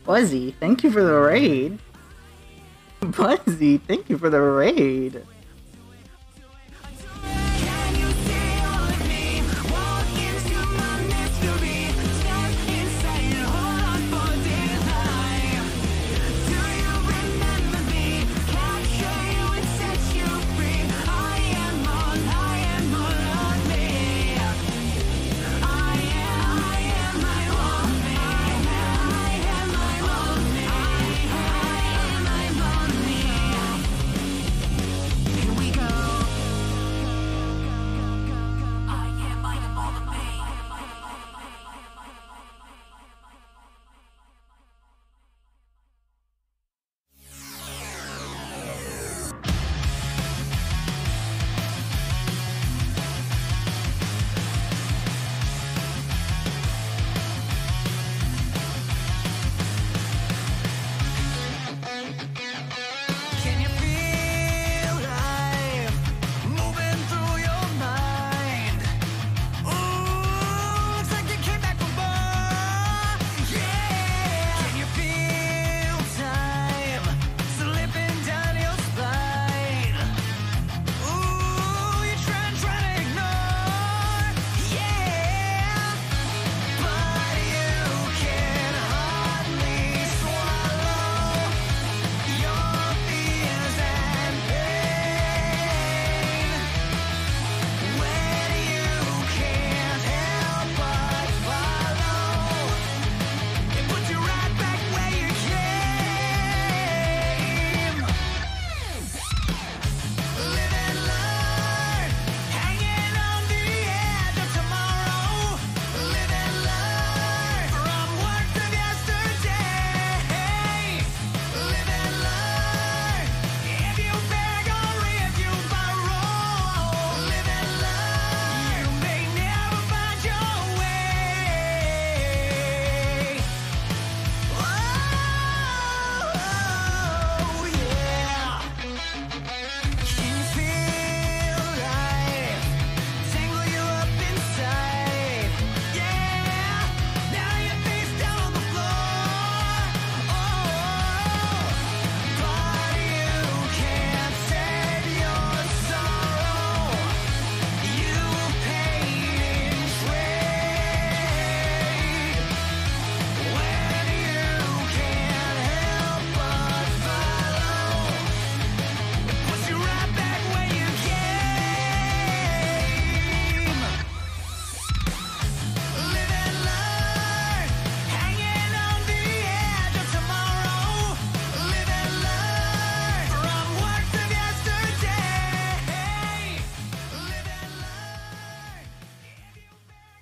Buzzy, thank you for the raid. Buzzy, thank you for the raid.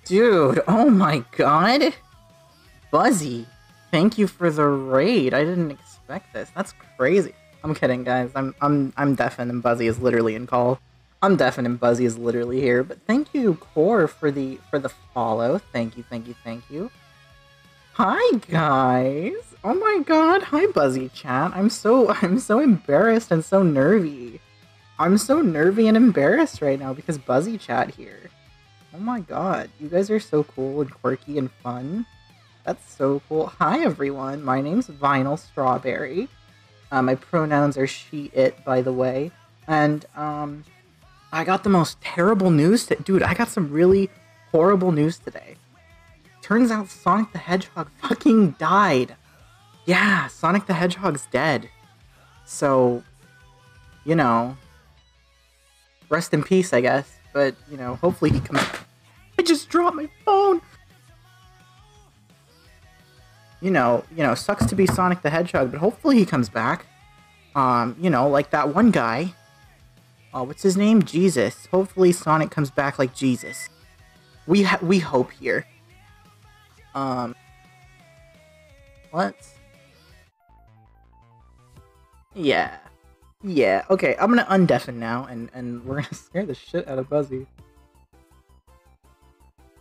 Dude, oh my god. Buzzy, thank you for the raid. I didn't expect this. That's crazy. I'm kidding, guys. I'm deafened and Buzzy is literally in call. I'm deafened and Buzzy is literally here. But thank you, Core, for the follow. Thank you, thank you, thank you. Hi guys. Oh my god. Hi Buzzy chat. I'm so embarrassed and so nervy. I'm so nervy and embarrassed right now because Buzzy chat here. Oh my god. You guys are so cool and quirky and fun. That's so cool. Hi everyone. My name's Vinyl Strawberry. My pronouns are she, it, by the way. And I got the most terrible news dude, I got some really horrible news today. Turns out Sonic the Hedgehog fucking died. Yeah, Sonic the Hedgehog's dead. So, you know, rest in peace, I guess. But, you know, hopefully he comes... I just dropped my phone! You know, sucks to be Sonic the Hedgehog, but hopefully he comes back. You know, like that one guy. What's his name? Jesus. Hopefully Sonic comes back like Jesus. We hope here. Let's... Yeah. Yeah, okay, I'm gonna undeafen now, and we're gonna scare the shit out of Buzzy.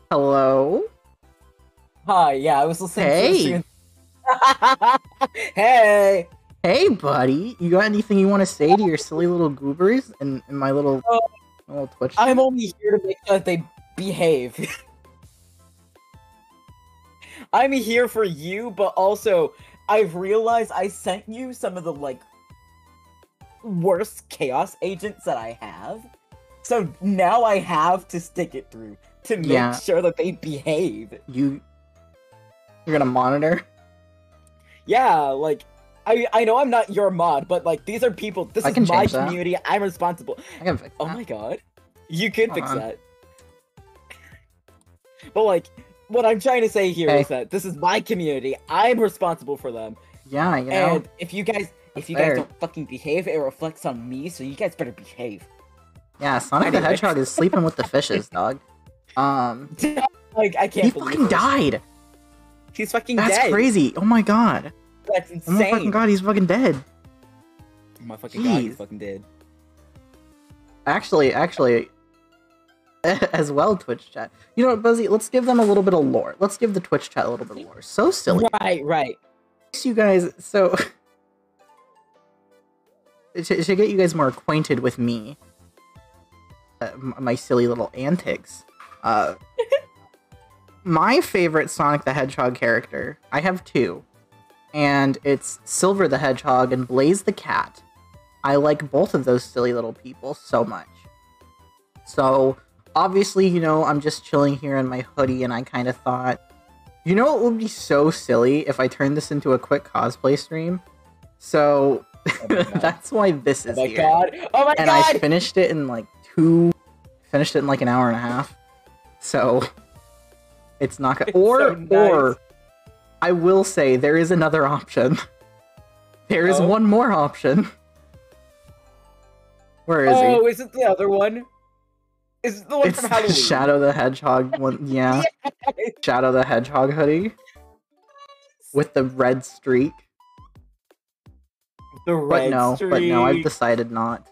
Hello? Hi, yeah, I was listening to Hey! the Hey! Hey, buddy! You got anything you want to say to your silly little goobers in my little Twitch? I'm only here to make sure that they behave. I'm here for you, but also, I've realized I sent you some of the, like, worst Chaos agents that I have. So now I have to stick it through to make sure that they behave. You're gonna monitor? Yeah, like, I know I'm not your mod, but, like, these are people, this is my community, I'm responsible. I can fix that. Oh my god. You can fix that. But, like, what I'm trying to say here is that this is my community, I'm responsible for them. Yeah, you know. And if you guys don't fucking behave, it reflects on me, so you guys better behave. Yeah, Sonic the Hedgehog is sleeping with the fishes, dog. Like, I can't believe he fucking died! He's fucking dead! That's crazy! Oh my god! That's insane! Oh my fucking god, he's fucking dead! Oh my fucking god, he's fucking dead. Actually, as well, Twitch chat. You know what, Buzzy? Let's give them a little bit of lore. Let's give the Twitch chat a little bit of lore. So silly. Right. You guys, so... to get you guys more acquainted with me, my silly little antics, my favorite Sonic the Hedgehog character, I have two, and it's Silver the Hedgehog and Blaze the Cat. I like both of those silly little people so much. So, obviously, you know, I'm just chilling here in my hoodie, and I kind of thought, you know what would be so silly if I turned this into a quick cosplay stream? So, that's why this is here. Oh my god! And I finished it in like an hour and a half. So, it's not gonna... Or, I will say, there is another option. There is one more option. Where is he? Oh, is it the other one? Is it the one from Halloween? Shadow the Hedgehog one, yeah. Shadow the Hedgehog hoodie. With the red streak. But no, I've decided not.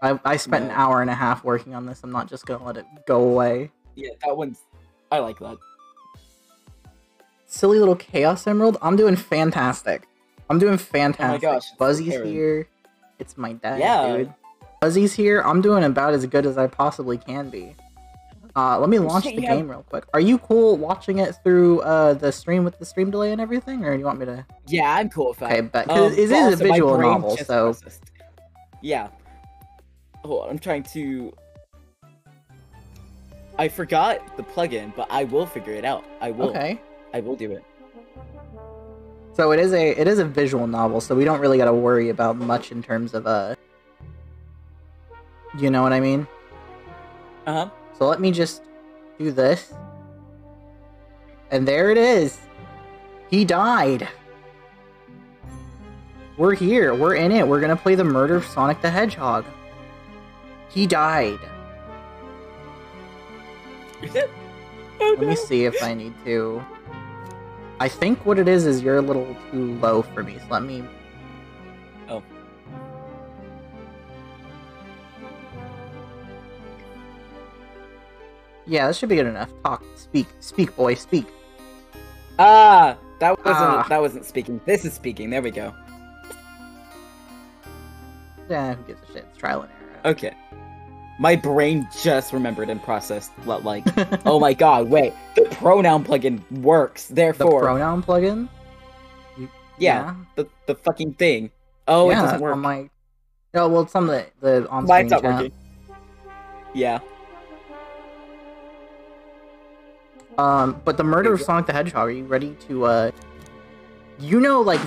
I spent an hour and a half working on this. I'm not just gonna let it go away. Yeah, that one's... I like that. Silly little Chaos Emerald. I'm doing fantastic. Oh my gosh. Buzzy's here. It's my dad, dude. Buzzy's here. I'm doing about as good as I possibly can be. Let me launch the game real quick. Are you cool watching it through the stream with the stream delay and everything, or do you want me to? Yeah, I'm cool with that. Okay, but it is a visual novel, so. Yeah. Hold on, I'm trying to. I forgot the plugin, but I will figure it out. I will. Okay. I will do it. So it is a visual novel, so we don't really got to worry about much in terms of you know what I mean? Uh-huh. So let me just do this. And there it is. He died. We're here. We're in it. We're gonna play the murder of Sonic the Hedgehog. He died. Let me see if I need to... I think what it is you're a little too low for me, so let me... Oh. Yeah, that should be good enough. Talk. Speak, boy, speak. That wasn't speaking. This is speaking. There we go. Yeah, who gives a shit? It's trial and error. Okay. My brain just remembered and processed, like, oh my god, wait, the pronoun plugin works, therefore... The pronoun plugin? Yeah, the fucking thing. Oh, yeah, it doesn't work. On my... No, well, it's on the on-screen Mine's not chat. working. Yeah. But the murder of Sonic the Hedgehog, are you ready to, you know, like,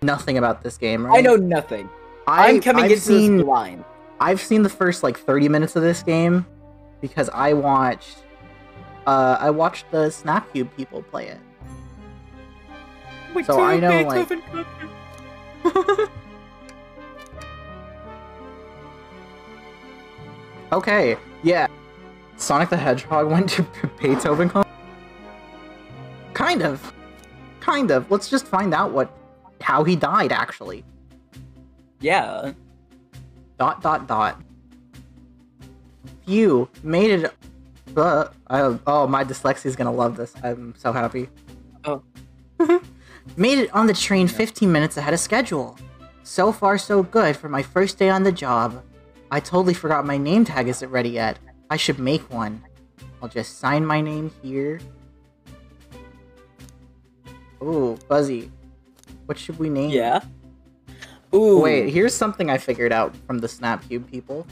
nothing about this game, right? I know nothing. I'm coming into this blind. I've seen the first, like, 30 minutes of this game, because I watched the Snapcube people play it. So I know, like... Okay, yeah. Sonic the Hedgehog went to Beethoven Con? Kind of. Let's just find out how he died, actually. Yeah. ... You made it... oh, my dyslexia's gonna love this. I'm so happy. Oh. Made it on the train 15 minutes ahead of schedule. So far, so good for my first day on the job. I totally forgot my name tag isn't ready yet. I should make one. I'll just sign my name here. Ooh, Buzzy. What should we name? Yeah. Ooh. Wait, here's something I figured out from the Snapcube people.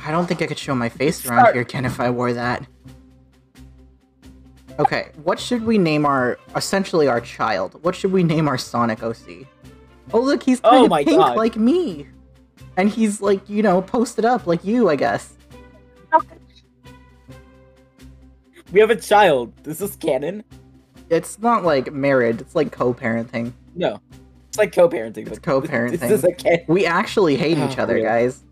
I don't think I could show my face around here, Ken, if I wore that. Okay, what should we name essentially our child? What should we name our Sonic OC? Oh look, he's kind of pink like me! And he's like, you know, posted up like you, I guess. We have a child. This is canon? It's not like marriage, it's like co-parenting. No. It's like co-parenting. It's co-parenting. This is a canon. We actually hate each other, guys.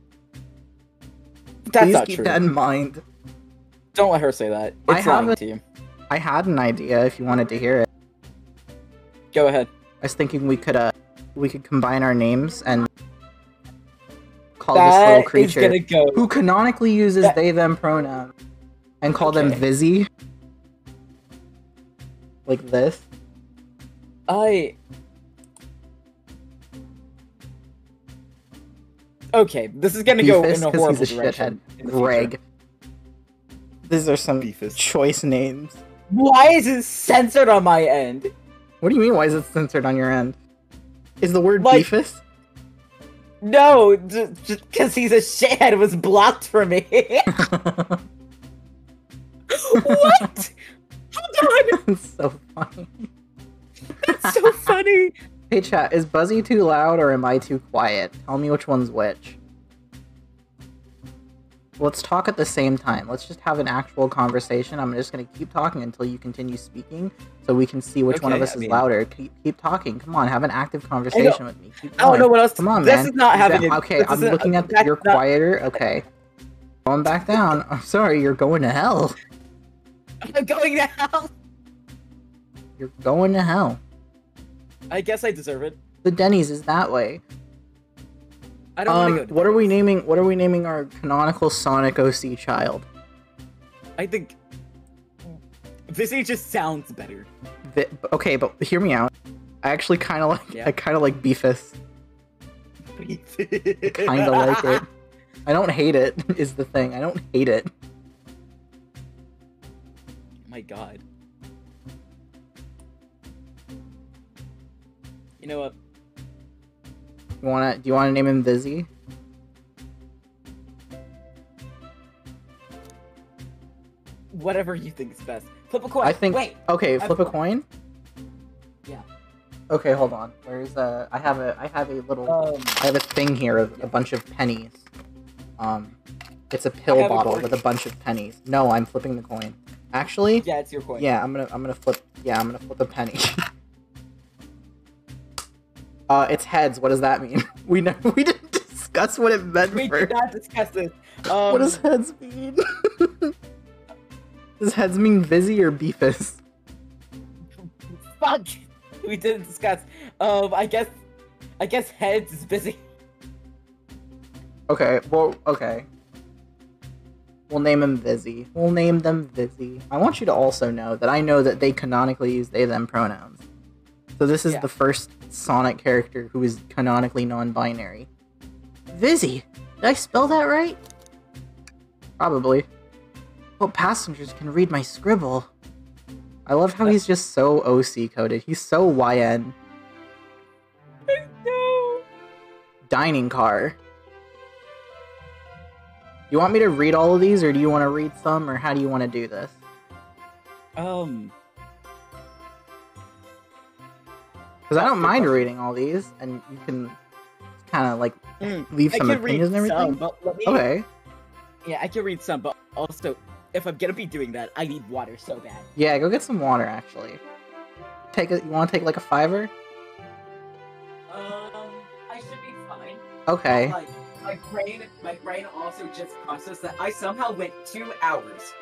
That's Please not keep true. that in mind. Don't let her say that. It's lying to you. I had an idea if you wanted to hear it. Go ahead. I was thinking we could combine our names and call this little creature who canonically uses they them pronouns and call them Vizzy. Like this. Okay, this is gonna go in a horrible direction. Greg. These are some choice names. Why is it censored on my end? What do you mean, why is it censored on your end? Is the word Beefus? No, just because he's a shithead was blocked for me. What? Hold on! That's so funny. That's so funny! Hey chat, is Buzzy too loud or am I too quiet? Tell me which one's which. Let's talk at the same time. Let's just have an actual conversation. I'm just gonna keep talking until you continue speaking, so we can see which one of us is louder. Keep talking. Come on, have an active conversation with me. Keep going. I don't know what else. Come on, this man. Is not having okay, I'm looking at you're quieter. Okay, going back down. I'm sorry, you're going to hell. I'm going to hell. You're going to hell. I guess I deserve it. The Denny's is that way. I don't want to go to what are we naming our canonical Sonic OC child? I think Vizzy just sounds better. Okay, but hear me out. I actually kind of like I kind of like Beefus. I kind of like it. I don't hate it. Is the thing. I don't hate it. My God. You know what? Do you wanna name him Vizzy? Whatever you think is best. Flip a coin. I think. Wait. Okay, flip a coin. Yeah. Okay, hold on. Where's I have a little. I have a thing here of a bunch of pennies. It's a pill bottle with a bunch of pennies. No, I'm flipping the coin. Actually. Yeah, it's your coin. Yeah, I'm gonna flip. Yeah, I'm gonna flip a penny. It's heads. What does that mean? We didn't discuss what it meant. We did not discuss this. What does heads mean? Does heads mean Vizzy or Beefus? Fuck. We didn't discuss. I guess heads is busy. Okay. Well. Okay. We'll name him Vizzy. We'll name them Vizzy. I want you to also know that I know that they canonically use they them pronouns. So this is the first Sonic character who is canonically non-binary. Vizzy! Did I spell that right? Probably. Well, passengers can read my scribble. I love how he's just so OC coded. He's so YN. No. Dining car. You want me to read all of these, or do you want to read some, or how do you want to do this? Because I don't mind reading all these, and you can kind of, like, leave some opinions and everything. Okay. Yeah, I can read some, but also, if I'm gonna be doing that, I need water so bad. Yeah, go get some water, actually. You want to take, like, a $5? I should be fine. Okay. Like, my brain also just processed that I somehow went 2 hours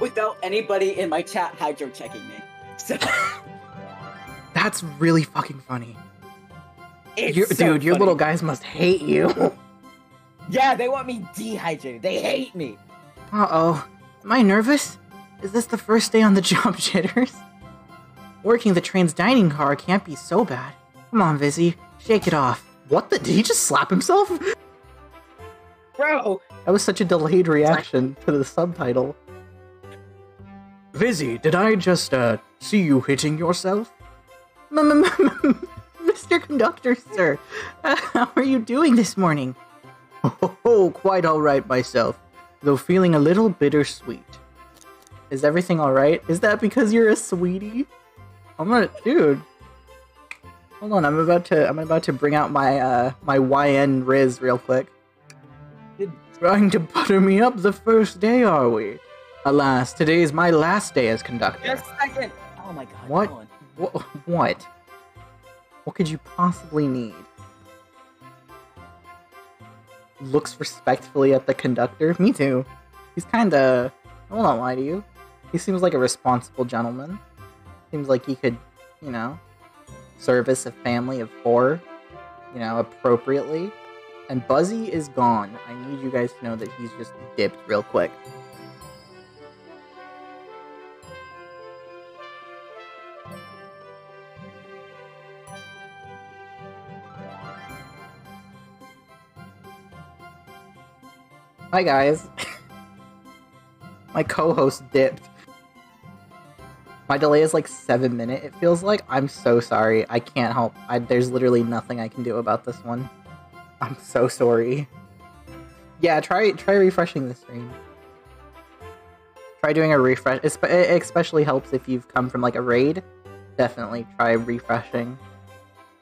without anybody in my chat hydro checking me. So... That's really fucking funny. Dude, your little guys must hate you. Yeah, they want me dehydrated. They hate me. Uh-oh. Am I nervous? Is this the first day on the job, jitters? Working the train's dining car can't be so bad. Come on, Vizzy. Shake it off. What the? Did he just slap himself? Bro! That was such a delayed reaction to the subtitle. Busy, did I just, see you hitting yourself? Mr. Conductor, sir, how are you doing this morning? Oh, quite alright myself, though feeling a little bittersweet. Is everything alright? Is that because you're a sweetie? Dude. Hold on, I'm about to bring out my, my YN Riz real quick. Trying to butter me up the first day, are we? Alas, today is my last day as conductor. Just a second! Oh my god, What? Colin. What? What could you possibly need? Looks respectfully at the conductor. Me too. He's kinda... I will not lie to you. He seems like a responsible gentleman. Seems like he could, you know, service a family of 4, you know, appropriately. And Buzzy is gone. I need you guys to know that he's just dipped real quick. Hi guys. My co-host dipped. My delay is like 7 minutes, it feels like. I'm so sorry. I can't help. There's literally nothing I can do about this one. I'm so sorry. Yeah, try refreshing the stream. Try doing a refresh. It especially helps if you've come from like a raid. Definitely try refreshing.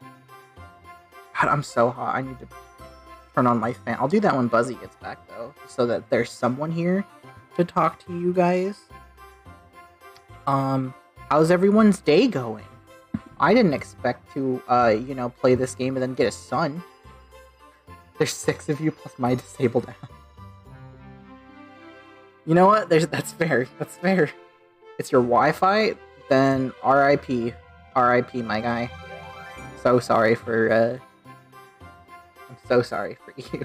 God, I'm so hot. I need to turn on my fan. I'll do that when Buzzy gets back though, so that there's someone here to talk to you guys. How's everyone's day going? I didn't expect to, you know, play this game and then get a son. There's 6 of you plus my disabled app. You know what? That's fair. That's fair. It's your Wi-Fi? Then RIP. RIP, my guy. So sorry for, I'm so sorry for you.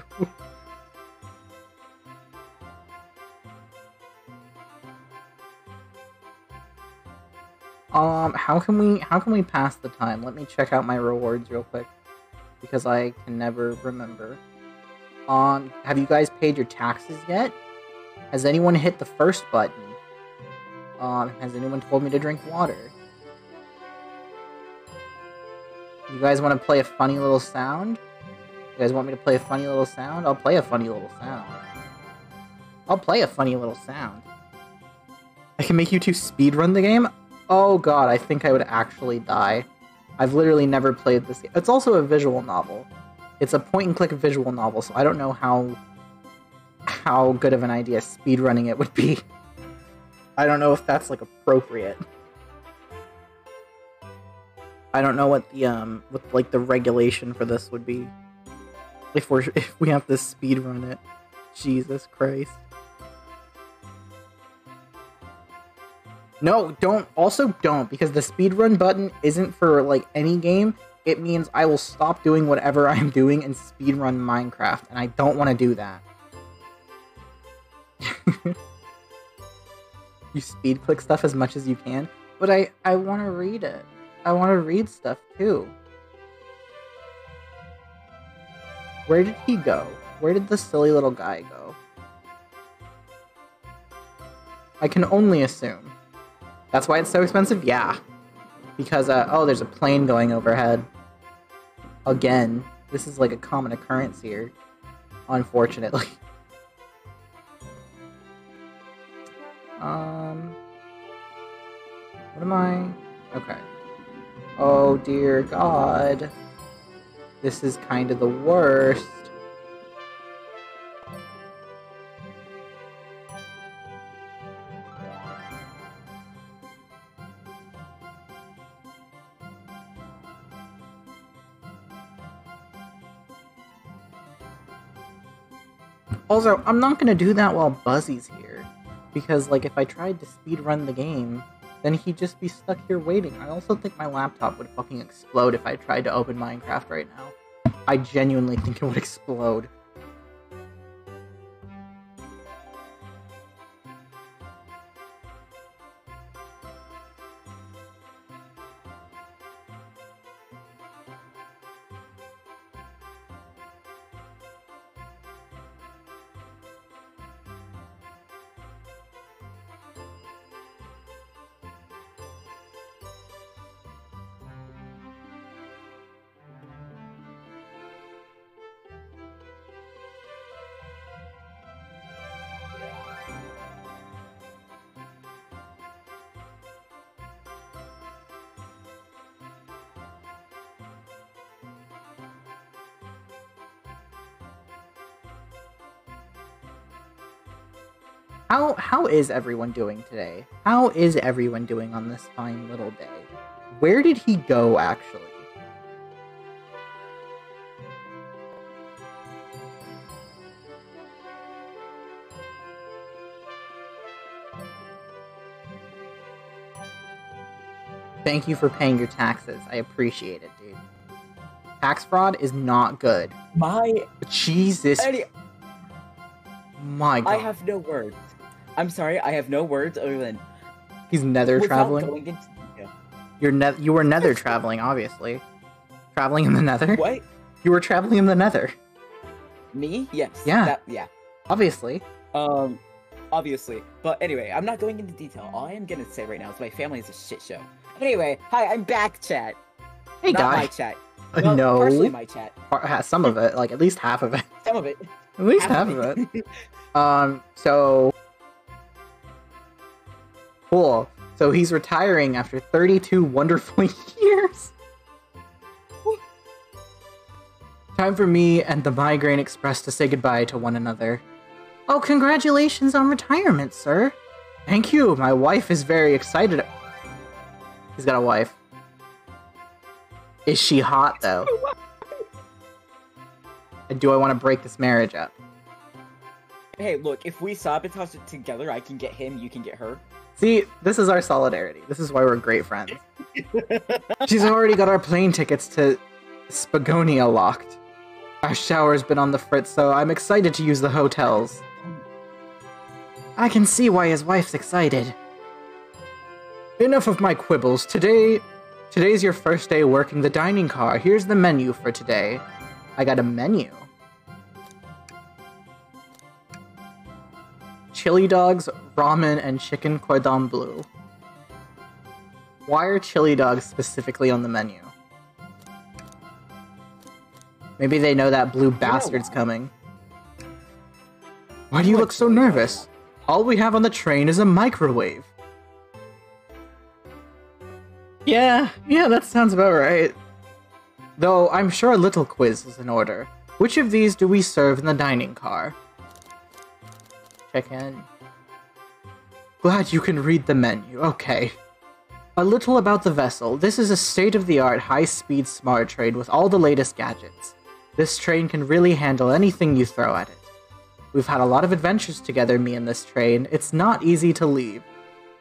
How can we pass the time? Let me check out my rewards real quick, because I can never remember. Have you guys paid your taxes yet? Has anyone hit the first button? Has anyone told me to drink water? You guys want to play a funny little sound? You guys want me to play a funny little sound? I'll play a funny little sound. I'll play a funny little sound. I can make you two speedrun the game? Oh god, I think I would actually die. I've literally never played this game. It's also a visual novel. It's a point-and-click visual novel, so I don't know how good of an idea speedrunning it would be. I don't know if that's, like, appropriate. I don't know what the regulation for this would be. If we have to speedrun it. Jesus Christ. No, don't. Also, don't, because the speedrun button isn't for, like, any game. It means I will stop doing whatever I'm doing and speedrun Minecraft, and I don't want to do that. You speed click stuff as much as you can, but I want to read it. I want to read stuff, too. Where did he go? Where did the silly little guy go? I can only assume. That's why it's so expensive? Yeah. Because, oh, there's a plane going overhead. Again. This is like a common occurrence here. Unfortunately. What am I? Okay. Oh dear god. This is kind of the worst. Also, I'm not gonna do that while Buzzy's here, because, like, if I tried to speedrun the game, then he'd just be stuck here waiting. I also think my laptop would fucking explode if I tried to open Minecraft right now. I genuinely think it would explode. How is everyone doing today? How is everyone doing on this fine little day? Where did he go, actually? Thank you for paying your taxes. I appreciate it, dude. Tax fraud is not good. Jesus. My God. I have no words. I'm sorry, I have no words other than... He's nether traveling? Going into detail. You were nether traveling, obviously. Traveling in the nether? What? You were traveling in the nether. Me? Yes. Yeah. Yeah. Obviously. Obviously. But anyway, I'm not going into detail. All I am gonna say right now is my family is a shit show. Anyway, hi, I'm back, chat. Hey, not guy. my chat. Well, no. Partially my chat. Some of it, like at least half of it. Some of it. At least half of it. So... Cool. So he's retiring after 32 wonderful years. Time for me and the Migraine Express to say goodbye to one another. Oh, congratulations on retirement, sir. Thank you. My wife is very excited. He's got a wife. Is she hot, though? And do I want to break this marriage up? Hey, look, if we sabotage it together, I can get him, you can get her. See, this is our solidarity. This is why we're great friends. She's already got our plane tickets to Spagonia locked. Our shower's been on the fritz, so I'm excited to use the hotels. I can see why his wife's excited. Enough of my quibbles. Today's your first day working the dining car. Here's the menu for today. I got a menu. Chili dogs, ramen, and chicken cordon bleu. Why are chili dogs specifically on the menu? Maybe they know that blue bastard's coming. Why do you look so nervous? All we have on the train is a microwave. Yeah, that sounds about right. Though I'm sure a little quiz is in order. Which of these do we serve in the dining car? Check in. Glad you can read the menu. Okay. A little about the vessel. This is a state-of-the-art, high-speed smart train with all the latest gadgets. This train can really handle anything you throw at it. We've had a lot of adventures together, me and this train. It's not easy to leave.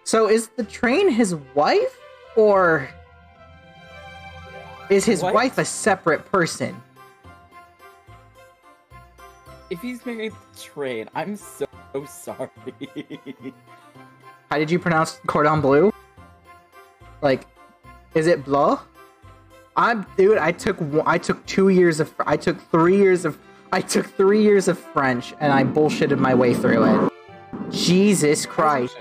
So is the train his wife? Or is his wife a separate person? If he's married to Train, I'm so sorry. How did you pronounce cordon bleu? Like, is it bleu? Dude, I took 3 years of French, and I bullshitted my way through it. Jesus Christ.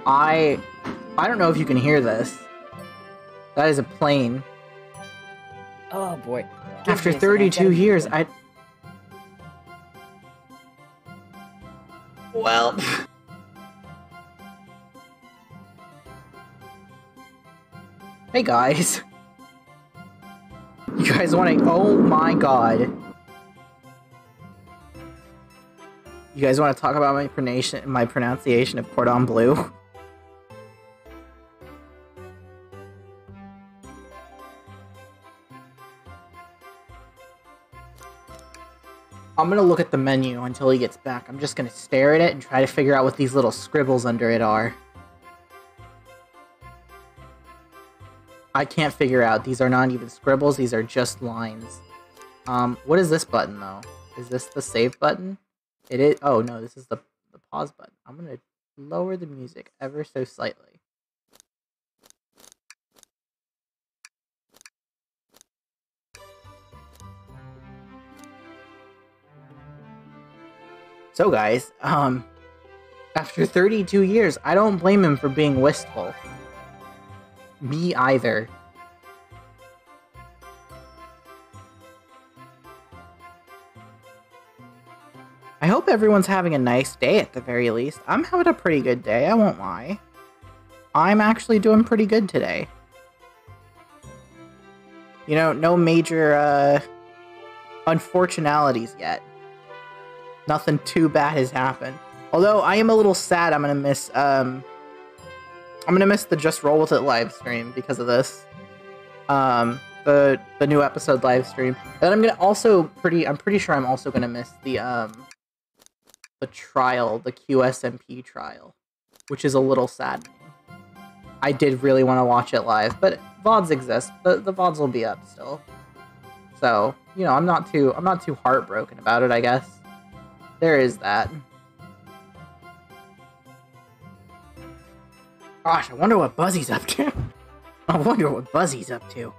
I don't know if you can hear this. That is a plane. Oh boy. After 32 years, Well... Hey guys. You guys want to... Oh my god. You guys want to talk about my pronunciation of cordon bleu? I'm gonna look at the menu until he gets back. I'm just gonna stare at it and try to figure out what these little scribbles under it are. I can't figure out. These are not even scribbles, these are just lines. What is this button, though? Is this the save button? It is. Oh, no, this is the pause button. I'm gonna lower the music ever so slightly. So guys, after 32 years, I don't blame him for being wistful. Me either. I hope everyone's having a nice day at the very least. I'm having a pretty good day, I won't lie. I'm actually doing pretty good today. You know, no major, unfortunalities yet. Nothing too bad has happened. Although I am a little sad. I'm gonna miss the Just Roll With It live stream because of this. The new episode live stream. And I'm pretty sure I'm also gonna miss the trial, the QSMP trial, which is a little saddening. I did really want to watch it live, but VODs exist. The VODs will be up still. So, you know, I'm not too heartbroken about it, I guess. There is that. Gosh, I wonder what Buzzy's up to. I wonder what Buzzy's up to.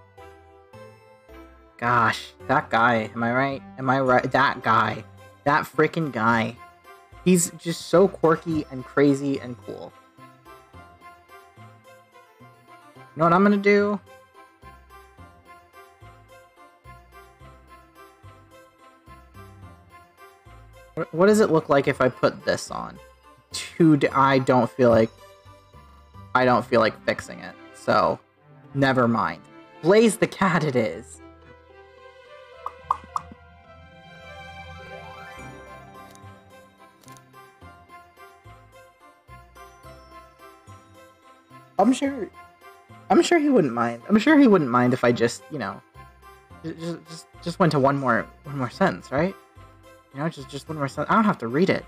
Gosh, that guy, am I right? Am I right? That guy. That freaking guy. He's just so quirky and crazy and cool. You know what I'm gonna do? What does it look like if I put this on? I don't feel like fixing it. So, never mind. Blaze the cat it is. I'm sure he wouldn't mind. I'm sure he wouldn't mind if I just, you know, just went to one more sentence, right? You know, just one more sentence. I don't have to read it.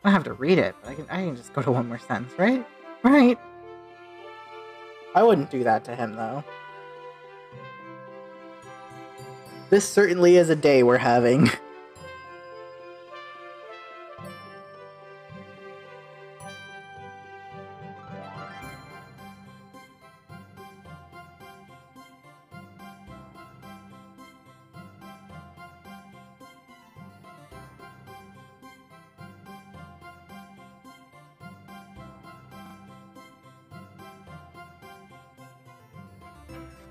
I don't have to read it, but I can just go to one more sentence, right? Right? I wouldn't do that to him, though. This certainly is a day we're having.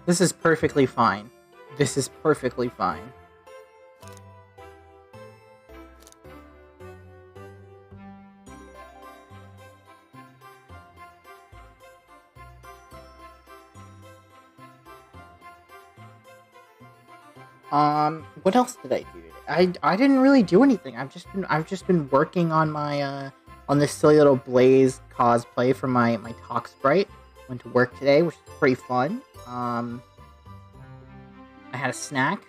This is perfectly fine. This is perfectly fine. What else did I do today? I didn't really do anything. I've just been working on my on this silly little Blaze cosplay for my Talk Sprite. Went to work today, which was pretty fun. I had a snack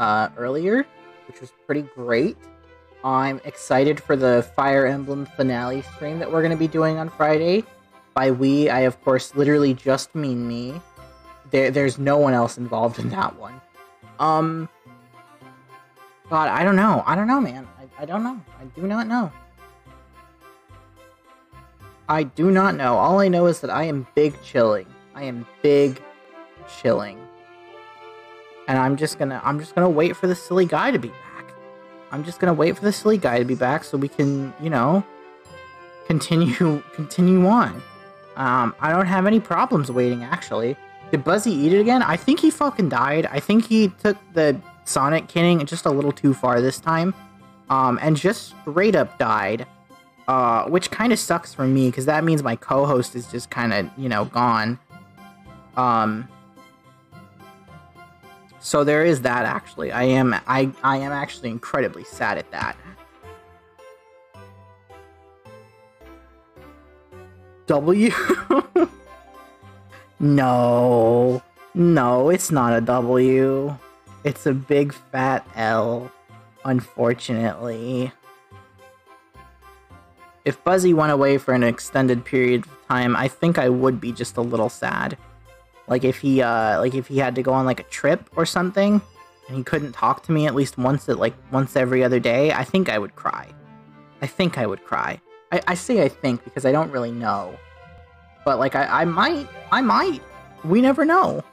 earlier, which was pretty great. I'm excited for the Fire Emblem finale stream that we're going to be doing on Friday. By we, I of course literally just mean me. There's no one else involved in that one. God, I don't know. I don't know, man. I don't know. I do not know. I do not know. All I know is that I am big chilling. I am big chilling. And I'm just gonna wait for the silly guy to be back. I'm just gonna wait for the silly guy to be back so we can, you know, continue on. I don't have any problems waiting, actually. Did Buzzy eat it again? I think he fucking died. I think he took the Sonic kitting just a little too far this time. And just straight up died. Which kind of sucks for me, because that means my co-host is just kind of, you know, gone. So there is that, actually. I am actually incredibly sad at that. W? No, it's not a W. It's a big fat L, unfortunately. If Buzzy went away for an extended period of time, I think I would be just a little sad. Like if he had to go on like a trip or something, and he couldn't talk to me at least once every other day, I think I would cry. I say I think because I don't really know. But like I might. We never know.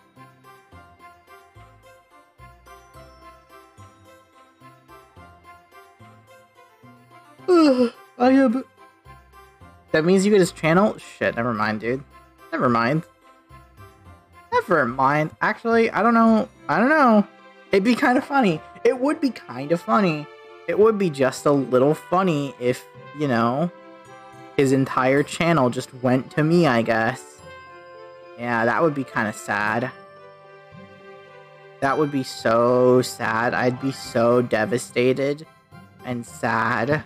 That means you get his channel? Shit, never mind, dude. Never mind. Actually, I don't know. It'd be kind of funny. It would be kind of funny. It would be just a little funny if, you know, his entire channel just went to me, I guess. Yeah, that would be kind of sad. That would be so sad. I'd be so devastated. and sad.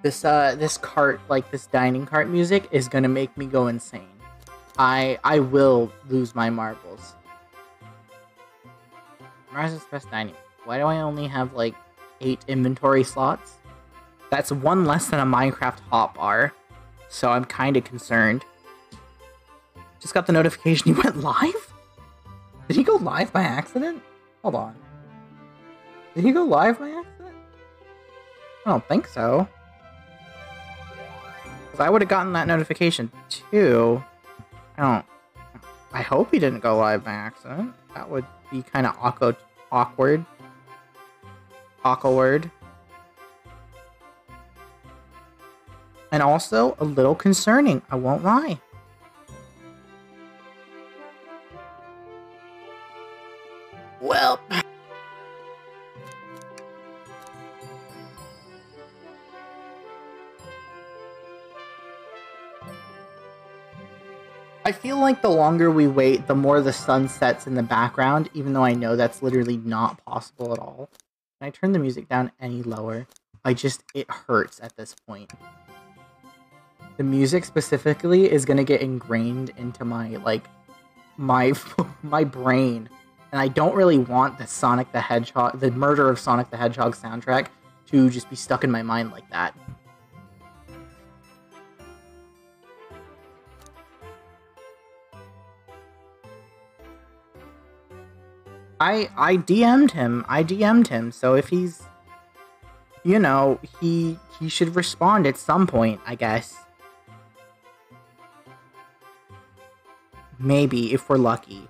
This cart, like this dining cart music, is gonna make me go insane. I will lose my marbles. Rise Best Dining. Why do I only have like 8 inventory slots? That's one less than a Minecraft hotbar, so I'm kind of concerned. Just got the notification he went live? Did he go live by accident? Hold on. Did he go live by accident? I don't think so. I would have gotten that notification too. I hope he didn't go live by accident. That would be kind of awkward. And also a little concerning, I won't lie. Well, I feel like the longer we wait, the more the sun sets in the background, even though I know that's literally not possible at all. Can I turn the music down any lower? It hurts at this point. The music specifically is gonna get ingrained into my brain. And I don't really want the Sonic the Hedgehog, the murder of Sonic the Hedgehog soundtrack to just be stuck in my mind like that. I DM'd him, so if he's, you know, he should respond at some point, I guess. Maybe, if we're lucky.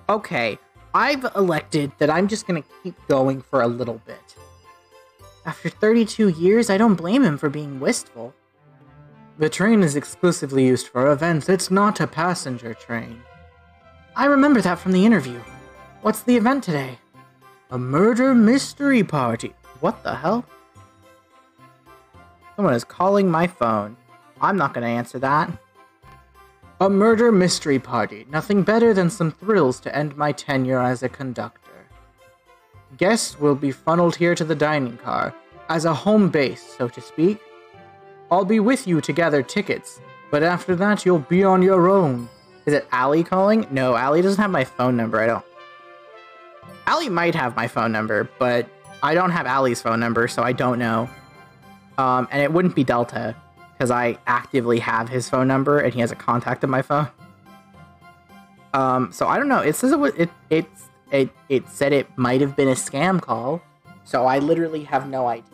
Okay, I've elected that I'm just gonna keep going for a little bit. After 32 years, I don't blame him for being wistful. The train is exclusively used for events, it's not a passenger train. I remember that from the interview. What's the event today? A murder mystery party. What the hell? Someone is calling my phone. I'm not gonna answer that. A murder mystery party. Nothing better than some thrills to end my tenure as a conductor. Guests will be funneled here to the dining car, as a home base, so to speak. I'll be with you to gather tickets, but after that you'll be on your own. Is it Allie calling? No, Allie doesn't have my phone number. I don't. Allie might have my phone number, but I don't have Allie's phone number, so I don't know. And it wouldn't be Delta, because I actively have his phone number, and he has a contact on my phone. So I don't know. It says it said it might have been a scam call, so I literally have no idea.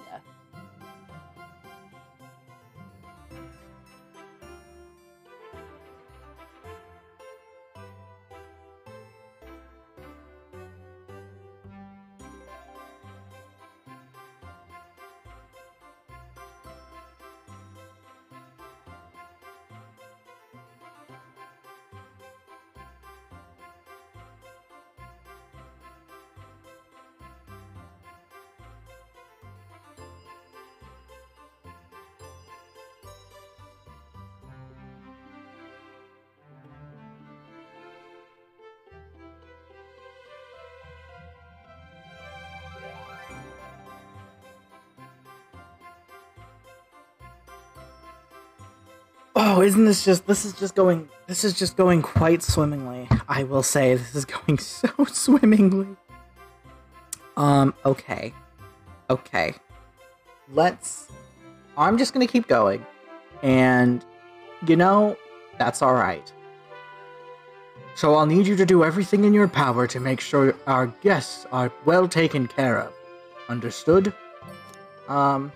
Oh, this is just going quite swimmingly. I will say, this is going so swimmingly. Okay. I'm just gonna keep going. And, you know, that's alright. So I'll need you to do everything in your power to make sure our guests are well taken care of. Understood? I'll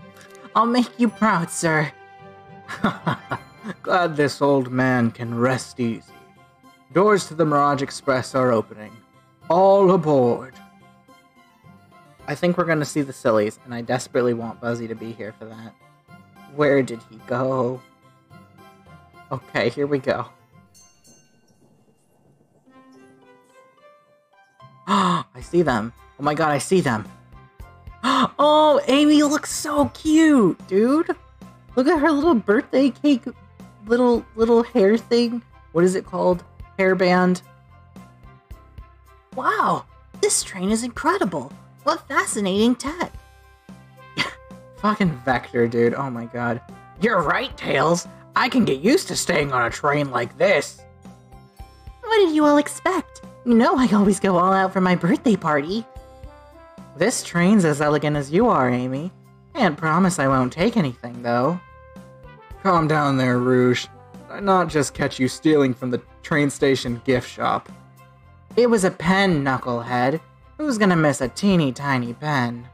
make you proud, sir. Glad this old man can rest easy. Doors to the Mirage Express are opening. All aboard. I think we're gonna see the sillies, and I desperately want Buzzy to be here for that. Where did he go? Okay, here we go. I see them. Oh my god, I see them. Oh, Amy looks so cute, dude. Look at her little birthday cake, little hair thing. What is it called? Hairband. Wow, this train is incredible. What fascinating tech. Fucking Vector, dude. Oh my god. You're right, Tails. I can get used to staying on a train like this. What did you all expect? You know I always go all out for my birthday party. This train's as elegant as you are, Amy. Can't promise I won't take anything, though. Calm down there, Rouge. Did I not just catch you stealing from the train station gift shop? It was a pen, knucklehead. Who's gonna miss a teeny tiny pen?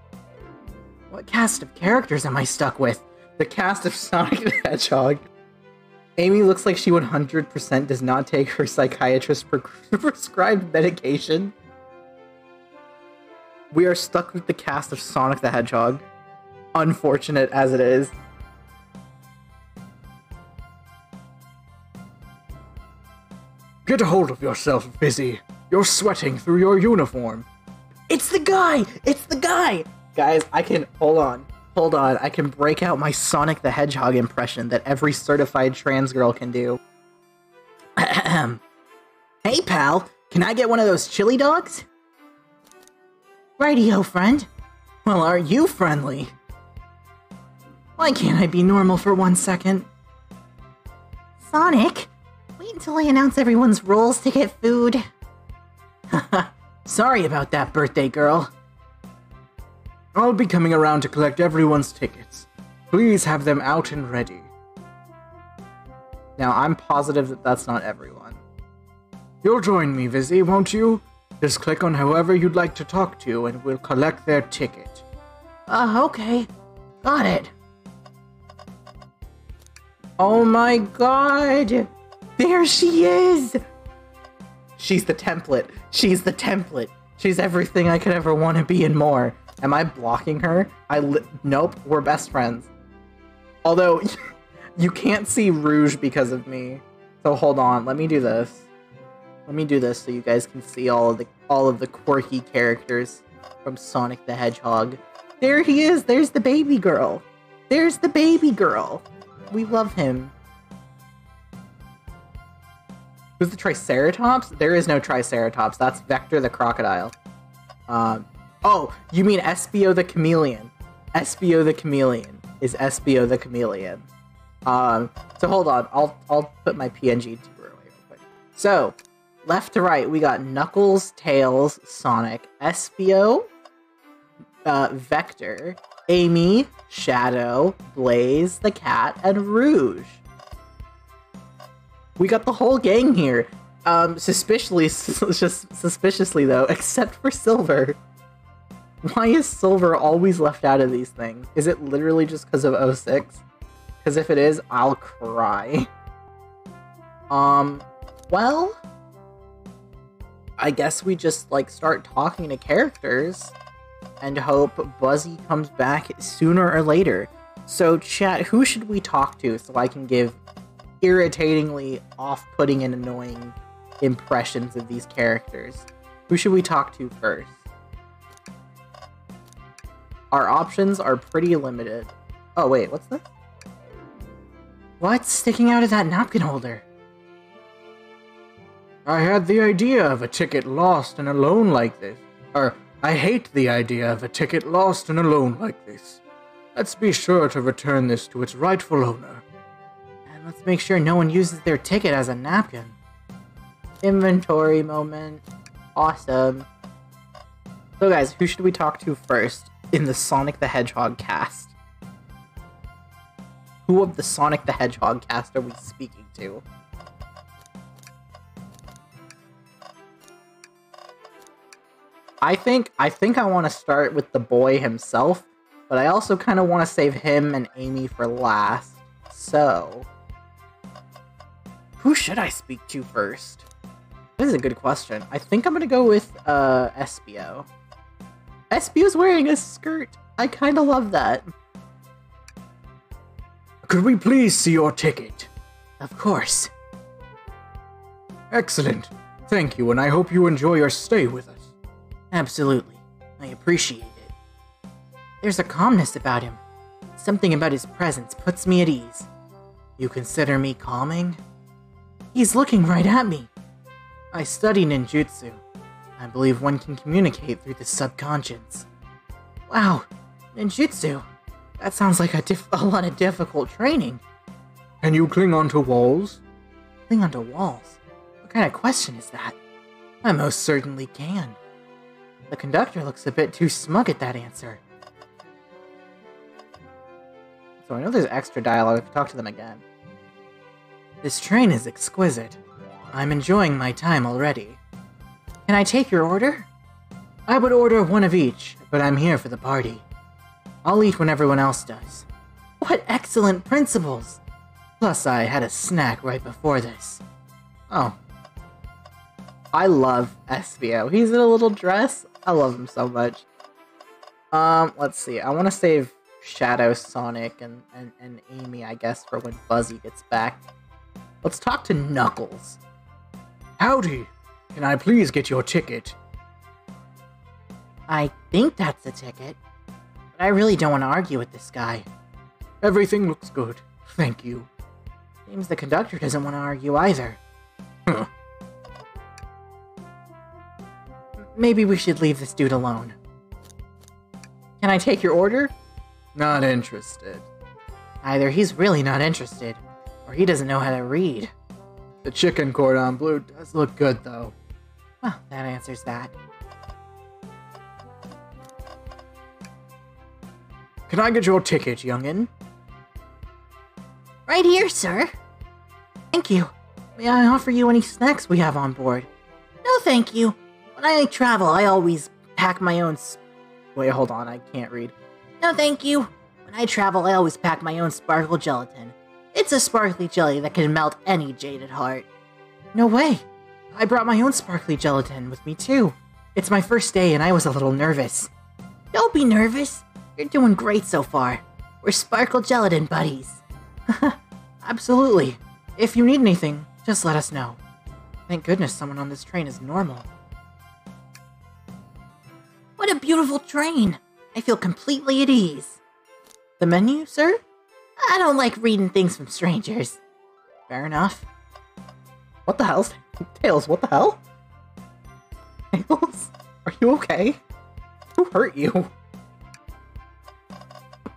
What cast of characters am I stuck with? The cast of Sonic the Hedgehog. Amy looks like she 100% does not take her psychiatrist prescribed medication. We are stuck with the cast of Sonic the Hedgehog. Unfortunate as it is. Get a hold of yourself, Busy. You're sweating through your uniform. It's the guy! It's the guy! Guys, I can... Hold on. I can break out my Sonic the Hedgehog impression that every certified trans girl can do. Hey, pal. Can I get one of those chili dogs? Rightio, friend. Well, are you friendly? Why can't I be normal for 1 second? Sonic, wait until I announce everyone's roles to get food. Sorry about that, birthday girl. I'll be coming around to collect everyone's tickets. Please have them out and ready. Now, I'm positive that that's not everyone. You'll join me, Vizzy, won't you? Just click on whoever you'd like to talk to and we'll collect their ticket. Okay. Got it. Oh my god! There she is! She's the template. She's the template. She's everything I could ever want to be and more. Am I blocking her? Nope, we're best friends. Although, you can't see Rouge because of me. So hold on, let me do this. Let me do this so you guys can see all of the quirky characters from Sonic the Hedgehog. There he is! There's the baby girl! There's the baby girl! We love him. Who's the Triceratops? There is no Triceratops. That's Vector the Crocodile. Oh, you mean Espio the Chameleon. Espio the Chameleon is Espio the Chameleon. So hold on. I'll put my PNG tuber away real quick. So, left to right, we got Knuckles, Tails, Sonic, Espio, Vector, Amy, Shadow, Blaze, the cat, and Rouge. We got the whole gang here. Suspiciously though, except for Silver. Why is Silver always left out of these things? Is it literally just because of 06? Because if it is, I'll cry. Well, I guess we just, start talking to characters and hope Buzzy comes back sooner or later. So, chat, who should we talk to so I can give irritatingly off-putting and annoying impressions of these characters? Who should we talk to first? Our options are pretty limited. Oh, wait, what's this? What's sticking out of that napkin holder? I had the idea of a ticket lost and alone like this. I hate the idea of a ticket lost and alone like this. Let's be sure to return this to its rightful owner. And let's make sure no one uses their ticket as a napkin. Inventory moment. Awesome. So guys, who should we talk to first in the Sonic the Hedgehog cast? Who of the Sonic the Hedgehog cast are we speaking to? I think I want to start with the boy himself, but I also kind of want to save him and Amy for last. So, who should I speak to first? This is a good question. I think I'm gonna go with Espio. Espio's wearing a skirt. I kind of love that. Could we please see your ticket? Of course. Excellent. Thank you, and I hope you enjoy your stay with us. Absolutely. I appreciate it. There's a calmness about him. Something about his presence puts me at ease. You consider me calming? He's looking right at me. I study ninjutsu. I believe one can communicate through the subconscious. Wow, ninjutsu. That sounds like a lot of difficult training. Can you cling onto walls? Cling onto walls? What kind of question is that? I most certainly can. The conductor looks a bit too smug at that answer. So I know there's extra dialogue if you talk to them again. This train is exquisite. I'm enjoying my time already. Can I take your order? I would order one of each, but I'm here for the party. I'll eat when everyone else does. What excellent principles! Plus, I had a snack right before this. Oh. I love Espio. He's in a little dress. I love him so much. Let's see. I want to save Shadow, Sonic, and Amy, I guess, for when Buzzy gets back. Let's talk to Knuckles. Howdy. Can I please get your ticket? I think that's a ticket, but I really don't want to argue with this guy. Everything looks good. Thank you. Seems the conductor doesn't want to argue either. Huh. Maybe we should leave this dude alone. Can I take your order? Not interested. Either he's really not interested, or he doesn't know how to read. The chicken cordon bleu does look good, though. Well, that answers that. Can I get your ticket, youngin'? Right here, sir. Thank you. May I offer you any snacks we have on board? No, thank you. When I travel, I always pack my own Wait, hold on, I can't read. No, thank you. When I travel, I always pack my own sparkle gelatin. It's a sparkly jelly that can melt any jaded heart. No way. I brought my own sparkly gelatin with me, too. It's my first day, and I was a little nervous. Don't be nervous. You're doing great so far. We're sparkle gelatin buddies. Absolutely. If you need anything, just let us know. Thank goodness someone on this train is normal. What a beautiful train! I feel completely at ease. The menu, sir? I don't like reading things from strangers. Fair enough. What the hell? Tails, what the hell? Tails? Are you okay? Who hurt you?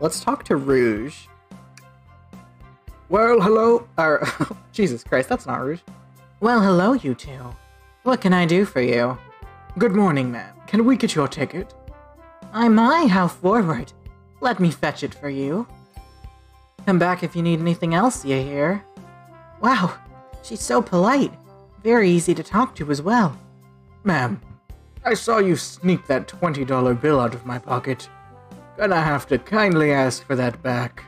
Let's talk to Rouge. Well, hello. Jesus Christ, that's not Rouge. Well, hello, you two. What can I do for you? Good morning, ma'am. Can we get your ticket? My, how forward. Let me fetch it for you. Come back if you need anything else, you hear? Wow, she's so polite. Very easy to talk to as well. Ma'am, I saw you sneak that $20 bill out of my pocket. Gonna have to kindly ask for that back.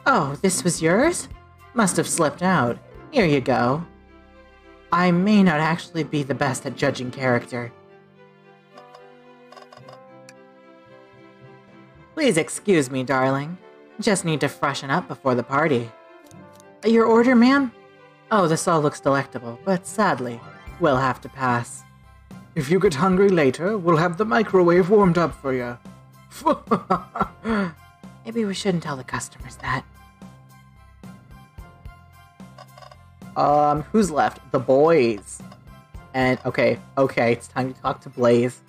Oh, this was yours? Must have slipped out. Here you go. I may not actually be the best at judging character. Please excuse me, darling. Just need to freshen up before the party. Your order, ma'am? Oh, this all looks delectable, but sadly, we'll have to pass. If you get hungry later, we'll have the microwave warmed up for you. Maybe we shouldn't tell the customers that. Who's left? The boys. And, okay, it's time to talk to Blaze.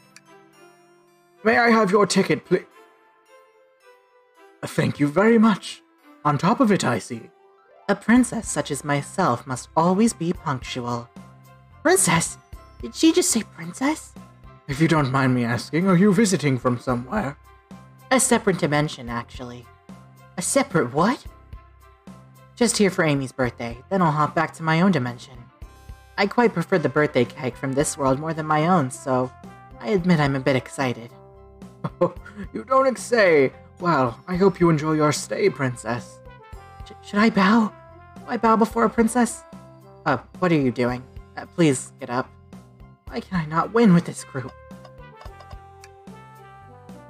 May I have your ticket, please? Thank you very much. On top of it, I see. A princess such as myself must always be punctual. Princess? Did she just say princess? If you don't mind me asking, are you visiting from somewhere? A separate dimension, actually. A separate what? Just here for Amy's birthday, then I'll hop back to my own dimension. I quite prefer the birthday cake from this world more than my own, so I admit I'm a bit excited. Oh, you don't say. Well, I hope you enjoy your stay, princess. Should I bow? Do I bow before a princess? What are you doing? Please, get up. Why can I not win with this group?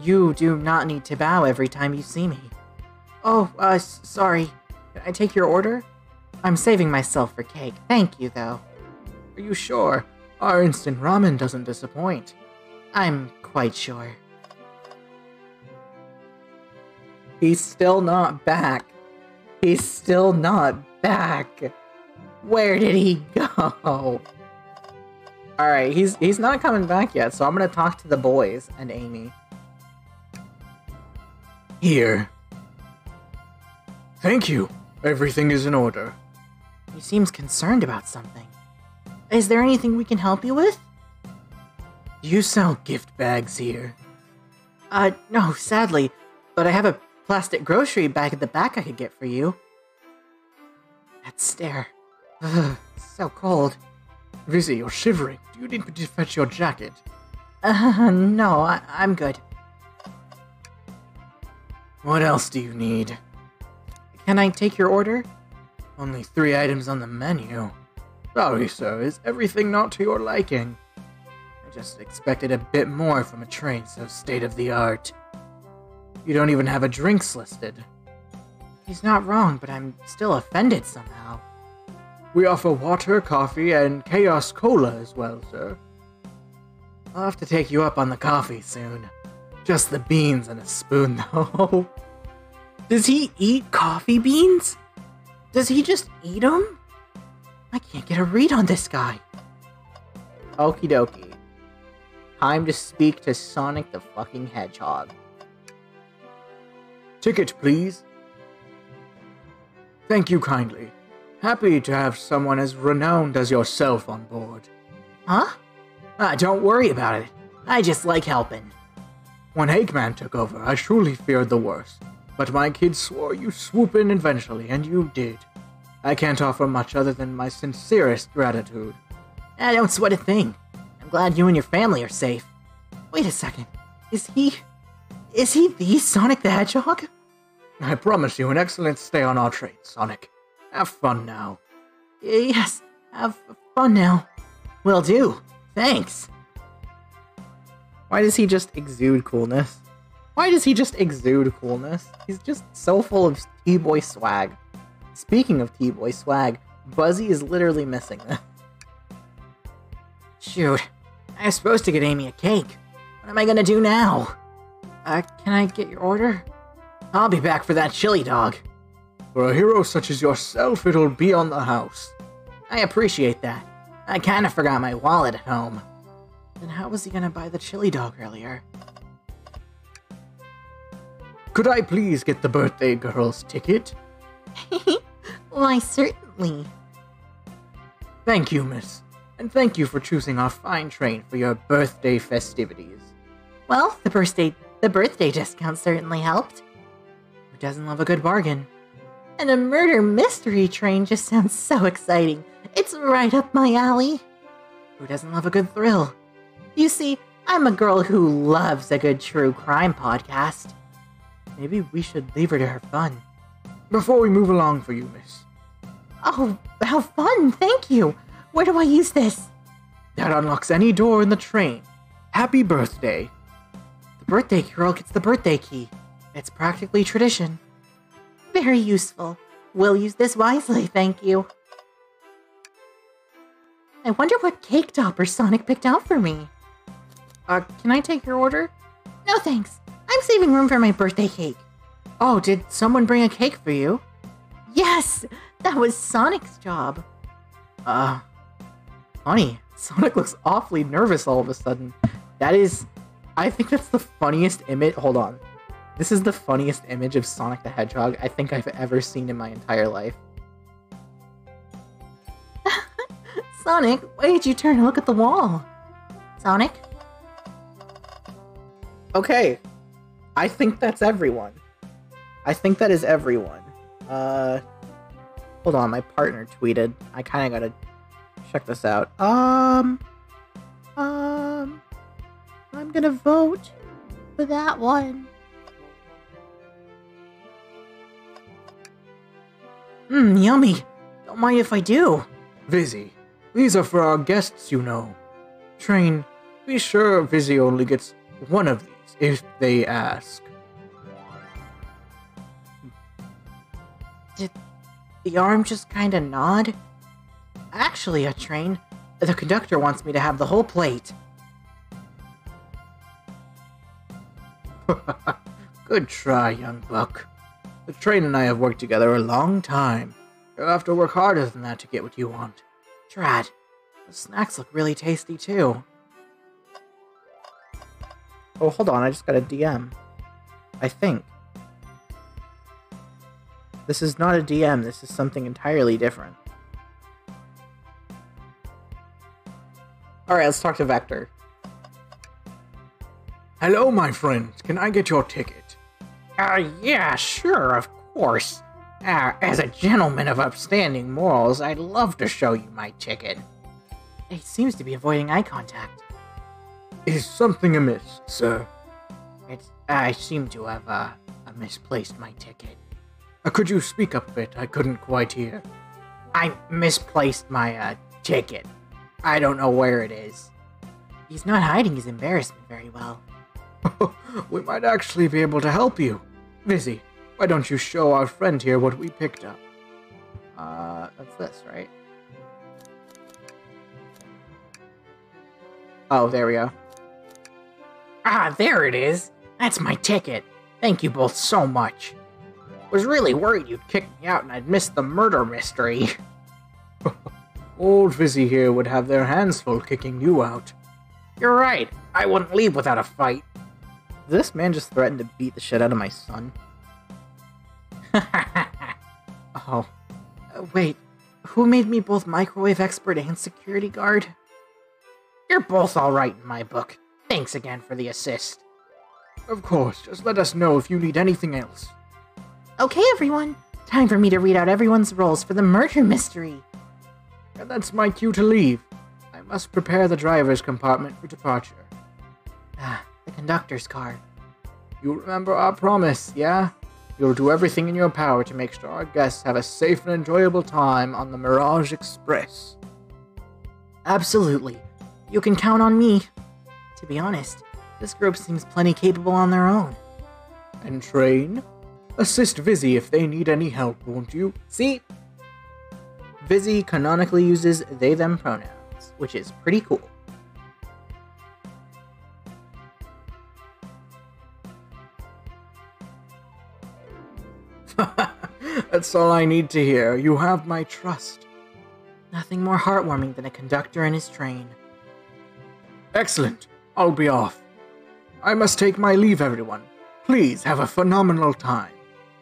You do not need to bow every time you see me. Oh, sorry. Can I take your order? I'm saving myself for cake. Thank you, though. Are you sure? Our instant ramen doesn't disappoint. I'm quite sure. He's still not back. He's still not back. Where did he go? Alright, he's not coming back yet, so I'm gonna talk to the boys and Amy. Here. Thank you. Everything is in order. He seems concerned about something. Is there anything we can help you with? Do you sell gift bags here? No, sadly, but I have a plastic grocery bag at the back I could get for you. That stare. Ugh, so cold. Vizzy, you're shivering. Do you need me to fetch your jacket? No, I'm good. What else do you need? Can I take your order? Only 3 items on the menu. Sorry, sir. Is everything not to your liking? I just expected a bit more from a train so state-of-the-art. You don't even have a drinks listed. He's not wrong, but I'm still offended somehow. We offer water, coffee, and Chaos Cola as well, sir. I'll have to take you up on the coffee soon. Just the beans and a spoon, though. Does he eat coffee beans? Does he just eat them? I can't get a read on this guy. Okie dokie. Time to speak to Sonic the fucking Hedgehog. Ticket, please. Thank you kindly. Happy to have someone as renowned as yourself on board. Huh? Don't worry about it. I just like helping. When Eggman took over, I truly feared the worst. But my kids swore you'd swoop in eventually, and you did. I can't offer much other than my sincerest gratitude. Don't sweat a thing. I'm glad you and your family are safe. Wait a second. Is he the Sonic the Hedgehog? I promise you an excellent stay on our train, Sonic. Have fun now. Yes, have fun now. Will do. Thanks. Why does he just exude coolness? Why does he just exude coolness? He's just so full of T-boy swag. Speaking of T-boy swag, Buzzy is literally missing this. Shoot, I was supposed to get Amy a cake. What am I gonna do now? Can I get your order? I'll be back for that chili dog. For a hero such as yourself, it'll be on the house. I appreciate that. I kinda forgot my wallet at home. Then how was he gonna buy the chili dog earlier? Could I please get the birthday girl's ticket? Why, certainly. Thank you, miss. And thank you for choosing our fine train for your birthday festivities. Well, the birthday discount certainly helped. Who doesn't love a good bargain? And a murder mystery train just sounds so exciting. It's right up my alley. Who doesn't love a good thrill? You see, I'm a girl who loves a good true crime podcast. Maybe we should leave her to her fun. Before we move along for you, miss. Oh, how fun, thank you. Where do I use this? That unlocks any door in the train. Happy birthday. The birthday girl gets the birthday key. It's practically tradition. Very useful. We'll use this wisely, thank you. I wonder what cake topper Sonic picked out for me. Can I take your order? No thanks. I'm saving room for my birthday cake. Oh, did someone bring a cake for you? Yes! That was Sonic's job. Funny. Sonic looks awfully nervous all of a sudden. I think that's the funniest image. Hold on. This is the funniest image of Sonic the Hedgehog I think I've ever seen in my entire life. Sonic, why did you turn and look at the wall? Sonic? Okay. I think that's everyone. I think that is everyone. Hold on, my partner tweeted. I kinda gotta check this out. I'm gonna vote for that one. Yummy. Don't mind if I do. Vizzy, these are for our guests, you know. Train, be sure Vizzy only gets one of these if they ask. Did the arm just kinda nod? Actually, a train. The conductor wants me to have the whole plate. Good try, young buck. The train and I have worked together a long time. You'll have to work harder than that to get what you want. Drat, the snacks look really tasty too. Oh, hold on, I just got a DM. I think. This is not a DM, this is something entirely different. Alright, let's talk to Vector. Hello, my friend. Can I get your ticket? Yeah, sure, of course. As a gentleman of upstanding morals, I'd love to show you my ticket. He seems to be avoiding eye contact. Is something amiss, sir? I seem to have, misplaced my ticket. Could you speak up a bit? I couldn't quite hear. I misplaced my, ticket. I don't know where it is. He's not hiding his embarrassment very well. We might actually be able to help you. Vizzy, why don't you show our friend here what we picked up? That's this, right? Oh, there we go. Ah, there it is! That's my ticket! Thank you both so much. Was really worried you'd kick me out and I'd miss the murder mystery. Old Vizzy here would have their hands full kicking you out. You're right, I wouldn't leave without a fight. This man just threatened to beat the shit out of my son. Oh. Wait, who made me both microwave expert and security guard? You're both alright in my book. Thanks again for the assist. Of course, just let us know if you need anything else. Okay, everyone. Time for me to read out everyone's roles for the murder mystery. And that's my cue to leave. I must prepare the driver's compartment for departure. The conductor's car. You remember our promise, yeah? You'll do everything in your power to make sure our guests have a safe and enjoyable time on the Mirage Express. Absolutely. You can count on me. To be honest, this group seems plenty capable on their own. And train? Assist Vizzy if they need any help, won't you? See? Vizzy canonically uses they-them pronouns, which is pretty cool. That's all I need to hear. You have my trust. Nothing more heartwarming than a conductor and his train. Excellent. I'll be off. I must take my leave, everyone. Please have a phenomenal time.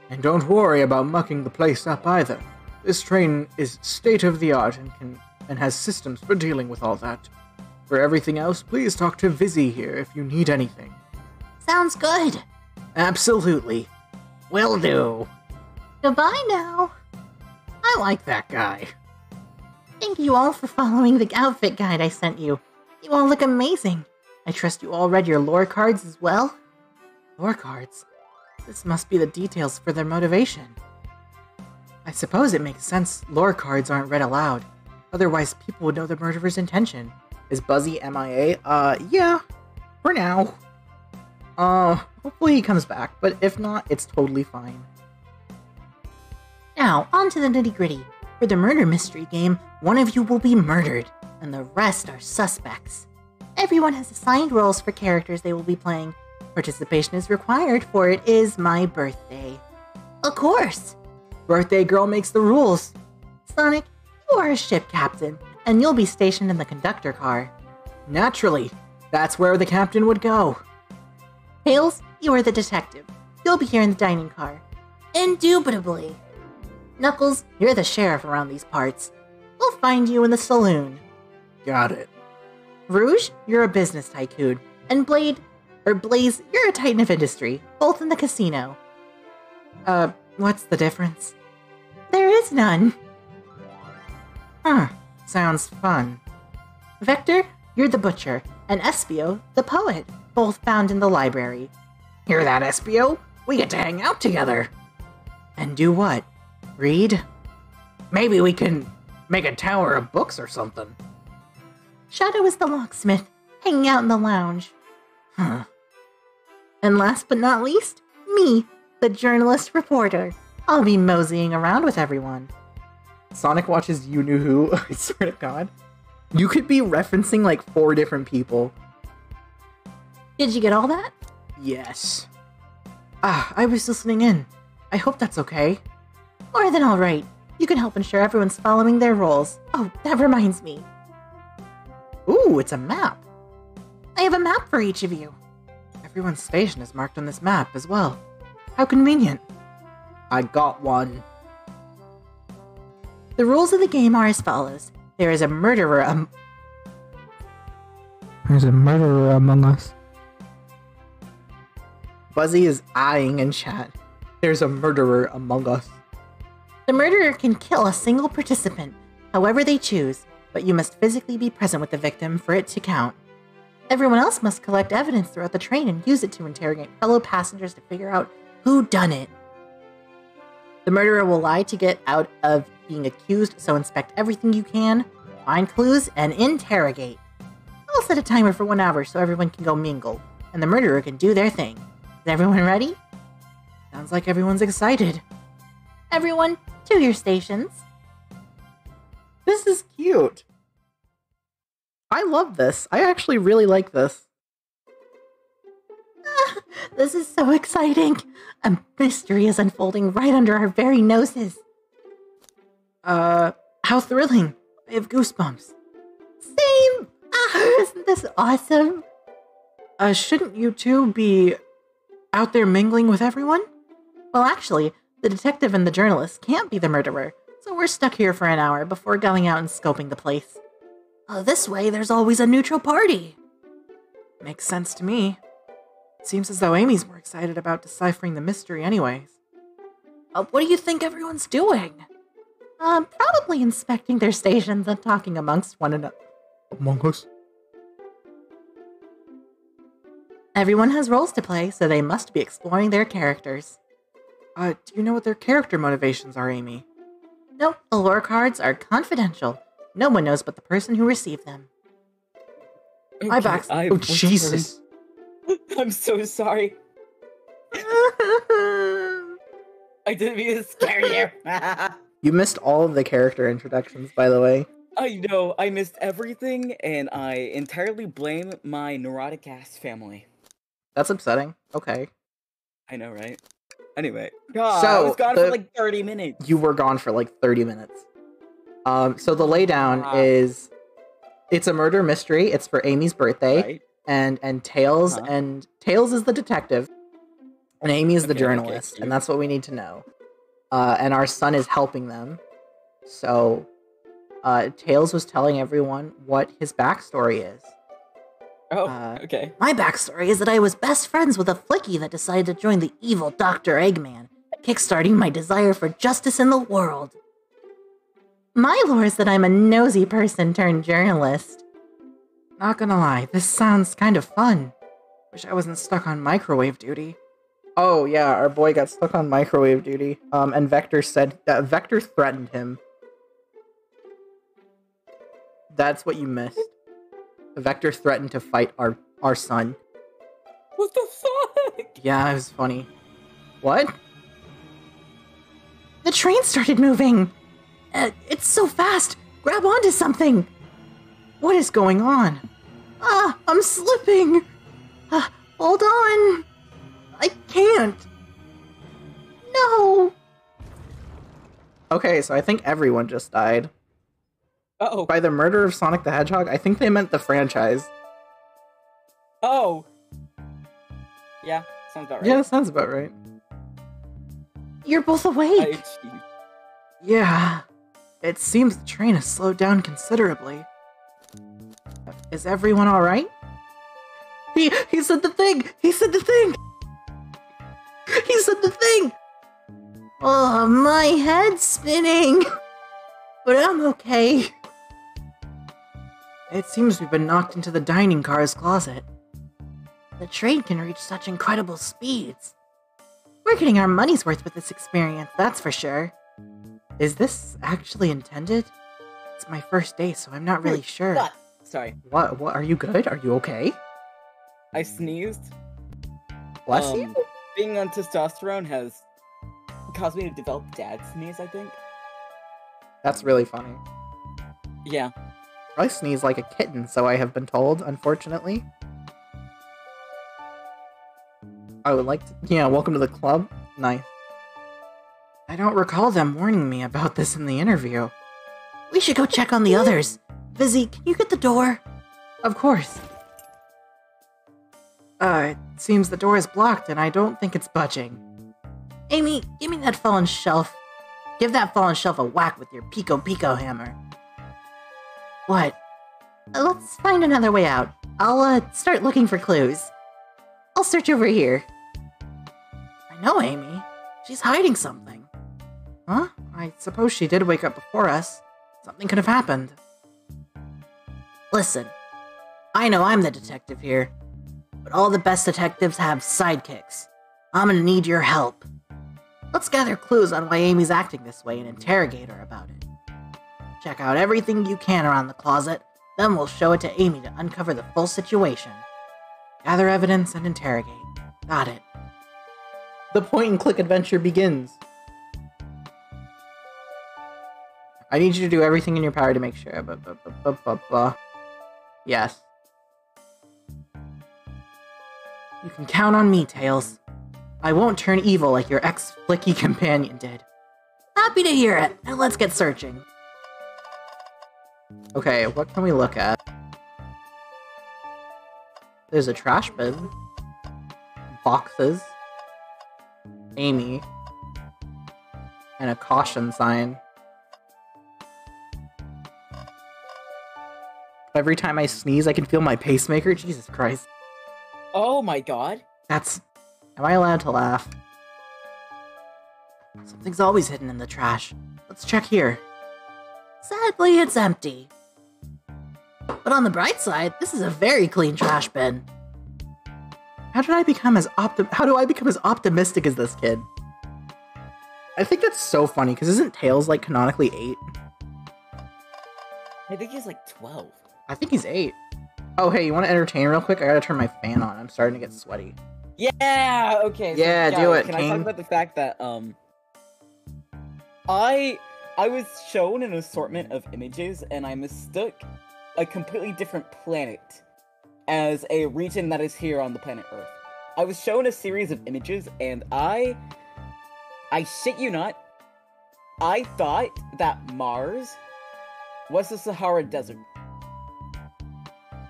And don't worry about mucking the place up either. This train is state-of-the-art and has systems for dealing with all that. For everything else, please talk to Vizzy here if you need anything. Sounds good. Absolutely. Will do. Goodbye now. I like that guy. Thank you all for following the outfit guide I sent you. You all look amazing. I trust you all read your lore cards as well? Lore cards? This must be the details for their motivation. I suppose it makes sense lore cards aren't read aloud. Otherwise, people would know the murderer's intention. Is Buzzy MIA? Yeah. For now. Hopefully he comes back, but if not, it's totally fine. Now, on to the nitty-gritty. For the murder mystery game, one of you will be murdered, and the rest are suspects. Everyone has assigned roles for characters they will be playing. Participation is required, for it is my birthday. Of course! Birthday girl makes the rules. Sonic, you are a ship captain, and you'll be stationed in the conductor car. Naturally, that's where the captain would go. Tails, you are the detective. You'll be here in the dining car. Indubitably. Knuckles, you're the sheriff around these parts. We'll find you in the saloon. Got it. Rouge, you're a business tycoon. And Blaze, you're a titan of industry, both in the casino. What's the difference? There is none. Huh, sounds fun. Vector, you're the butcher, and Espio, the poet, both found in the library. Hear that, Espio? We get to hang out together. And do what? Read? Maybe we can make a tower of books or something. Shadow is the locksmith, hanging out in the lounge. Huh. And last but not least, me, the journalist reporter. I'll be moseying around with everyone. Sonic watches You Knew Who. I swear to God. You could be referencing like 4 different people. Did you get all that? Yes. I was listening in. I hope that's okay. More than all right. You can help ensure everyone's following their roles. Oh, that reminds me. Ooh, it's a map. I have a map for each of you. Everyone's station is marked on this map as well. How convenient. I got one. The rules of the game are as follows. There is a murderer There's a murderer among us. Buzzy is eyeing in chat. There's a murderer among us. The murderer can kill a single participant, however they choose, but you must physically be present with the victim for it to count. Everyone else must collect evidence throughout the train and use it to interrogate fellow passengers to figure out who done it. The murderer will lie to get out of being accused, so inspect everything you can, find clues, and interrogate. I'll set a timer for 1 hour so everyone can go mingle, and the murderer can do their thing. Is everyone ready? Sounds like everyone's excited. Everyone, to your stations. This is cute. I love this. I actually really like this. This is so exciting. A mystery is unfolding right under our very noses. How thrilling. I have goosebumps. Same. Isn't this awesome? Shouldn't you two be out there mingling with everyone? Well, actually, the detective and the journalist can't be the murderer, so we're stuck here for an hour before going out and scoping the place. This way, there's always a neutral party. Makes sense to me. It seems as though Amy's more excited about deciphering the mystery anyways. What do you think everyone's doing? Probably inspecting their stations and talking amongst one another. Among us? Everyone has roles to play, so they must be exploring their characters. Do you know what their character motivations are, Amy? Nope, the lore cards are confidential. No one knows but the person who received them. Okay, My back's... Oh, Jesus. I'm so sorry. I didn't mean to scare you. You missed all of the character introductions, by the way. I know, I missed everything, and I entirely blame my neurotic-ass family. That's upsetting. Okay. I know, right? Anyway. God, So, I was gone for like 30 minutes. You were gone for like 30 minutes. So the laydown is... It's a murder mystery. It's for Amy's birthday. Right. And Tails, and Tails is the detective, and Amy is the journalist, okay. and that's what we need to know. And our son is helping them. So, Tails was telling everyone what his backstory is. Oh, okay. My backstory is that I was best friends with a flicky that decided to join the evil Dr. Eggman, kickstarting my desire for justice in the world. My lore is that I'm a nosy person turned journalist. Not gonna lie, this sounds kind of fun. Wish I wasn't stuck on microwave duty. Oh yeah, our boy got stuck on microwave duty. And Vector said that Vector threatened him. That's what you missed. Vector threatened to fight our son. What the fuck? Yeah, it was funny. What? The train started moving. It's so fast. Grab onto something. What is going on? I'm slipping. Hold on. I can't. No. Okay, so I think everyone just died. Uh-oh. By the murder of Sonic the Hedgehog? I think they meant the franchise. Oh. Yeah, sounds about right. Yeah, that sounds about right. You're both awake. Yeah. It seems the train has slowed down considerably. Is everyone alright? He said the thing! He said the thing! He said the thing! Oh, my head's spinning. But I'm okay. It seems we've been knocked into the dining car's closet. The train can reach such incredible speeds. We're getting our money's worth with this experience, that's for sure. Is this actually intended? It's my first day, so I'm not really sure. Sorry. What? Are you good? Are you okay? I sneezed. Bless you? Being on testosterone has caused me to develop dad sneeze, I think. That's really funny. Yeah. I sneeze like a kitten, so I have been told, unfortunately. I would like to... Yeah, welcome to the club. Nice. I don't recall them warning me about this in the interview. We should go check on the others. Vizzy, can you get the door? Of course. It seems the door is blocked and I don't think it's budging. Amy, give me that fallen shelf. Give that fallen shelf a whack with your Pico Pico hammer. What? Let's find another way out. I'll, start looking for clues. I'll search over here. I know Amy. She's hiding something. Huh? I suppose she did wake up before us. Something could have happened. Listen, I know I'm the detective here, but all the best detectives have sidekicks. I'm gonna need your help. Let's gather clues on why Amy's acting this way and interrogate her about it. Check out everything you can around the closet, then we'll show it to Amy to uncover the full situation. Gather evidence and interrogate. Got it. The point-and-click adventure begins. I need you to do everything in your power to make sure. Yes. You can count on me, Tails. I won't turn evil like your ex-flicky companion did. Happy to hear it. Now let's get searching. Okay, what can we look at? There's a trash bin. Boxes. Amy. And a caution sign. Every time I sneeze, I can feel my pacemaker. Jesus Christ. Oh my god. That's... Am I allowed to laugh? Something's always hidden in the trash. Let's check here. Sadly, it's empty. But on the bright side, this is a very clean trash bin. How do I become as optimistic as this kid? I think that's so funny, because isn't Tails, like, canonically 8? I think he's like 12. I think he's 8. Oh, hey, you want to entertain real quick? I gotta turn my fan on. I'm starting to get sweaty. Yeah, okay. So, Yeah, do it, Can King. I talk about the fact that, I was shown an assortment of images, and I mistook a completely different planet as a region that is here on the planet Earth. I was shown a series of images, and I shit you not, I thought that Mars was the Sahara Desert.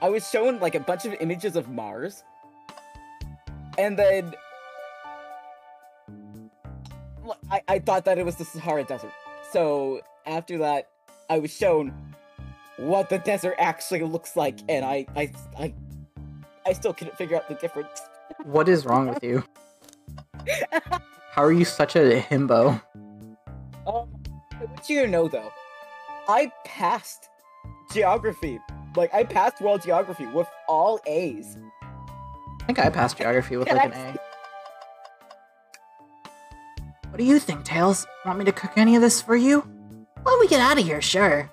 I was shown, like, a bunch of images of Mars, and then I thought that it was the Sahara Desert. So, after that, I was shown what the desert actually looks like, and I still couldn't figure out the difference. What is wrong with you? How are you such a himbo? I want you to know, though, I passed geography. Like, I passed world geography with all A's. I think I passed geography with like an A. What do you think, Tails? Want me to cook any of this for you? When we get out of here, sure.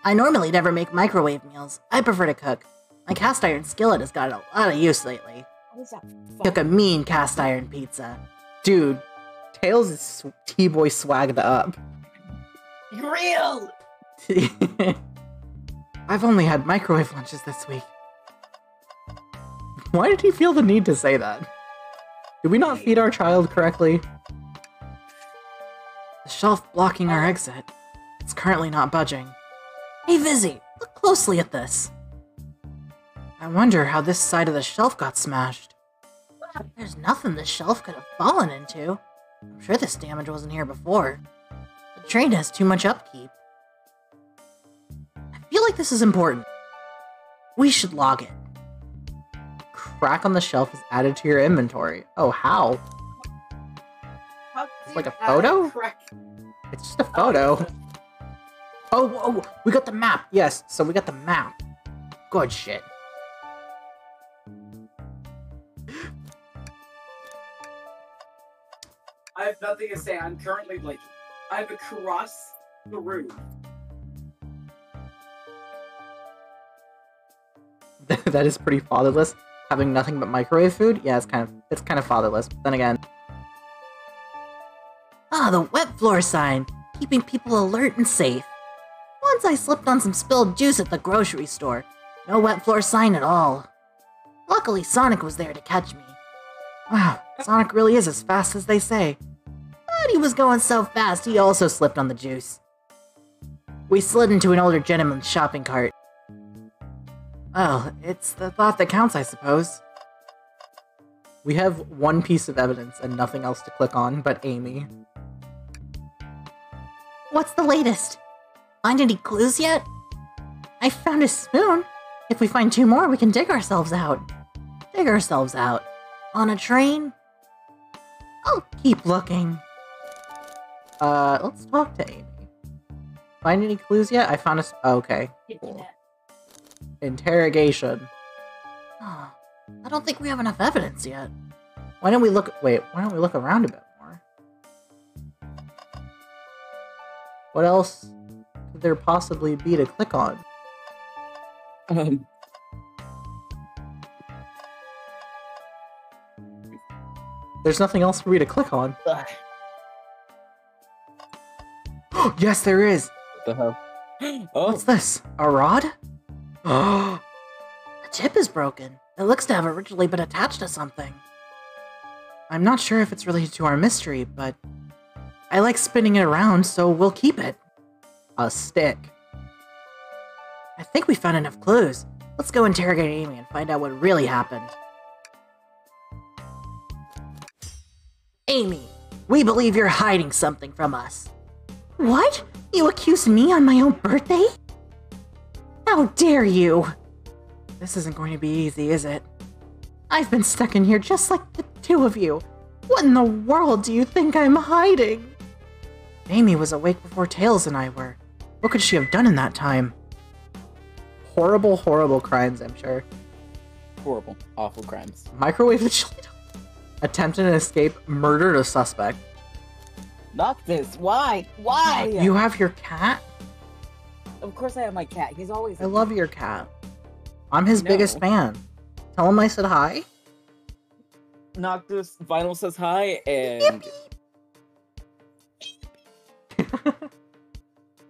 I normally never make microwave meals. I prefer to cook. My cast iron skillet has gotten a lot of use lately. What is that? Cook a mean cast iron pizza. Dude, Tails is T-boy swagged up. Real! I've only had microwave lunches this week. Why did he feel the need to say that? Did we not feed our child correctly? The shelf blocking our exit. It's currently not budging. Hey Vizzy, look closely at this. I wonder how this side of the shelf got smashed. There's nothing this shelf could have fallen into. I'm sure this damage wasn't here before. The train has too much upkeep. I feel like this is important. We should log it. Crack on the shelf is added to your inventory. Oh, how? It's like a photo? It's just a photo. Oh, we got the map. Yes, so we got the map. Good shit. I have nothing to say. I'm currently, like, I'm across the room. That is pretty fatherless. Having nothing but microwave food? Yeah, it's kind of fatherless. But then again. Ah, the wet floor sign, keeping people alert and safe. Once I slipped on some spilled juice at the grocery store. No wet floor sign at all. Luckily, Sonic was there to catch me. Wow, Sonic really is as fast as they say. But he was going so fast, he also slipped on the juice. We slid into an older gentleman's shopping cart. Well, it's the thought that counts, I suppose. We have one piece of evidence and nothing else to click on but Amy. What's the latest? Find any clues yet? I found a spoon. If we find 2 more, we can dig ourselves out. Dig ourselves out. On a train? I'll keep looking. Let's talk to Amy. Find any clues yet? I found a okay. Cool. Interrogation. Oh, I don't think we have enough evidence yet. Why don't we look around a bit more? What else could there possibly be to click on? There's nothing else for me to click on. Yes, there is! What the hell? Oh. What's this? A rod? The tip is broken. It looks to have originally been attached to something. I'm not sure if it's related to our mystery, but I like spinning it around, so we'll keep it. A stick. I think we found enough clues. Let's go interrogate Amy and find out what really happened. Amy, we believe you're hiding something from us. What? You accuse me on my own birthday? How dare you? This isn't going to be easy, is it? I've been stuck in here just like the 2 of you. What in the world do you think I'm hiding? Amy was awake before Tails and I were. What could she have done in that time? Horrible, horrible crimes, I'm sure. Horrible, awful crimes. Microwave a chili dog. Attempted an escape, murdered a suspect. Noctis, why? Why? You have your cat? Of course I have my cat. He's always... I love your cat. I'm his biggest fan. Tell him I said hi. Noctis, Vinyl says hi, and...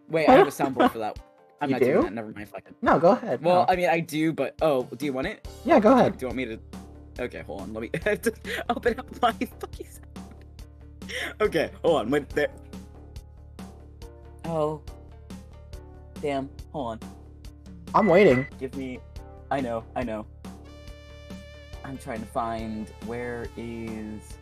Wait, I have a soundboard for that. I'm not doing that. Never mind. Fuck it. No, go ahead. Well, no. I mean, I do, but... Oh, do you want it? Yeah, go ahead. Do you want me to... Okay, hold on. Let me... I have to open up my fucking sound. Okay, hold on. Wait, there... Oh. Damn. Hold on. I'm waiting. Give me... I know. I'm trying to find... Where is...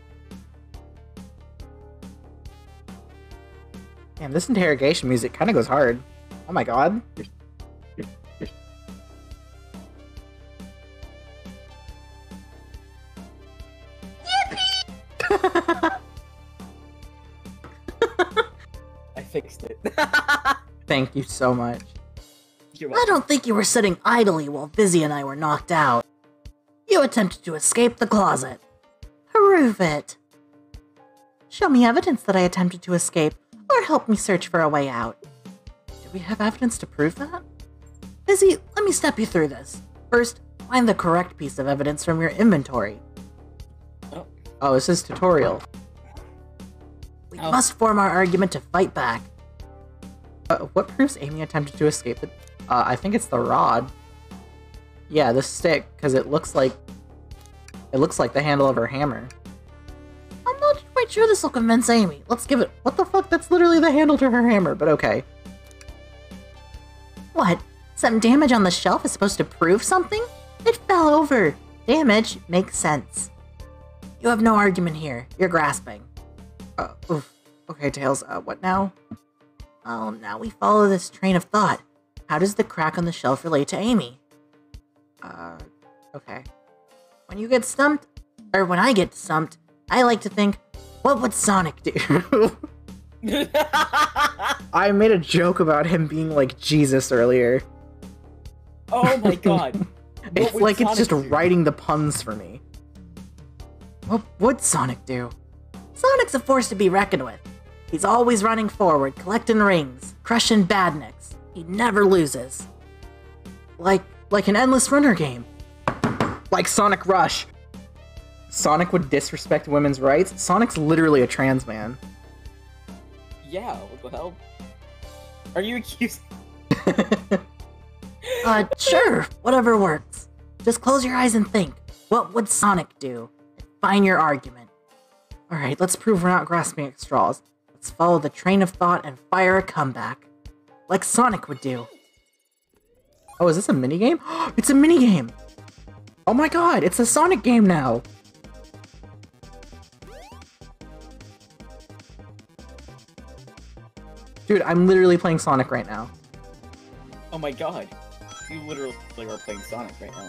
Damn, this interrogation music kind of goes hard. Oh my god. I fixed it. Thank you so much. You're welcome. I don't think you were sitting idly while Vizzy and I were knocked out. You attempted to escape the closet. Prove it. Show me evidence that I attempted to escape, or help me search for a way out. Do we have evidence to prove that? Vizzy, let me step you through this. First, find the correct piece of evidence from your inventory. Oh, this is tutorial. We must form our argument to fight back. What proves Amy attempted to escape it? I think it's the rod. Yeah, the stick, because it looks like the handle of her hammer. I'm not quite sure this will convince Amy. Let's give it... What the fuck? That's literally the handle to her hammer, but okay. What? Some damage on the shelf is supposed to prove something? It fell over. Damage makes sense. You have no argument here. You're grasping. Oof. Okay, Tails, what now? Oh, now we follow this train of thought. How does the crack on the shelf relate to Amy? Okay. When you get stumped, or when I get stumped, I like to think, what would Sonic do? I made a joke about him being like Jesus earlier. Oh my god. It's like Sonic it's just writing the puns for me. What would Sonic do? Sonic's a force to be reckoned with. He's always running forward, collecting rings, crushing badniks. He never loses. Like an endless runner game. Like Sonic Rush. Sonic would disrespect women's rights? Sonic's literally a trans man. Yeah, what the hell? Are you accusing? Sure, whatever works. Just close your eyes and think. What would Sonic do? Define your argument. Alright, let's prove we're not grasping at straws. Let's follow the train of thought and fire a comeback. Like Sonic would do. Oh, is this a minigame? It's a minigame! Oh my god, it's a Sonic game now! Dude, I'm literally playing Sonic right now. Oh my god. You literally are playing Sonic right now.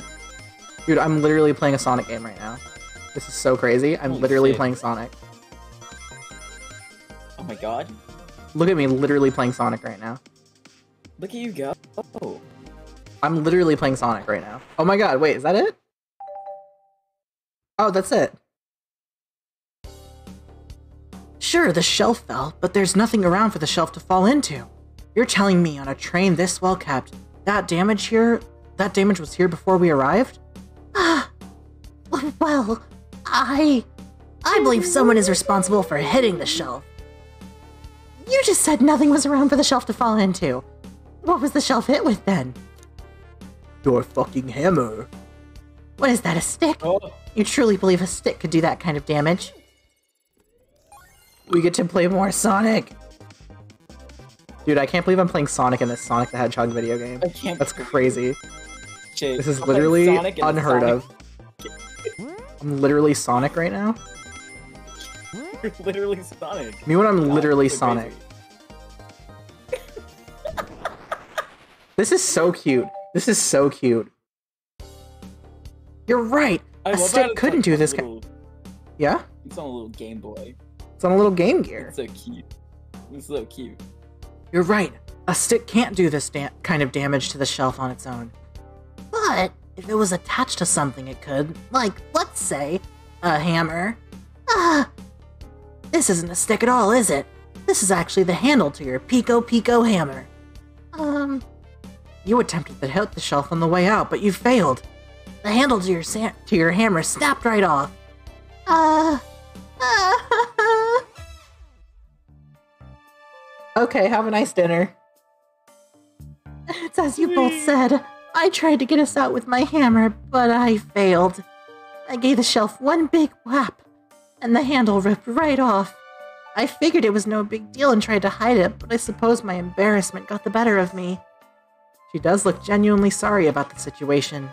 Dude, I'm literally playing a Sonic game right now. This is so crazy. I'm Holy literally shit. playing Sonic. Oh my god. Look at me literally playing Sonic right now. Look at you go. Oh. I'm literally playing Sonic right now. Oh my god, wait, is that it? Oh, that's it. Sure, the shelf fell, but there's nothing around for the shelf to fall into. You're telling me on a train this well kept, that damage was here before we arrived? Well, I believe someone is responsible for hitting the shelf. You just said nothing was around for the shelf to fall into. What was the shelf hit with then? Your fucking hammer. What is that, a stick? Oh. You truly believe a stick could do that kind of damage? We get to play more Sonic. Dude, I can't believe I'm playing Sonic in this Sonic the Hedgehog video game. I can't. That's crazy. Shit. This is I'm playing literally Sonic and unheard Sonic. of. I'm literally Sonic right now. You're literally Sonic. Me when I'm God, literally so Sonic. crazy. This is so cute. This is so cute. You're right. I A love how stick it's couldn't like do on a this. little- Yeah? It's on a little Game Boy. It's on a little Game Gear. It's so cute. It's so cute. You're right. A stick can't do this kind of damage to the shelf on its own. But if it was attached to something, it could. Like, let's say, a hammer. This isn't a stick at all, is it? This is actually the handle to your Pico Pico hammer. You attempted to hit the shelf on the way out, but you failed. The handle to your hammer snapped right off. Okay, have a nice dinner. It's as you both said. I tried to get us out with my hammer, but I failed. I gave the shelf one big whap, and the handle ripped right off. I figured it was no big deal and tried to hide it, but I suppose my embarrassment got the better of me. She does look genuinely sorry about the situation.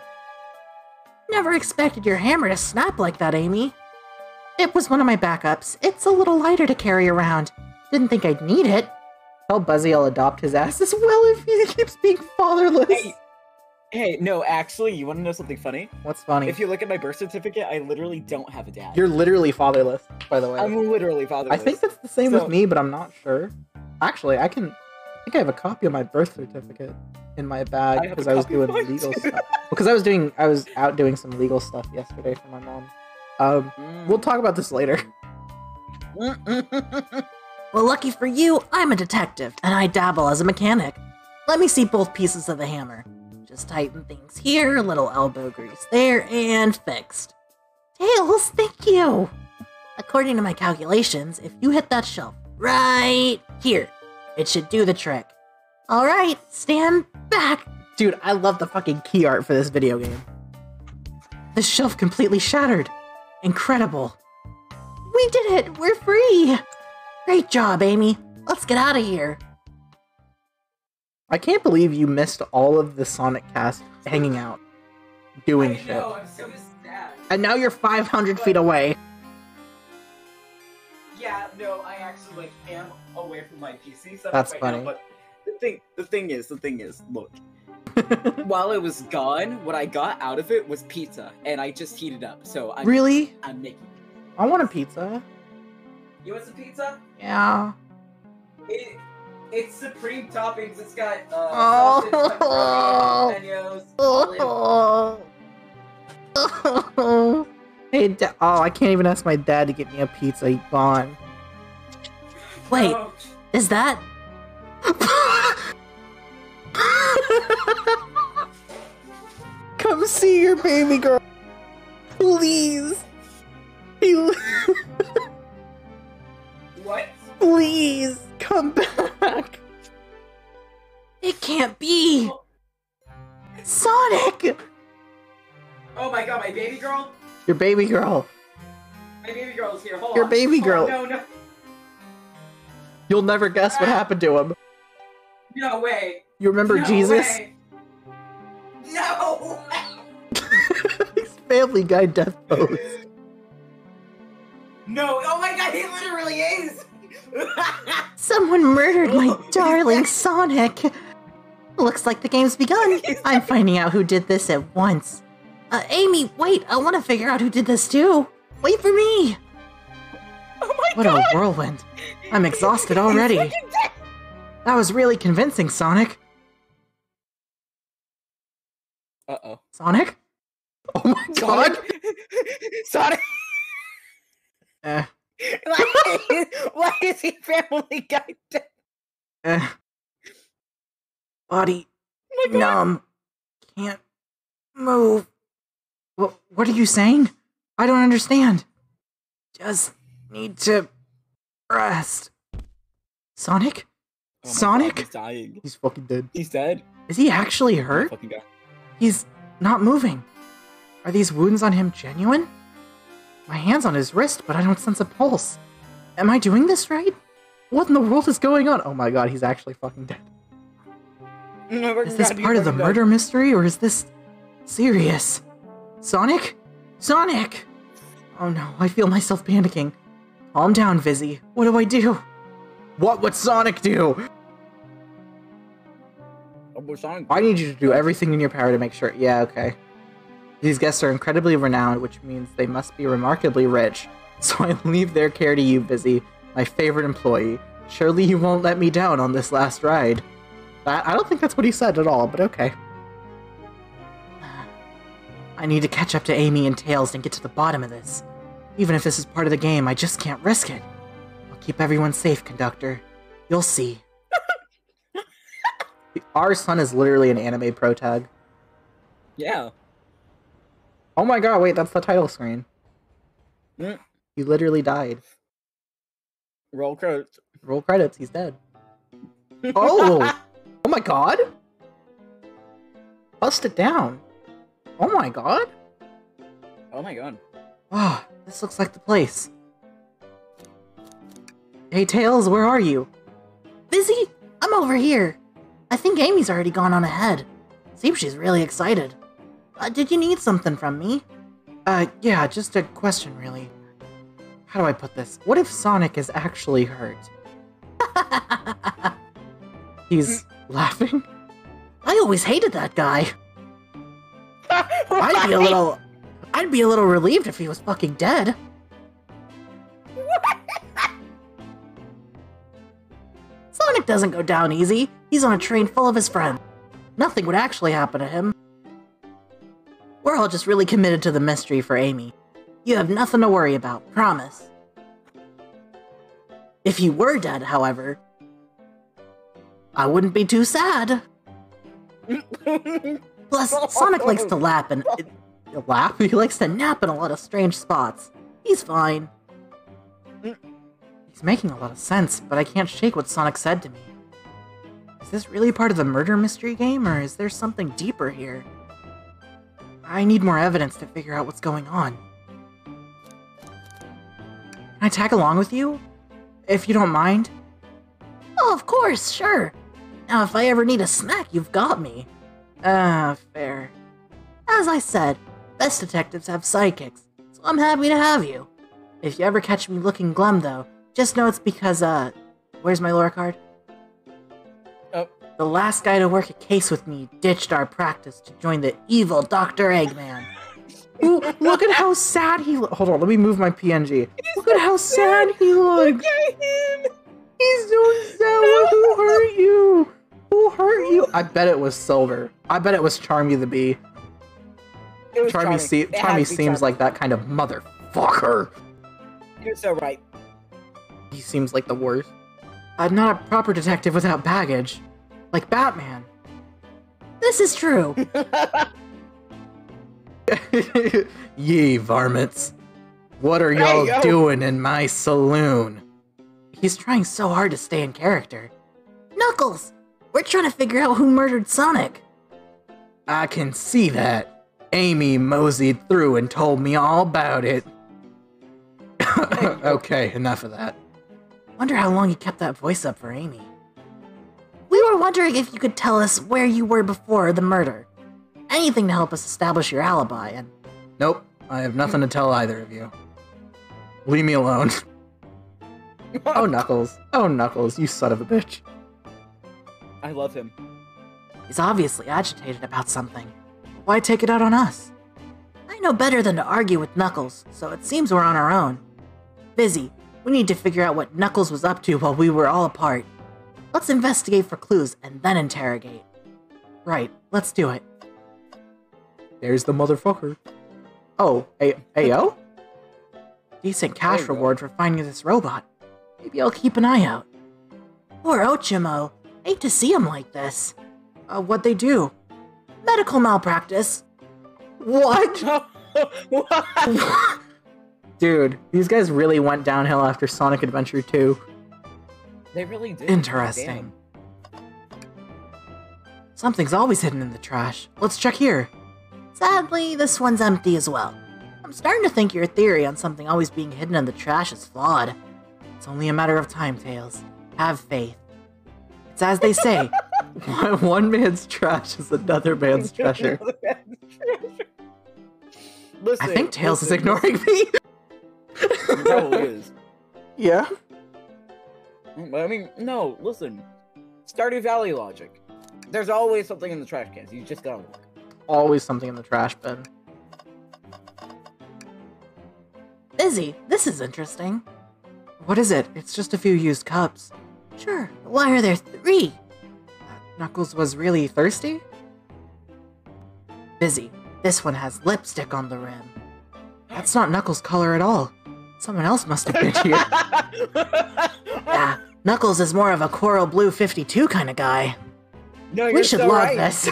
Never expected your hammer to snap like that, Amy. It was one of my backups. It's a little lighter to carry around. Didn't think I'd need it. Tell Buzzy I'll adopt his ass as well if he keeps being fatherless. Hey, no, actually, you want to know something funny? What's funny? If you look at my birth certificate, I literally don't have a dad. You're literally fatherless, by the way. I'm literally fatherless. I think that's the same So- with me, but I'm not sure. Actually, I think I have a copy of my birth certificate in my I bag have because a I was copy of doing mine legal too. stuff. Because I was out doing some legal stuff yesterday for my mom. We'll talk about this later. Well, lucky for you, I'm a detective, and I dabble as a mechanic. Let me see both pieces of the hammer. Just tighten things here, a little elbow grease there, and fixed. Tails, thank you! According to my calculations, if you hit that shelf right here, it should do the trick. Alright, stand back! Dude, I love the fucking key art for this video game. The shelf completely shattered. Incredible. We did it! We're free! Great job, Amy. Let's get out of here. I can't believe you missed all of the Sonic cast hanging out, doing shit. I'm so sad. And now you're 500 feet away. Yeah, no, I actually am away from my PC setup That's right funny. now, but the thing is, look. While it was gone, what I got out of it was pizza, and I just heated up. So Really? I'm making. I want a pizza. You want some pizza? Yeah. It's supreme toppings. It's got Oh. sausage, pepperoni, jalapenos, Oh. Hey, I can't even ask my dad to get me a pizza. He's gone. Wait, Oh, is that? Come see your baby girl, please. what? Please, come back. It can't be. Sonic! Oh my god, my baby girl? Your baby girl. My baby girl is here. Hold Your on. baby girl. Oh, no. You'll never guess what happened to him. No way. You remember No Jesus? way. No way. His Family Guy death pose. No. Oh my god, he literally is. Someone murdered my darling Sonic. Looks like the game's begun. I'm finding out who did this at once. Amy, wait, I want to figure out who did this too. Wait for me. Oh my What god. a whirlwind. I'm exhausted already. That was really convincing, Sonic. Uh-oh. Sonic? Oh my god! Sonic! Eh, Why is he Family Guy dead? eh. Body Oh my god. numb. Can't move. What are you saying? I don't understand. Just need to rest. Sonic? Oh my Sonic? God, he's dying. He's fucking dead. He's dead. Is he actually hurt? Fucking guy. He's not moving. Are these wounds on him genuine? My hand's on his wrist, but I don't sense a pulse. Am I doing this right? What in the world is going on? Oh my god, he's actually fucking dead. Is this part of the murder mystery, or is this serious? Sonic? Sonic! Oh no, I feel myself panicking. Calm down, Vizzy. What do I do? What would Sonic do? I need you to do everything in your power to make sure. Yeah, okay. These guests are incredibly renowned, which means they must be remarkably rich. So I leave their care to you, Vizzy, my favorite employee. Surely you won't let me down on this last ride. I don't think that's what he said at all, but okay. I need to catch up to Amy and Tails and get to the bottom of this. Even if this is part of the game, I just can't risk it. I'll keep everyone safe, conductor. You'll see. Our son is literally an anime protag. Yeah. Oh my god, wait, that's the title screen. Mm. He literally died. Roll credits. Roll credits, he's dead. Oh! Oh my god! Bust it down. Oh my god! Oh my god. Ah, this looks like the place. Hey Tails, where are you? Busy? I'm over here. I think Amy's already gone on ahead. Seems she's really excited. Did you need something from me? Yeah, just a question really. How do I put this? What if Sonic is actually hurt? He's laughing? I always hated that guy. I'd be a little relieved if he was fucking dead. Sonic doesn't go down easy. He's on a train full of his friends. Nothing would actually happen to him. We're all just really committed to the mystery for Amy. You have nothing to worry about, promise. If he were dead, however, I wouldn't be too sad. Plus, Sonic likes to lap and... Lap? He likes to nap in a lot of strange spots. He's fine. He's making a lot of sense, but I can't shake what Sonic said to me. Is this really part of the murder mystery game, or is there something deeper here? I need more evidence to figure out what's going on. Can I tag along with you? If you don't mind? Oh, of course, sure. Now, if I ever need a snack, you've got me. Fair. As I said, best detectives have sidekicks, so I'm happy to have you. If you ever catch me looking glum, though, just know it's because, where's my lore card? Oh. The last guy to work a case with me ditched our practice to join the evil Dr. Eggman. Ooh, look at how sad he looks. Hold on, let me move my PNG. Look at how sad he looks. Look at him. He's so sad. Who hurt you? Who hurt you? I bet it was Silver. I bet it was Charmy the Bee. It was Charmy seems like that kind of motherfucker. You're so right. He seems like the worst. I'm not a proper detective without baggage. Like Batman. This is true. Ye varmints. What are y'all doing in my saloon? He's trying so hard to stay in character. Knuckles! We're trying to figure out who murdered Sonic. I can see that. Amy moseyed through and told me all about it. Okay, enough of that. Wonder how long you kept that voice up for Amy. We were wondering if you could tell us where you were before the murder. Anything to help us establish your alibi, and... Nope, I have nothing to tell either of you. Leave me alone. Oh, Knuckles. Oh, Knuckles, you son of a bitch. I love him. He's obviously agitated about something. Why take it out on us? I know better than to argue with Knuckles, so it seems we're on our own. Busy. We need to figure out what Knuckles was up to while we were all apart. Let's investigate for clues and then interrogate. Right, let's do it. There's the motherfucker. Oh, Ayo? Decent cash reward for finding this robot. Maybe I'll keep an eye out. Poor Ochimo. Hate to see him like this. What'd they do? Medical malpractice. What? What? Dude, these guys really went downhill after Sonic Adventure 2. They really did. Interesting. Something's always hidden in the trash. Let's check here. Sadly, this one's empty as well. I'm starting to think your theory on something always being hidden in the trash is flawed. It's only a matter of time, Tails. Have faith. It's as they say, one man's trash is another man's treasure. Listen, I think Tails is ignoring me. He probably is. Yeah? I mean, no, listen. Stardew Valley logic. There's always something in the trash cans. You just gotta look. Always something in the trash bin. Busy, this is interesting. What is it? It's just a few used cups. Sure, but why are there 3? Knuckles was really thirsty? Busy, this one has lipstick on the rim. That's not Knuckles' color at all. Someone else must have been here. Yeah, Knuckles is more of a coral blue 52 kind of guy. No, We you're should so love right. this.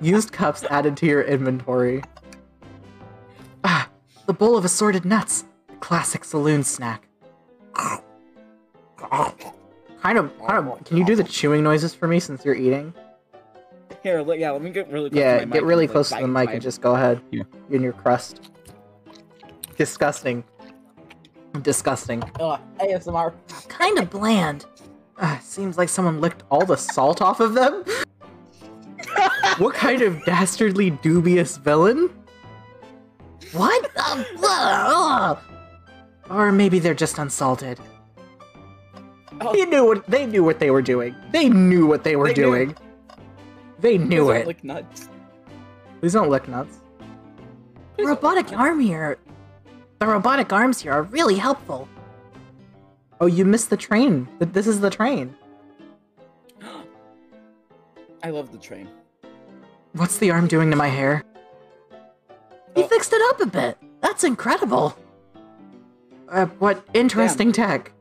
Used cups added to your inventory. Ah, the bowl of assorted nuts. The classic saloon snack. Kind of, can you do the chewing noises for me since you're eating? Here, yeah, let me get really close to Yeah, my mic get really and, close to bite the mic my- and just go ahead. Yeah. You and your crust. Disgusting. Disgusting. ASMR. Kind of bland. Seems like someone licked all the salt off of them. What kind of dastardly dubious villain? What? Or maybe they're just unsalted. Oh, They knew what they were doing. They knew what they were They knew. doing. They knew those it. aren't like nuts. Please don't lick nuts. The Please don't robotic lick nuts. arm here. The robotic arms here are really helpful. Oh, you missed the train. This is the train. I love the train. What's the arm doing to my hair? He Oh. fixed it up a bit. That's incredible. What interesting tech.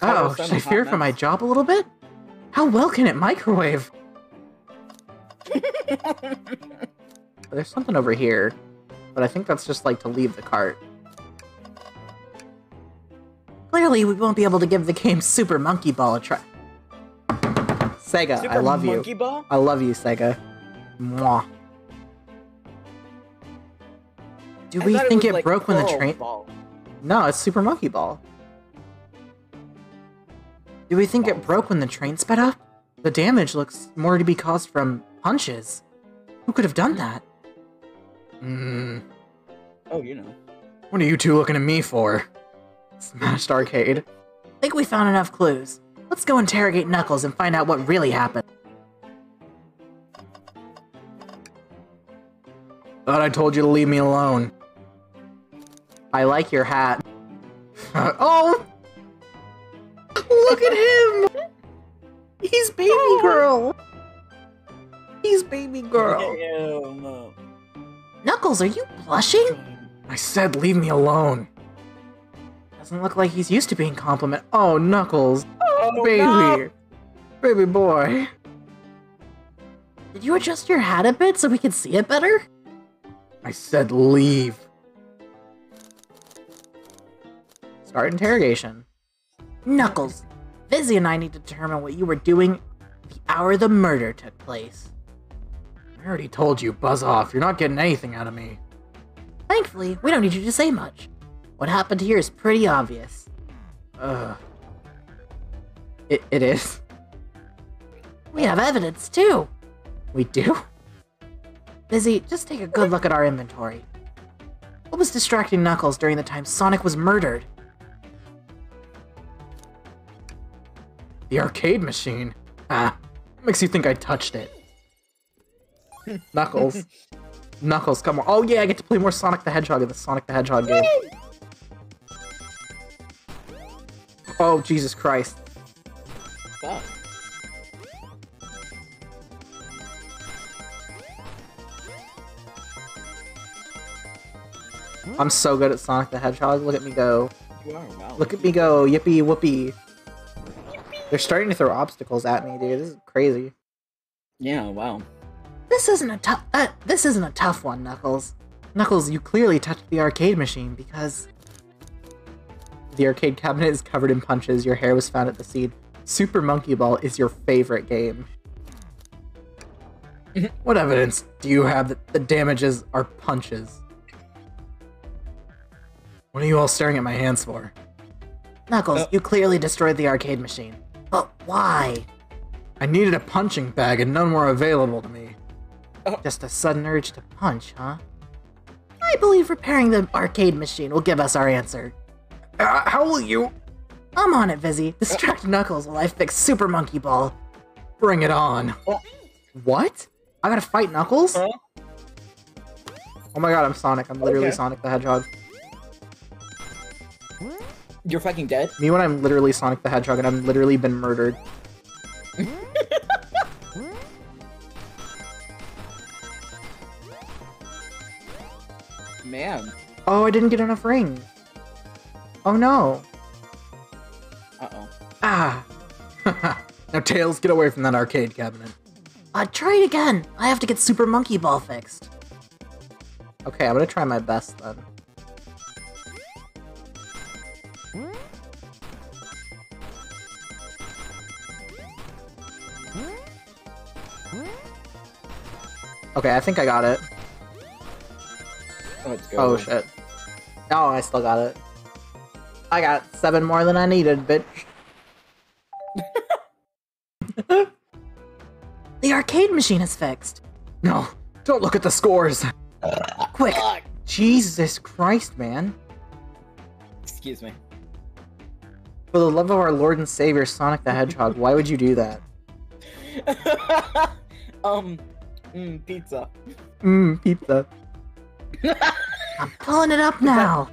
Oh, should I fear for my job a little bit? How well can it microwave? There's something over here, but I think that's just like to leave the cart. Clearly, we won't be able to give the game Super Monkey Ball a try. Sega, I Super love Monkey you. Ball? I love you, Sega. Mwah. Do I we thought think was, it like, broke when the Coral train... Ball. No, it's Super Monkey Ball. Do we think it broke when the train sped up? The damage looks more to be caused from punches. Who could have done that? Oh, you know. What are you two looking at me for? Smashed Arcade. Think we found enough clues. Let's go interrogate Knuckles and find out what really happened. Thought I told you to leave me alone. I like your hat. Oh! Look at him! He's baby girl! He's baby girl. Ew, no. Knuckles, are you blushing? I said leave me alone. Doesn't look like he's used to being complimented. Oh, Knuckles. Oh, Baby. no. Baby boy. Did you adjust your hat a bit so we could see it better? I said leave. Start interrogation. Knuckles, Vizzy and I need to determine what you were doing the hour the murder took place. I already told you, buzz off. You're not getting anything out of me. Thankfully, we don't need you to say much. What happened here is pretty obvious. It is. We have evidence, too. We do? Vizzy, just take a good look at our inventory. What was distracting Knuckles during the time Sonic was murdered? The arcade machine? What makes you think I touched it? Knuckles. Knuckles, come on. Oh yeah, I get to play more Sonic the Hedgehog in the Sonic the Hedgehog game. Oh, Jesus Christ. Fuck. I'm so good at Sonic the Hedgehog. Look at me go. You are, wow. Look at me go. Yippee whoopee. They're starting to throw obstacles at me, dude. This is crazy. Yeah, wow. This isn't a tough one, Knuckles. Knuckles, you clearly touched the arcade machine because the arcade cabinet is covered in punches. Your hair was found at the scene. Super Monkey Ball is your favorite game. What evidence do you have that the damages are punches? What are you all staring at my hands for? Knuckles, you clearly destroyed the arcade machine. But why? I needed a punching bag and none were available to me. Just a sudden urge to punch, huh? I believe repairing the arcade machine will give us our answer. How will you? I'm on it, Vizzy. Distract Knuckles while I fix Super Monkey Ball. Bring it on. What? I gotta fight Knuckles? Oh my god, I'm Sonic. I'm literally Sonic the Hedgehog. You're fucking dead? Me when I'm literally Sonic the Hedgehog and I've literally been murdered. Man. Oh, I didn't get enough rings. Oh no. Uh-oh. Ah. Now Tails, get away from that arcade cabinet. Try it again. I have to get Super Monkey Ball fixed. Okay, I'm gonna try my best then. Okay, I think I got it. Let's go. Oh shit. Oh, I still got it. I got 7 more than I needed, bitch. The arcade machine is fixed. No, don't look at the scores. Quick. Jesus Christ, man. Excuse me. For the love of our Lord and Savior, Sonic the Hedgehog, why would you do that? Pizza. Pizza. I'm pulling it up now.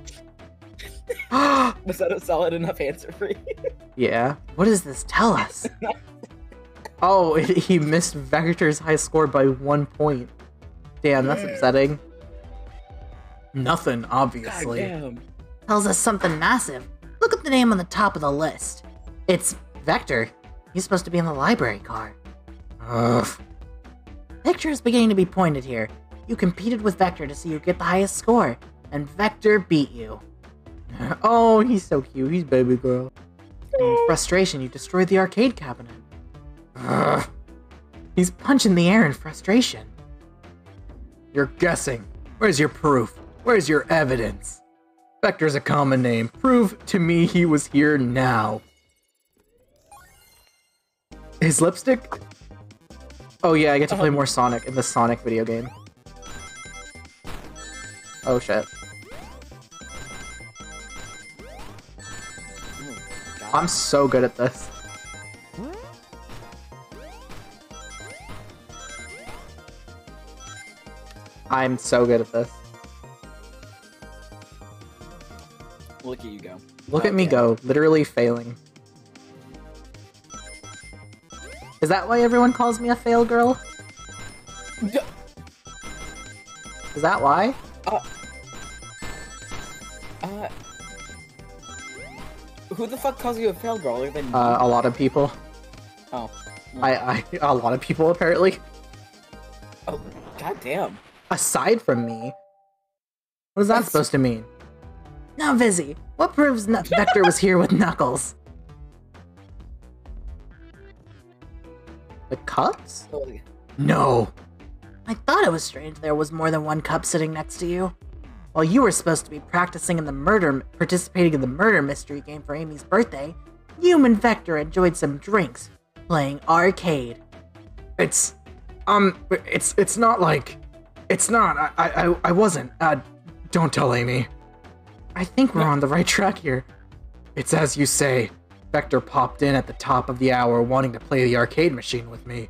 Was that a solid enough answer for you? Yeah. What does this tell us? Oh, he missed Vector's high score by 1 point. Damn, that's upsetting. Nothing, obviously. Goddamn. Tells us something massive. Look at the name on the top of the list. It's Vector. He's supposed to be in the library car. Ugh. Picture is beginning to be pointed here. You competed with Vector to see who get the highest score, and Vector beat you. Oh, he's so cute. He's baby girl. In frustration, you destroyed the arcade cabinet. Ugh. He's punching the air in frustration. You're guessing. Where's your proof? Where's your evidence? Vector's a common name. Prove to me he was here now. His lipstick? Oh yeah, I get to play more Sonic in the Sonic video game. Oh shit. I'm so good at this. I'm so good at this. Look at you go. Look at me go, literally failing. Is that why everyone calls me a fail girl? Is that why? Who the fuck calls you a fail girl other than me? A lot of people. Oh. A lot of people apparently. Oh, goddamn. Aside from me. What is that supposed to mean? Now, Vizzy, what proves Vector was here with Knuckles? The cups? Oh, yeah. No. I thought it was strange there was more than one cup sitting next to you. While you were supposed to be participating in the murder mystery game for Amy's birthday, you and Vector enjoyed some drinks, playing arcade. It's not like... It's not. I wasn't. Don't tell Amy. I think we're on the right track here. It's as you say. Vector popped in at the top of the hour wanting to play the arcade machine with me.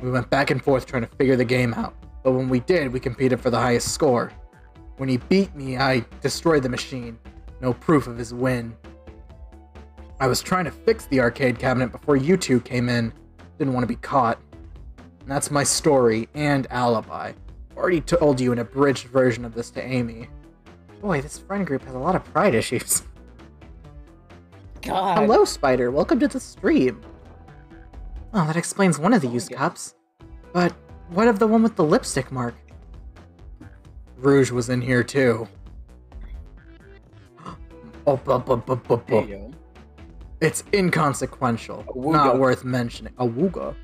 We went back and forth trying to figure the game out, but when we did, we competed for the highest score. When he beat me, I destroyed the machine. No proof of his win. I was trying to fix the arcade cabinet before you two came in. Didn't want to be caught. And that's my story and alibi. Already told you an abridged version of this to Amy. Boy, this friend group has a lot of pride issues. God. Hello, Spider. Welcome to the stream. Oh, that explains one of the used cups. But what of the one with the lipstick mark? Rouge was in here too. There you go. It's inconsequential, Awooga. not worth mentioning. Awooga.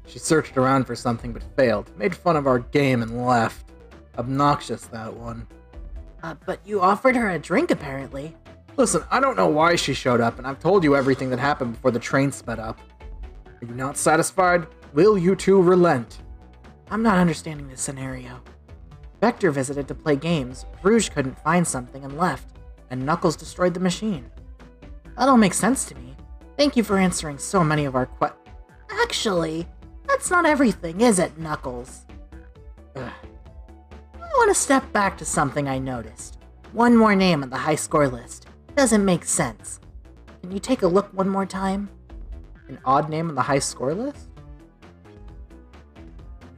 She searched around for something but failed, made fun of our game and left. Obnoxious, that one. But you offered her a drink, apparently. Listen, I don't know why she showed up, and I've told you everything that happened before the train sped up. Are you not satisfied? Will you two relent? I'm not understanding this scenario. Vector visited to play games, Rouge couldn't find something and left, and Knuckles destroyed the machine. That all makes sense to me. Thank you for answering so many of our Actually, that's not everything, is it, Knuckles? Ugh. I want to step back to something I noticed. One more name on the high score list. Doesn't make sense. Can you take a look one more time? An odd name on the high score list?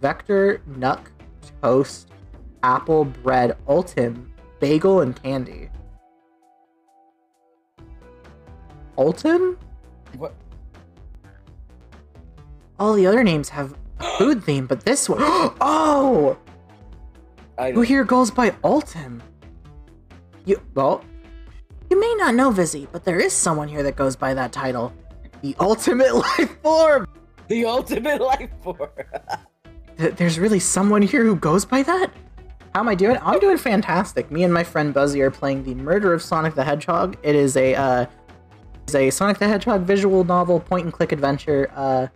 Vector, Nuck, Toast, Apple, Bread, Ultim, Bagel, and Candy. Ultim? What? All the other names have a food theme, but this one... Oh! Who here goes by Ultim? You may not know, Vizzy, but there is someone here that goes by that title. The Ultimate Life Form! The ultimate life form. There's really someone here who goes by that? How am I doing? I'm doing fantastic. Me and my friend Buzzy are playing The Murder of Sonic the Hedgehog. It is a Sonic the Hedgehog visual novel point-and-click adventure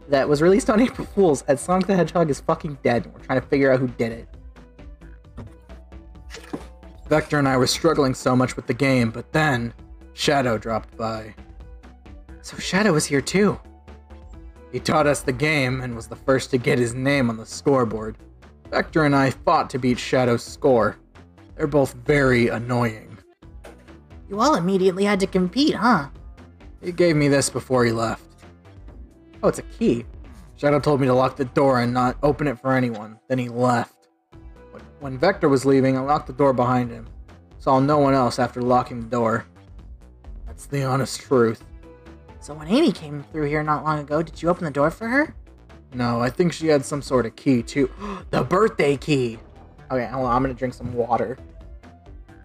that was released on April Fool's, and Sonic the Hedgehog is fucking dead, and we're trying to figure out who did it. Vector and I were struggling so much with the game, but then Shadow dropped by. So Shadow was here too. He taught us the game and was the first to get his name on the scoreboard. Vector and I fought to beat Shadow's score. They're both very annoying. You all immediately had to compete, huh? He gave me this before he left. Oh, it's a key. Shadow told me to lock the door and not open it for anyone. Then he left. When Vector was leaving, I locked the door behind him. Saw no one else after locking the door. That's the honest truth. So when Amy came through here not long ago, did you open the door for her? No, I think she had some sort of key too. The birthday key! Okay, hold on, I'm gonna drink some water.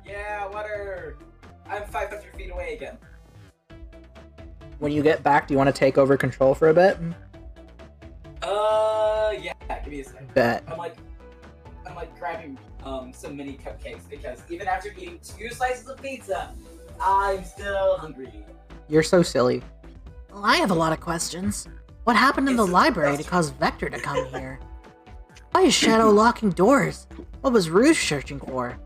Yeah, water. I'm 500 feet away again. When you get back, do you want to take over control for a bit? Yeah, give me a second. Bet. I'm like grabbing some mini cupcakes because even after eating 2 slices of pizza, I'm still hungry. You're so silly. Well, I have a lot of questions. What happened in the library to cause Vector to come here? Why is Shadow locking doors? What was Rouge searching for?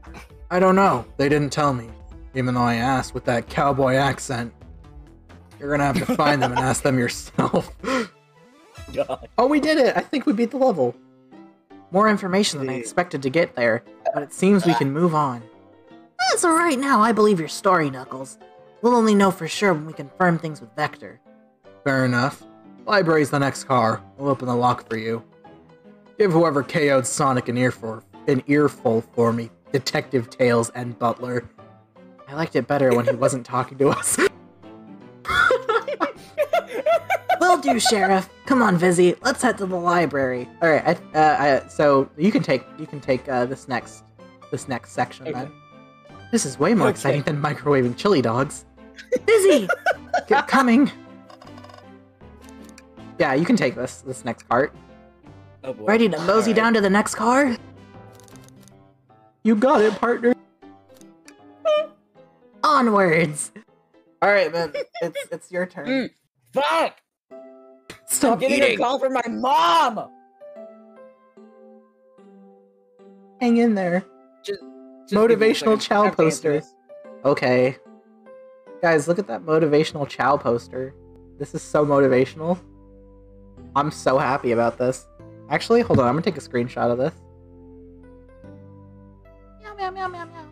I don't know. They didn't tell me. Even though I asked with that cowboy accent. You're gonna have to find them and ask them yourself. God. Oh, we did it! I think we beat the level. More information than I expected to get there, but it seems we can move on. So right now, I believe your story, Knuckles. We'll only know for sure when we confirm things with Vector. Fair enough. Library's the next car. We'll open the lock for you. Give whoever KO'd Sonic an earful for me, Detective Tails and Butler. I liked it better when he wasn't talking to us. Will do, Sheriff. Come on, Vizzy. Let's head to the library. All right. So you can take this next section then. This is way more exciting than microwaving chili dogs. Vizzy, get coming. Yeah, you can take this next cart. Oh boy. Ready to mosey down to the next car? You got it, partner. Onwards. All right, man. It's your turn. Fuck! Stop I'm getting a call from my mom! Hang in there. Just Motivational Chow poster. Okay. Guys, look at that motivational Chow poster. This is so motivational. I'm so happy about this. Actually, hold on. I'm gonna take a screenshot of this. Meow, meow, meow, meow, meow.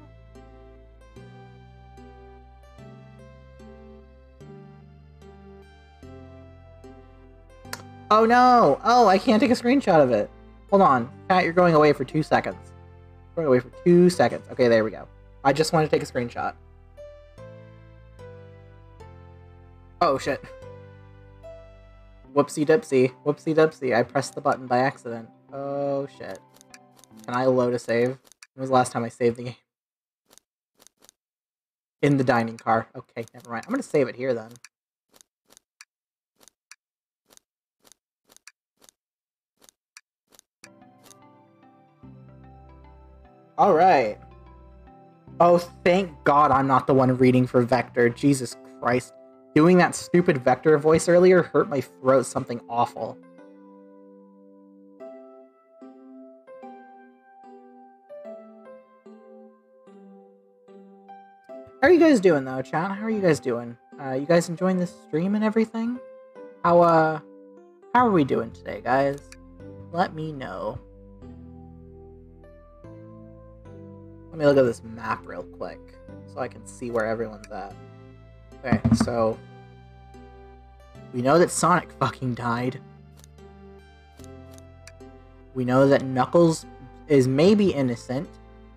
Oh no! Oh, I can't take a screenshot of it. Hold on. Pat, you're going away for 2 seconds. Going away for 2 seconds. Okay, there we go. I just wanted to take a screenshot. Oh shit. Whoopsie dipsy. Whoopsie dipsy. I pressed the button by accident. Oh shit. Can I load a save? When was the last time I saved the game? In the dining car. Okay, never mind. I'm gonna save it here then. Alright. Oh, thank God I'm not the one reading for Vector. Jesus Christ. Doing that stupid Vector voice earlier hurt my throat something awful. How are you guys doing though, chat? How are you guys doing? You guys enjoying this stream and everything? How are we doing today, guys? Let me know. Let me look at this map real quick so I can see where everyone's at. Okay, so we know that Sonic fucking died. We know that Knuckles is maybe innocent.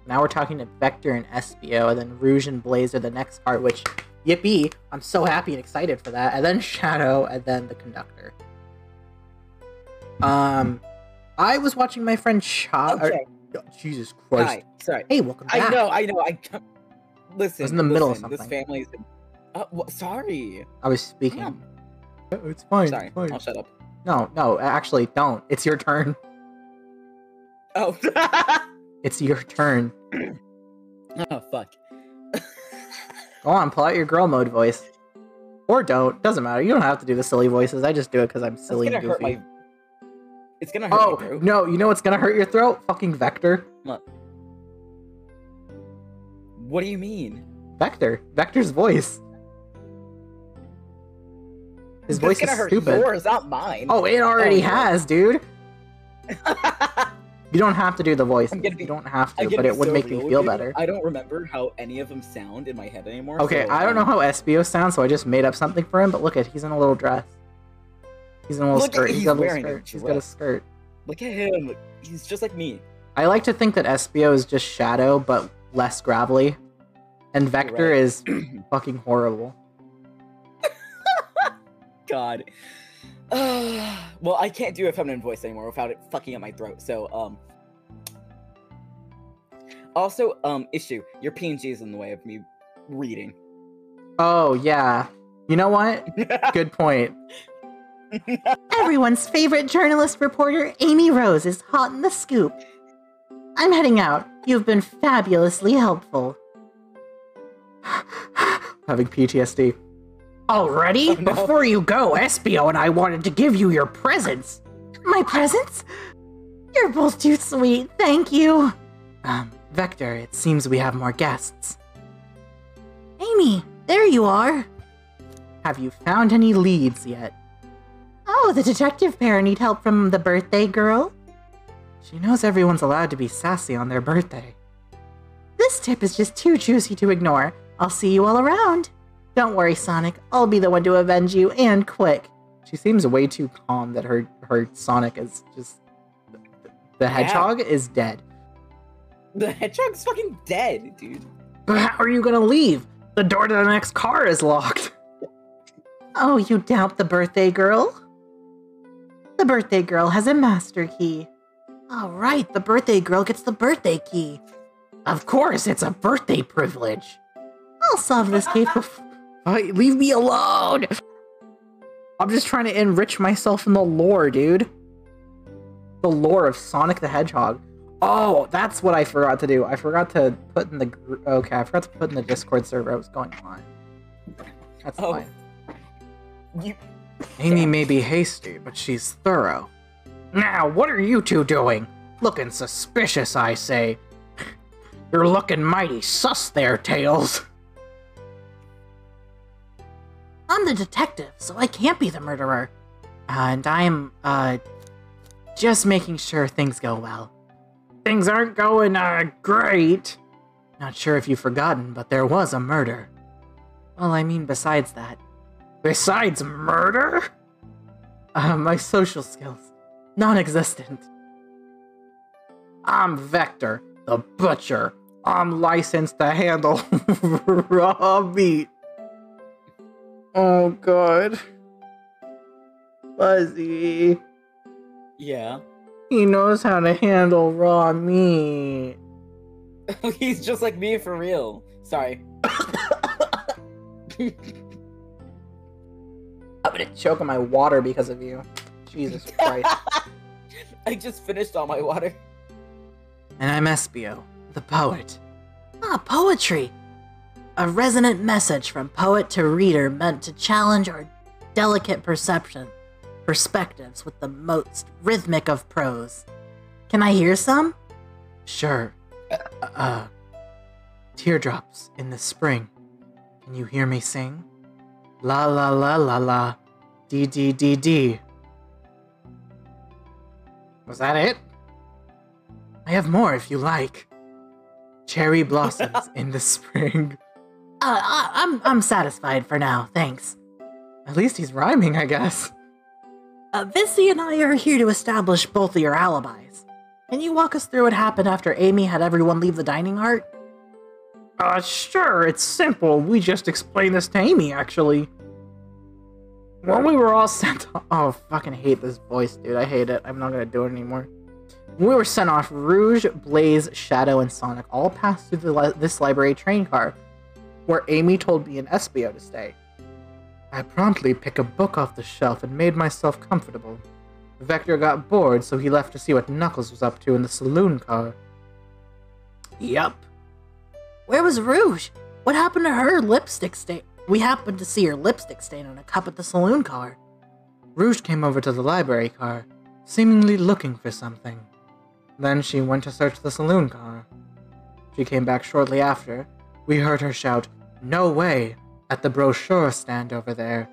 Now we're talking to Vector and Espio, and then Rouge and Blaze are the next part, which, yippee, I'm so happy and excited for that. And then Shadow, and then the Conductor. I was watching my friend Okay. Jesus Christ. Hi, sorry. Hey, welcome back. I know. Listen. I was in the middle of This something. family's. Sorry. I was speaking. Damn. It's fine. Sorry. It's fine. I'll shut up. No, actually, don't. It's your turn. Oh. It's your turn. Oh, fuck. Go on, pull out your girl mode voice. Or don't. Doesn't matter. You don't have to do the silly voices. I just do it because I'm silly and goofy. It's gonna hurt my throat. No, you know what's gonna hurt your throat? Fucking Vector. What do you mean? Vector. Vector's voice. His voice is gonna hurt stupid. yours, not mine. Oh, it already has, dude. You don't have to do the voice. You don't have to, but it would make me feel better. I don't remember how any of them sound in my head anymore. Okay, so, I don't know how Espio sounds, so I just made up something for him, but look at, he's in a little dress. He's in a little skirt. He's got a little skirt. He's got a skirt. Look at him. He's just like me. I like to think that Espio is just Shadow, but less gravelly. And Vector is fucking horrible. God. Well, I can't do a feminine voice anymore without it fucking up my throat, so, Also, issue. Your PNG is in the way of me reading. Oh, yeah. You know what? Good point. Everyone's favorite journalist reporter, Amy Rose, is hot in the scoop. I'm heading out. You've been fabulously helpful. Having PTSD. Already? Oh, no. Before you go, Espio and I wanted to give you your presents. My presents? You're both too sweet, thank you. Vector, it seems we have more guests. Amy, there you are. Have you found any leads yet? Oh, the detective pair need help from the birthday girl. She knows everyone's allowed to be sassy on their birthday. This tip is just too juicy to ignore. I'll see you all around. Don't worry, Sonic. I'll be the one to avenge you, and quick. She seems way too calm that her Sonic is just... The Hedgehog is dead. The Hedgehog's fucking dead, dude. But how are you gonna leave? The door to the next car is locked. Oh, you doubt the birthday girl? The birthday girl has a master key. All right, the birthday girl gets the birthday key. Of course, it's a birthday privilege. I'll solve this case before... Leave me alone! I'm just trying to enrich myself in the lore, dude. The lore of Sonic the Hedgehog. Oh, that's what I forgot to do. I forgot to put in the... Okay, I forgot to put in the Discord server I was going on. That's fine. You... Amy may be hasty, but she's thorough. Now, what are you two doing? Looking suspicious, I say. You're looking mighty sus there, Tails. I'm the detective, so I can't be the murderer. And I'm, just making sure things go well. Things aren't going, great. Not sure if you've forgotten, but there was a murder. Well, I mean, besides that. Besides murder? My social skills. Non-existent. I'm Vector, the butcher. I'm licensed to handle raw meat. Oh, God. Buzzy. Yeah. He knows how to handle raw meat. He's just like me for real. Sorry. I'm gonna choke on my water because of you. Jesus Christ. I just finished all my water. And I'm Espio, the poet. Ah, poetry! A resonant message from poet to reader meant to challenge our delicate perspectives with the most rhythmic of prose. Can I hear some? Sure. Teardrops in the spring. Can you hear me sing? La la la la la. Dee dee dee dee. Was that it? I have more if you like. Cherry blossoms in the spring. I'm satisfied for now, thanks. At least he's rhyming, I guess. Vissy and I are here to establish both of your alibis. Can you walk us through what happened after Amy had everyone leave the dining art? Sure, it's simple. We just explained this to Amy, actually. When we were all sent off... Oh, fucking hate this voice, dude. I hate it. I'm not gonna do it anymore. When we were sent off, Rouge, Blaze, Shadow, and Sonic all passed through this library train car, where Amy told me and Espio to stay. I promptly picked a book off the shelf and made myself comfortable. Vector got bored, so he left to see what Knuckles was up to in the saloon car. Yup. Where was Rouge? What happened to her lipstick stain? We happened to see her lipstick stain on a cup at the saloon car. Rouge came over to the library car, seemingly looking for something. Then she went to search the saloon car. She came back shortly after. We heard her shout, "No way!" at the brochure stand over there,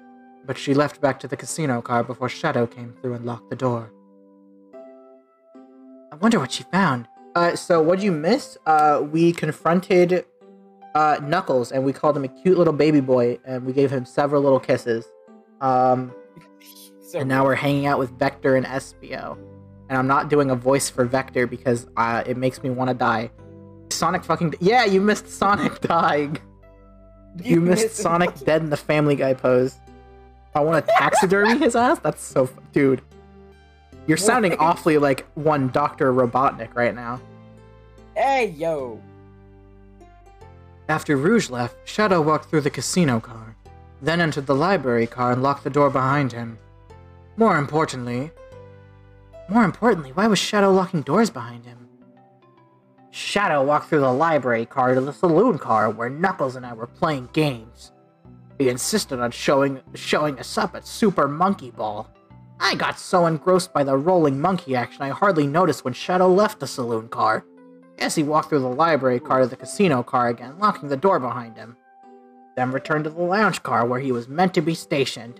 but she left back to the casino car before Shadow came through and locked the door. I wonder what she found. So what'd you miss? We confronted Knuckles, and we called him a cute little baby boy, and we gave him several little kisses. And now we're hanging out with Vector and Espio. And I'm not doing a voice for Vector because it makes me want to die. Sonic fucking... Yeah, you missed Sonic dying. You missed Sonic dead in the Family Guy pose. I want to taxidermy his ass? That's so... Dude. You're sounding awfully like one Dr. Robotnik right now. Hey, yo. After Rouge left, Shadow walked through the casino car, then entered the library car and locked the door behind him. More importantly, why was Shadow locking doors behind him? Shadow walked through the library car to the saloon car where Knuckles and I were playing games. He insisted on showing us up at Super Monkey Ball. I got so engrossed by the rolling monkey action I hardly noticed when Shadow left the saloon car. Guess he walked through the library car to the casino car again, locking the door behind him. Then returned to the lounge car where he was meant to be stationed.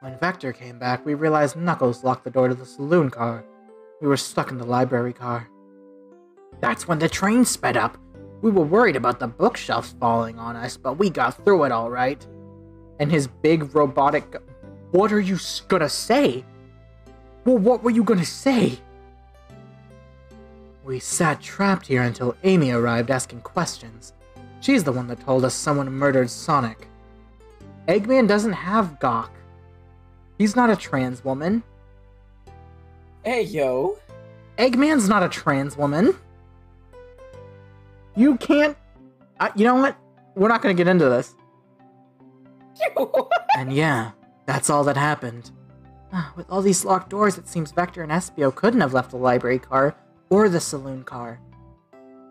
When Vector came back, we realized Knuckles locked the door to the saloon car. We were stuck in the library car. That's when the train sped up. We were worried about the bookshelves falling on us, but we got through it all right. And his big robotic... What are you gonna say? Well, what were you gonna say? We sat trapped here until Amy arrived asking questions. She's the one that told us someone murdered Sonic. Eggman doesn't have Gawk. He's not a trans woman. Hey, yo. Eggman's not a trans woman. You can't... you know what? We're not gonna get into this. And yeah, That's all that happened. With all these locked doors, it seems Vector and Espio couldn't have left the library car or the saloon car.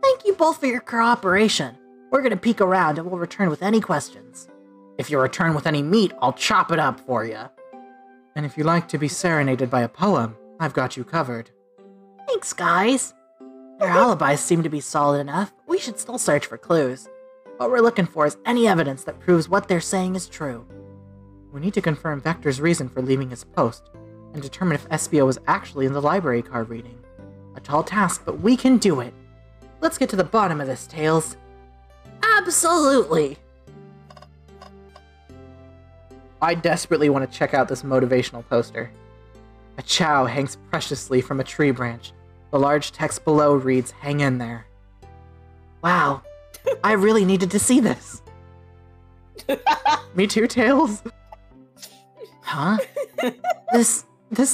Thank you both for your cooperation. We're gonna peek around and we'll return with any questions. If you return with any meat, I'll chop it up for you. And if you like to be serenaded by a poem, I've got you covered. Thanks, guys. Their alibis seem to be solid enough. We should still search for clues. What we're looking for is any evidence that proves what they're saying is true. We need to confirm Vector's reason for leaving his post, and determine if Espio was actually in the library car reading. A tall task, but we can do it. Let's get to the bottom of this, Tails. Absolutely. I desperately want to check out this motivational poster. A chow hangs preciously from a tree branch. The large text below reads, "Hang in there." Wow. I really needed to see this. Me too, Tails. Huh? This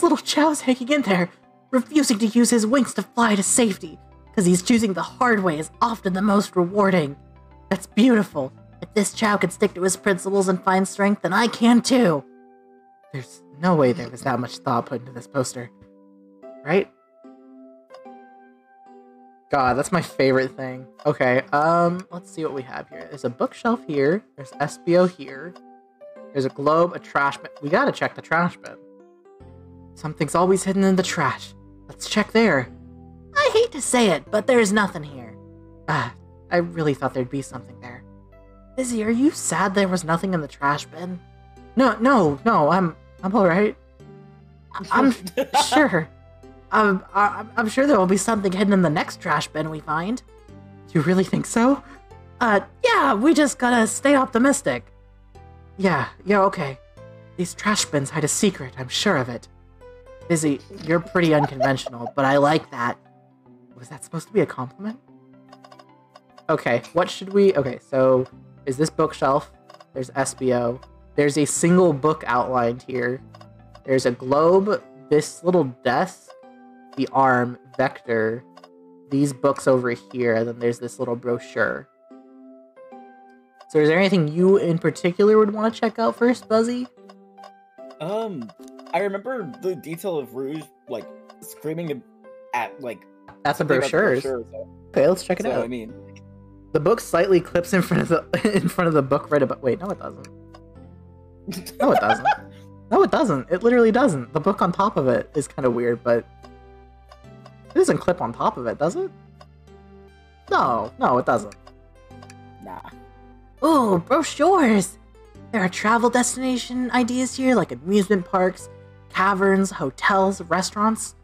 little chow's hanging in there, Refusing to use his wings to fly to safety, because he's choosing the hard way is often the most rewarding. That's beautiful. If this chow can stick to his principles and find strength, then I can too. There's no way there was that much thought put into this poster. Right? God, that's my favorite thing. Okay, let's see what we have here. There's a bookshelf here. There's Espio here. There's a globe, a trash bin. We gotta check the trash bin. Something's always hidden in the trash. Let's check there. I hate to say it, but there's nothing here. I really thought there'd be something there. Izzy, are you sad there was nothing in the trash bin? No, I'm alright. I'm sure. I'm sure there will be something hidden in the next trash bin we find. You really think so? Yeah, we just gotta stay optimistic. Yeah, okay. These trash bins hide a secret, I'm sure of it. Izzy, you're pretty unconventional, but I like that. Was that supposed to be a compliment? Okay, what should we... Okay, so is this bookshelf? There's Espio. There's a single book outlined here. There's a globe, this little desk, the arm, Vector, these books over here, and then there's this little brochure. So is there anything you in particular would want to check out first, Buzzy? I remember the detail of Rouge, like, screaming at, like... That's the brochures. Okay, let's check it out. I mean... The book slightly clips in front of the book right above... Wait, no it doesn't. No it doesn't. No it doesn't. It literally doesn't. The book on top of it is kind of weird, but... It doesn't clip on top of it, does it? No, it doesn't. Nah. Ooh, brochures! There are travel destination ideas here, like amusement parks, caverns, hotels, restaurants.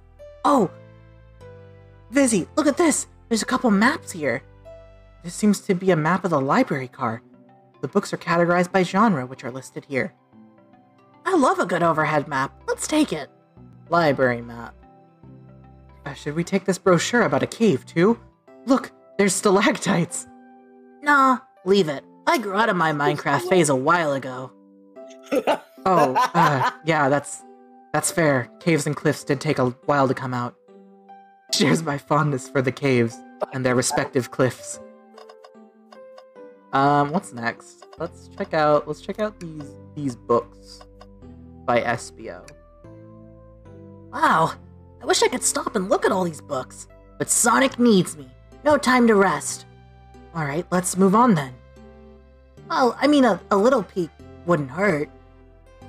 Oh! Vizzy, look at this! There's a couple maps here. This seems to be a map of the library car. The books are categorized by genre, which are listed here. I love a good overhead map. Let's take it. Library map. Should we take this brochure about a cave, too? Look, there's stalactites! Nah, leave it. I grew out of my Minecraft phase a while ago. Yeah, that's fair. Caves and cliffs did take a while to come out. Shares my fondness for the caves and their respective cliffs. What's next? Let's check out these books by Espio. Wow, I wish I could stop and look at all these books, but Sonic needs me. No time to rest. Alright, let's move on then. Well, I mean, a little peek wouldn't hurt.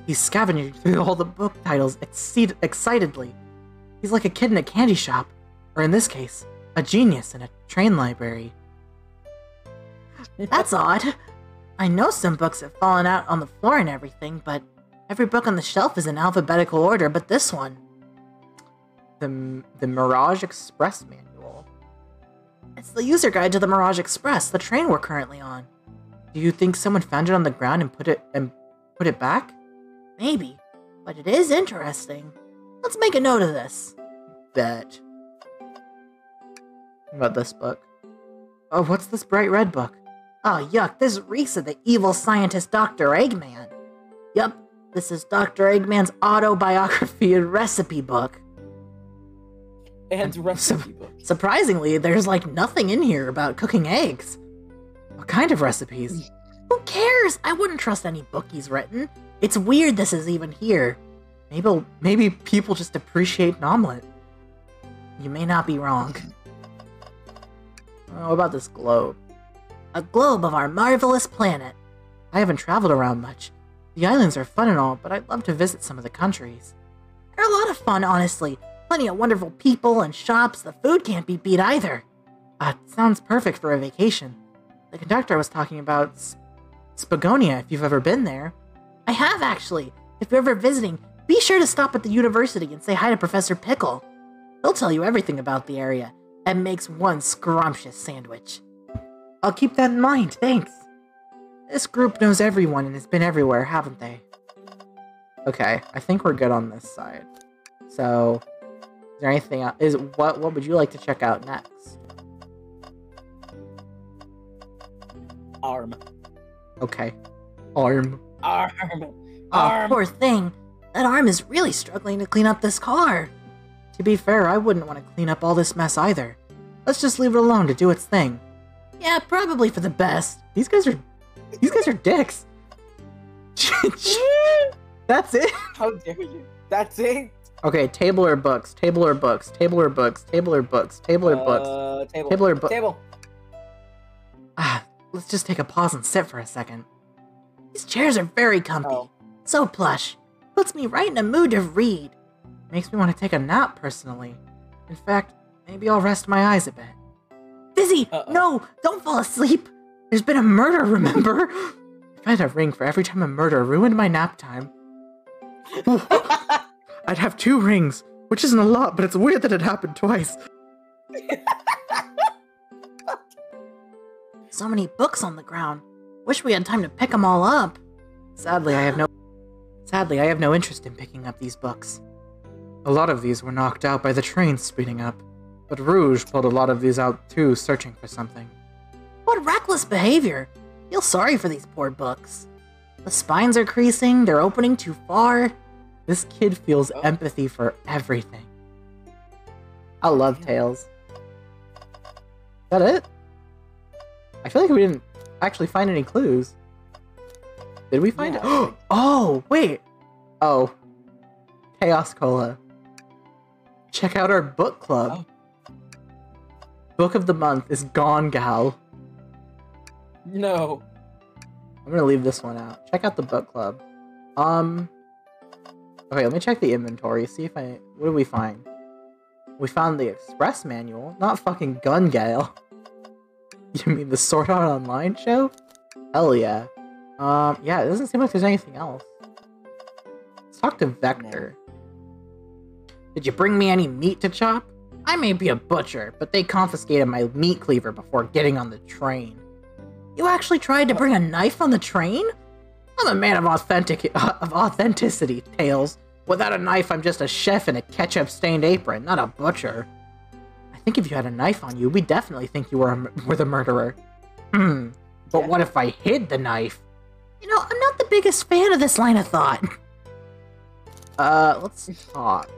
He's scavenging through all the book titles excitedly. He's like a kid in a candy shop, or in this case, a genius in a train library. That's odd. I know some books have fallen out on the floor and everything, but every book on the shelf is in alphabetical order but this one. The Mirage Express manual. It's the user guide to the Mirage Express, the train we're currently on. Do you think someone found it on the ground and put it back? Maybe, but it is interesting. Let's make a note of this. Bet. What about this book? Oh, what's this bright red book? Oh, yuck, this reeks of the evil scientist Dr. Eggman. Yup, this is Dr. Eggman's autobiography and recipe book. And recipe book. Surprisingly, there's like nothing in here about cooking eggs. What kind of recipes? Who cares? I wouldn't trust any book he's written. It's weird this is even here. Maybe people just appreciate an omelet. You may not be wrong. What about this globe? A globe of our marvelous planet. I haven't traveled around much. The islands are fun and all, but I'd love to visit some of the countries. They're a lot of fun, honestly. Plenty of wonderful people and shops. The food can't be beat either. Sounds perfect for a vacation. The conductor was talking about Spagonia, if you've ever been there. I have, actually. If you're ever visiting, be sure to stop at the university and say hi to Professor Pickle. He'll tell you everything about the area and makes one scrumptious sandwich. I'll keep that in mind, thanks. This group knows everyone and has been everywhere, haven't they? Okay, I think we're good on this side. So, is there anything else? What would you like to check out next? Arm. Okay. Arm. Arm. Poor thing. That arm is really struggling to clean up this car. To be fair, I wouldn't want to clean up all this mess either. Let's just leave it alone to do its thing. Yeah, probably for the best. These guys are dicks. That's it? How dare you? That's it? Okay, table or books, table or books, table or books, table or books, table or books. Table or books. Table. Let's just take a pause and sit for a second. These chairs are very comfy. Oh. So plush. Puts me right in a mood to read. Makes me want to take a nap, personally. In fact, maybe I'll rest my eyes a bit. Busy! No! Don't fall asleep! There's been a murder, remember? If I had a ring for every time a murder ruined my nap time, I'd have 2 rings, which isn't a lot, but it's weird that it happened twice. So many books on the ground. Wish we had time to pick them all up. Sadly, I have no interest in picking up these books. A lot of these were knocked out by the train speeding up, but Rouge pulled a lot of these out too, searching for something. What reckless behavior! Feel sorry for these poor books. The spines are creasing, they're opening too far. This kid feels empathy for everything. I love Tales. Is that it? I feel like we didn't actually find any clues. Did we find it? Oh, wait! Oh. Chaos Cola. Check out our book club. Book of the month is Gone Gal. No. I'm gonna leave this one out. Check out the book club. Okay, let me check the inventory, see if what do we find? We found the Express Manual, not fucking Gun Gale. You mean the Sword Art Online show? Hell yeah. Yeah, it doesn't seem like there's anything else. Let's talk to Vector. Did you bring me any meat to chop? I may be a butcher, but they confiscated my meat cleaver before getting on the train. You actually tried to bring a knife on the train? I'm a man of authenticity, Tails. Without a knife, I'm just a chef in a ketchup-stained apron, not a butcher. I think if you had a knife on you, we'd definitely think you were the murderer. But what if I hid the knife? You know, I'm not the biggest fan of this line of thought. Let's talk.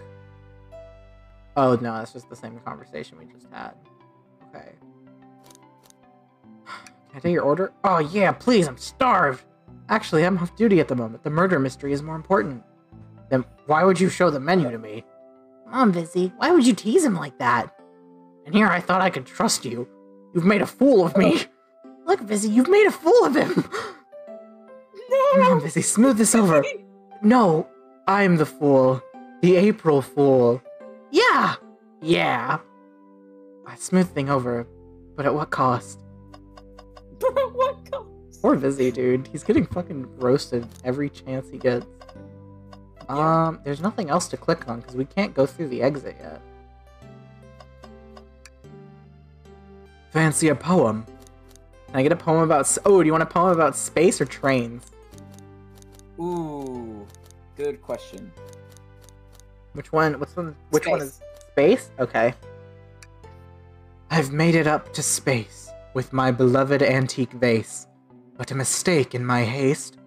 Oh, no, that's just the same conversation we just had. Okay. Can I take your order? Oh, yeah, please, I'm starved. Actually, I'm off duty at the moment. The murder mystery is more important. Then why would you show the menu to me? Come on, Vizzy. Why would you tease him like that? And here I thought I could trust you. You've made a fool of me. Look, Vizzy, you've made a fool of him. No. Come on, Vizzy, smooth this over. No, I'm the fool. The April Fool. Yeah. I smooth thing over, but at what cost? But at what cost? Poor Vizzy, dude. He's getting fucking roasted every chance he gets. There's nothing else to click on, because we can't go through the exit yet. Fancy a poem? Can I get a poem about... Oh, do you want a poem about space or trains? Ooh, good question. Which one is space? Okay. I've made it up to space with my beloved antique vase, but a mistake in my haste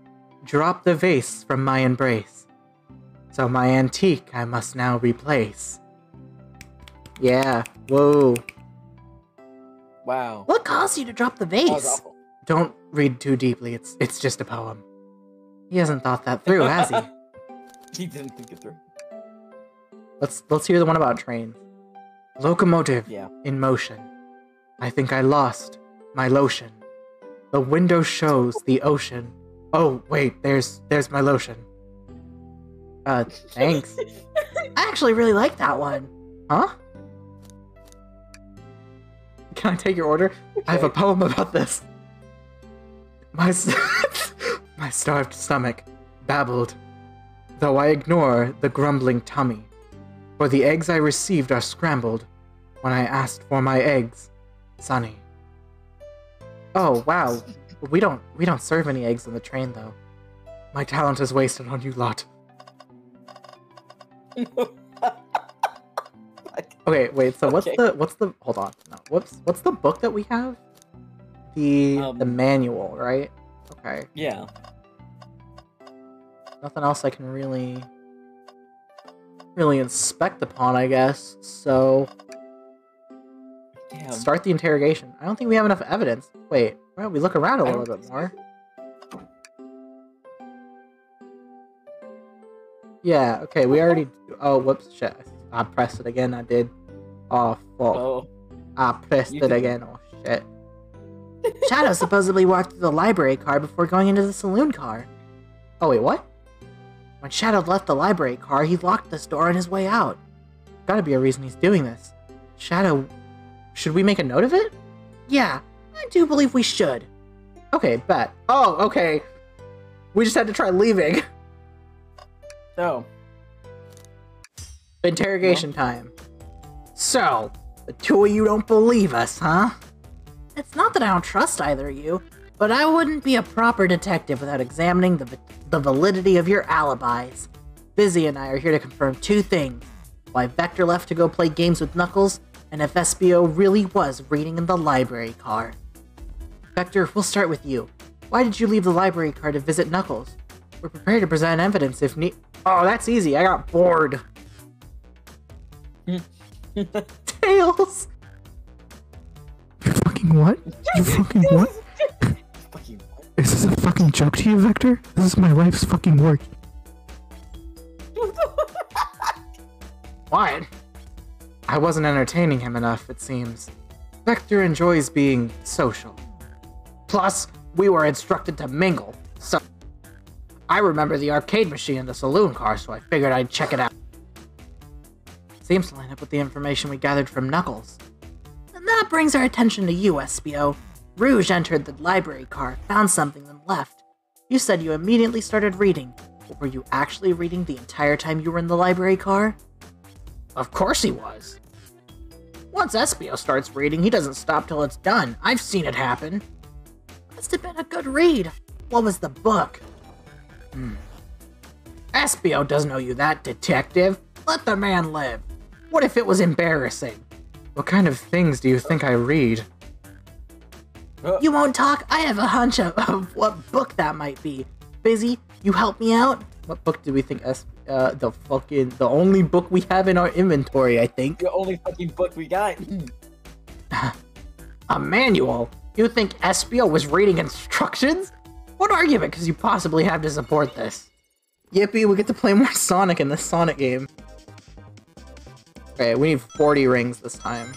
dropped the vase from my embrace. So my antique I must now replace. Yeah, whoa. Wow. What caused you to drop the That was vase? awful. Don't read too deeply, it's just a poem. He hasn't thought that through, has he? He didn't think it through. Let's hear the one about trains. Locomotive Yeah. in motion. I think I lost my lotion. The window shows the ocean. Oh, wait, there's my lotion. Thanks. I actually really like that one. Huh? Can I take your order? Okay. I have a poem about this. My starved stomach babbled, though I ignore the grumbling tummy. For the eggs I received are scrambled when I asked for my eggs, Sonny. Oh, wow. We don't serve any eggs on the train, though. My talent is wasted on you lot. Okay, wait, so what's the hold on. No, what's the book that we have? The manual, right? Okay. Yeah. Nothing else I can really inspect upon, I guess. So Damn. start the interrogation. I don't think we have enough evidence. Wait, why don't we look around a little bit more? Yeah, okay, we already... Oh, whoops, shit. I pressed it again, I did. Oh, fuck. Oh. I pressed it again, oh shit. Shadow supposedly walked through the library car before going into the saloon car. Oh, wait, what? When Shadow left the library car, he locked this door on his way out. Gotta be a reason he's doing this. Shadow... Should we make a note of it? Yeah, I do believe we should. Okay, bet. Oh, okay. We just had to try leaving. Oh. Interrogation time. So, the two of you don't believe us, huh? It's not that I don't trust either of you, but I wouldn't be a proper detective without examining the validity of your alibis. Busy and I are here to confirm two things. Why Vector left to go play games with Knuckles, and if SBO really was reading in the library car. Vector, we'll start with you. Why did you leave the library car to visit Knuckles? We're prepared to present evidence if need- Oh, that's easy, I got bored. Tails! You fucking what? You fucking what? Fucking what? Is this a fucking joke to you, Vector? This is my life's fucking work. What? I wasn't entertaining him enough, it seems. Vector enjoys being social. Plus, we were instructed to mingle, so... I remember the arcade machine in the saloon car, so I figured I'd check it out. Seems to line up with the information we gathered from Knuckles. And that brings our attention to you, SBO. Rouge entered the library car, found something, then left. You said you immediately started reading, but were you actually reading the entire time you were in the library car? Of course he was. Once SBO starts reading, he doesn't stop till it's done. I've seen it happen. Must have been a good read. What was the book? SBO doesn't owe you that, detective. Let the man live. What if it was embarrassing? What kind of things do you think I read? You won't talk? I have a hunch of what book that might be. Busy, you help me out? What book do we think the only book we have in our inventory, I think. The only fucking book we got. A manual? You think SBO was reading instructions? What argument could you possibly have to support this? Yippee, we get to play more Sonic in this Sonic game. Okay, we need 40 rings this time.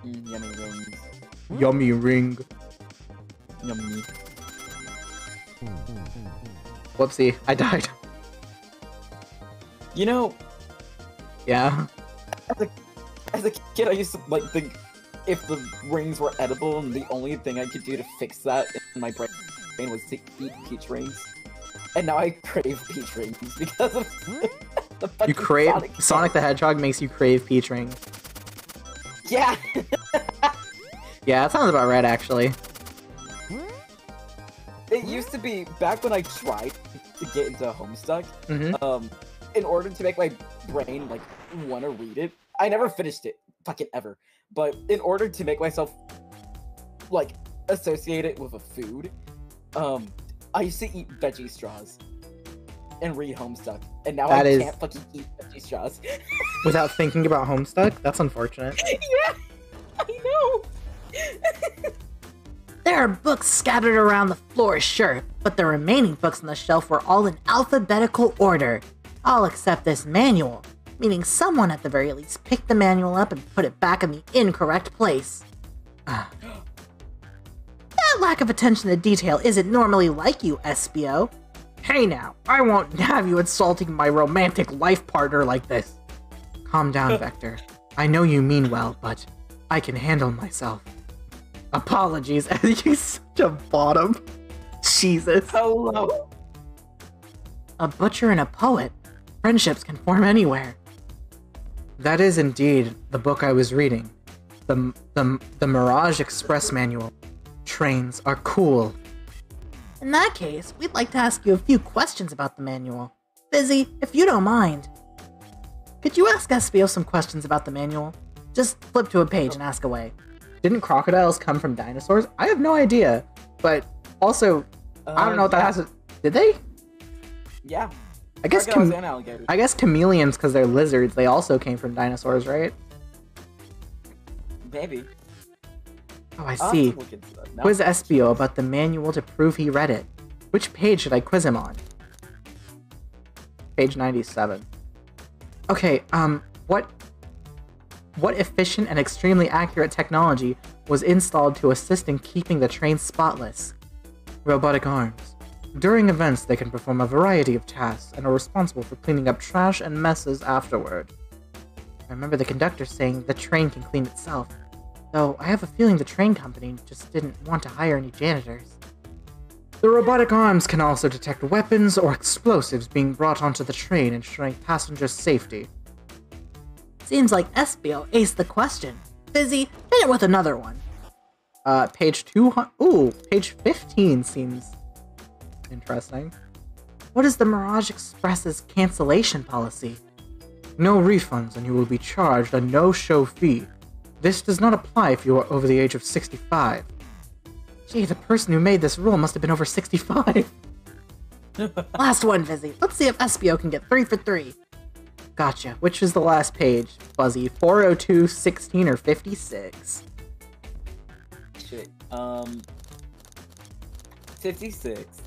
Yummy rings. Yummy ring. Yummy. Whoopsie, I died. You know, Yeah? as a kid, I used to like think if the rings were edible, and the only thing I could do to fix that in my brain was to eat peach rings. And now I crave peach rings because of the fucking You crave... Sonic. Sonic the Hedgehog makes you crave peach rings. Yeah. Yeah, that sounds about right, actually. It used to be back when I tried to get into Homestuck. In order to make my brain like want to read it, I never finished it, fucking ever. But in order to make myself like associate it with a food, I used to eat veggie straws and read Homestuck, and now I can't fucking eat veggie straws Without thinking about Homestuck? That's unfortunate. Yeah, I know. There are books scattered around the floor, sure, but the remaining books on the shelf were all in alphabetical order. All except this manual, meaning someone at the very least picked the manual up and put it back in the incorrect place. That lack of attention to detail isn't normally like you, SBO. Hey now, I won't have you insulting my romantic life partner like this. Calm down, Vector. I know you mean well, but I can handle myself. Apologies, you're such a bottom. Jesus. Hello. A butcher and a poet. Friendships can form anywhere. That is indeed the book I was reading. The Mirage Express manual. Trains are cool. In that case, we'd like to ask you a few questions about the manual. Fizzy, if you don't mind. Could you ask SBO some questions about the manual? Just flip to a page and ask away. Didn't crocodiles come from dinosaurs? I have no idea. But also, I don't know what that has to... Did they? Yeah. I guess Crocodiles and alligators. I guess chameleons, because they're lizards, they also came from dinosaurs, right? Maybe. Oh, I I'll see. have to look into that. No. Quiz SBO about the manual to prove he read it. Which page should I quiz him on? Page 97. Okay, what efficient and extremely accurate technology was installed to assist in keeping the train spotless? Robotic arms. During events, they can perform a variety of tasks and are responsible for cleaning up trash and messes afterward. I remember the conductor saying the train can clean itself, though I have a feeling the train company just didn't want to hire any janitors. The robotic arms can also detect weapons or explosives being brought onto the train, ensuring passengers' safety. Seems like SBO aced the question. Fizzy, hit it with another one. Page 200. Ooh, page 15 seems interesting. What is the Mirage Express's cancellation policy? No refunds, and you will be charged a no-show fee. This does not apply if you are over the age of 65. Gee, the person who made this rule must have been over 65. Last one, Fizzy. Let's see if SBO can get 3 for 3. Gotcha. Which is the last page, Buzzy? 402, 16, or 56? Shit. 56.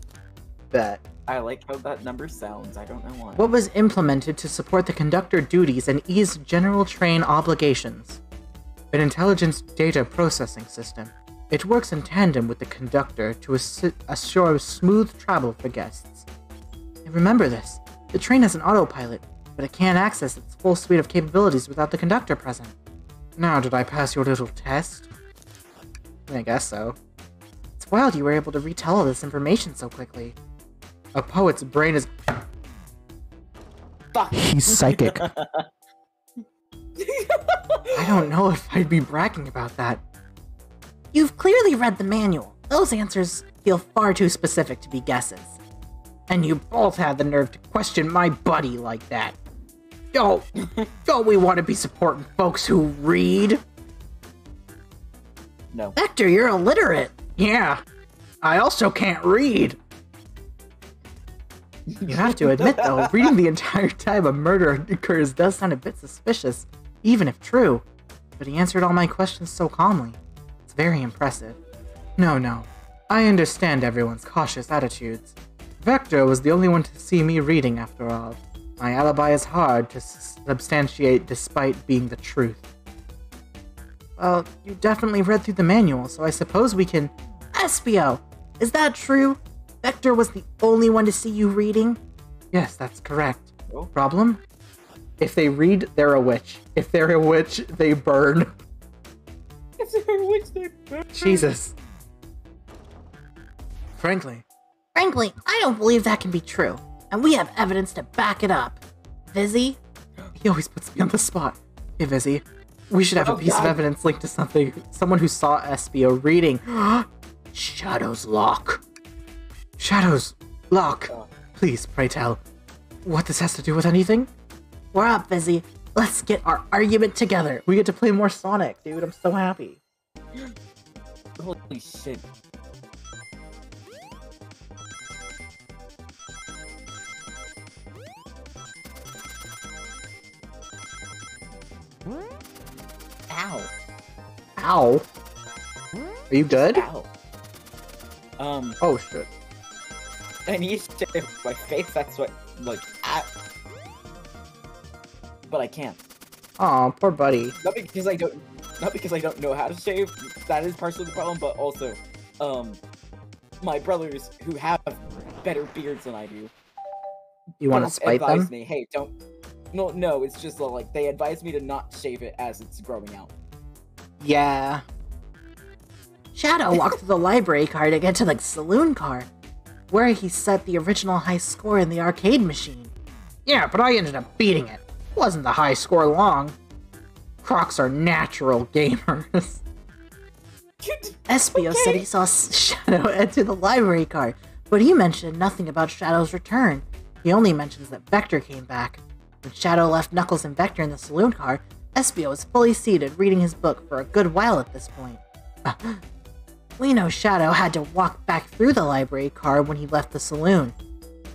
Bet. I like how that number sounds. I don't know why. What was implemented to support the conductor duties and ease general train obligations? An intelligence data processing system. It works in tandem with the conductor to assure smooth travel for guests. And remember this, the train has an autopilot, but it can't access its full suite of capabilities without the conductor present. Now, did I pass your little test? I guess so. It's wild you were able to retell all this information so quickly. A poet's brain is... Fuck. He's psychic. I don't know if I'd be bragging about that. You've clearly read the manual. Those answers feel far too specific to be guesses. And you both had the nerve to question my buddy like that. Don't we want to be supporting folks who read? No. Vector, you're illiterate. Yeah. I also can't read. You have to admit, though, reading the entire time a murder occurs does sound a bit suspicious, even if true. But he answered all my questions so calmly. It's very impressive. No. I understand everyone's cautious attitudes. Vector was the only one to see me reading, after all. My alibi is hard to substantiate despite being the truth. Well, you definitely read through the manual, so I suppose we can... SBO! Is that true? Vector was the only one to see you reading? Yes, that's correct. Oh. Problem? If they read, they're a witch. If they're a witch, they burn. If they're a witch, they burn. Jesus. Frankly, I don't believe that can be true, and we have evidence to back it up. Vizzy? he always puts me on the spot. Hey, Vizzy, we should have a piece of evidence linked to someone who saw SBO reading. Shadow's Lock. Shadow's Lock. Please, pray tell, what this has to do with anything? We're up, Vizzy. Let's get our argument together. We get to play more Sonic, dude. I'm so happy. Holy shit. Ow. Ow. Are you good? Ow. Oh shit. I need to shave my face, that's what, like, but I can't. Aw, poor buddy. Not because I don't know how to shave, that is partially the problem, but also, my brothers who have better beards than I do. You want to spite them? Me, hey, don't. No, it's just like they advise me to not shave it as it's growing out. Yeah. Shadow walked to the library car to get to the saloon car, where he set the original high score in the arcade machine. Yeah, but I ended up beating it. Wasn't the high score long. Crocs are natural gamers. Espio said he saw Shadow enter the library car, but he mentioned nothing about Shadow's return. He only mentions that Vector came back. When Shadow left Knuckles and Vector in the saloon car, Espio was fully seated reading his book for a good while at this point. We know Shadow had to walk back through the library car when he left the saloon,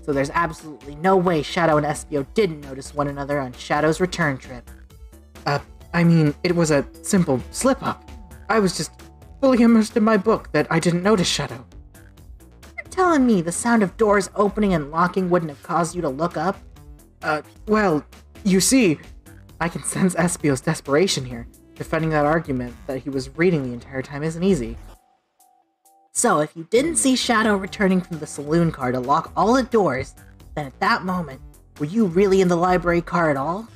so there's absolutely no way Shadow and Espio didn't notice one another on Shadow's return trip. I mean, it was a simple slip-up. I was just fully immersed in my book that I didn't notice Shadow. You're telling me the sound of doors opening and locking wouldn't have caused you to look up? Well, you see, I can sense Espio's desperation here. Defending that argument that he was reading the entire time isn't easy. So, if you didn't see Shadow returning from the saloon car to lock all the doors, then at that moment, were you really in the library car at all?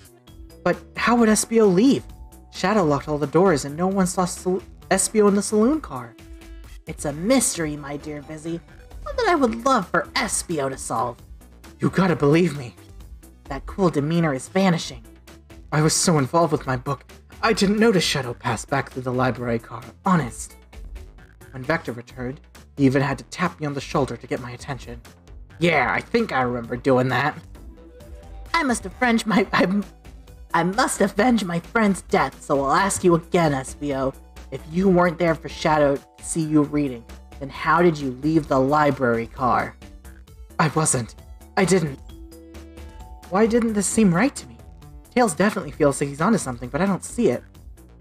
But how would Espio leave? Shadow locked all the doors and no one saw Espio in the saloon car. It's a mystery, my dear Busy, one that I would love for Espio to solve. You gotta believe me. That cool demeanor is vanishing. I was so involved with my book, I didn't notice Shadow pass back through the library car, honest. When Vector returned, he even had to tap me on the shoulder to get my attention. Yeah, I think I remember doing that. I must avenge my friend's death, so I'll ask you again, Espio. If you weren't there for Shadow to see you reading, then how did you leave the library car? I wasn't. I didn't. Why didn't this seem right to me? Tails definitely feels like he's onto something, but I don't see it.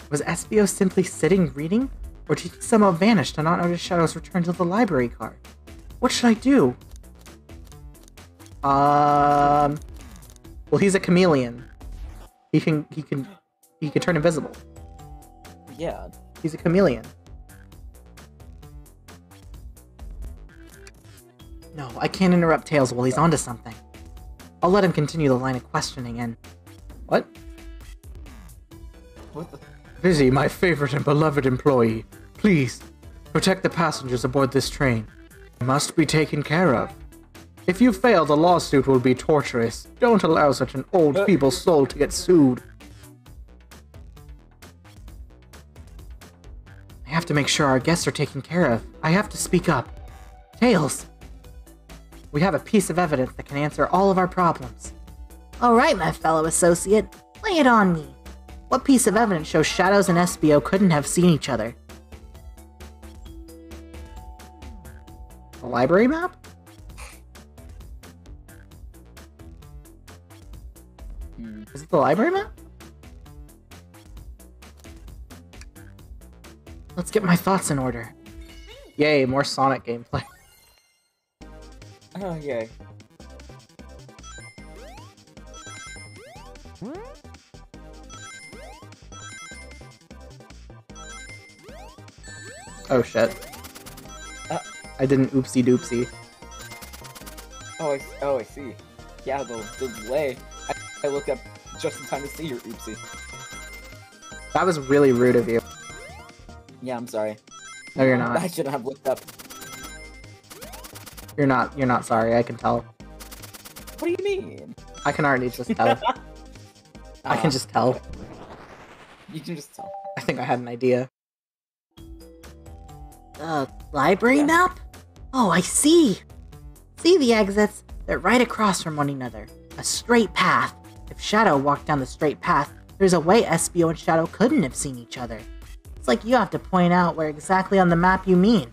Was Espio simply sitting reading? Or did he somehow vanish to not notice Shadow's return to the library car? What should I do? Well, he's a chameleon. He can turn invisible. Yeah. He's a chameleon. No, I can't interrupt Tails while he's onto something. I'll let him continue the line of questioning and... What? What the... Busy, my favorite and beloved employee. Please, protect the passengers aboard this train. They must be taken care of. If you fail, the lawsuit will be torturous. Don't allow such an old, feeble soul to get sued. I have to make sure our guests are taken care of. I have to speak up. Tails! We have a piece of evidence that can answer all of our problems. Alright, my fellow associate. Lay it on me. What piece of evidence shows Shadows and Espio couldn't have seen each other? The library map? Is it the library map? Let's get my thoughts in order. Yay, more Sonic gameplay. Oh, yay. Oh shit. I did an oopsie doopsie. Oh, I see. Yeah, the delay. I looked up just in time to see your oopsie. That was really rude of you. Yeah, I'm sorry. No, you're not. I shouldn't have looked up. You're not sorry, I can tell. What do you mean? I can already just tell. I can just tell. You can just tell. I think I had an idea. Library Yeah. map? Oh, I see! See the exits? They're right across from one another. A straight path. If Shadow walked down the straight path, there's a way Espio and Shadow couldn't have seen each other. It's like you have to point out where exactly on the map you mean.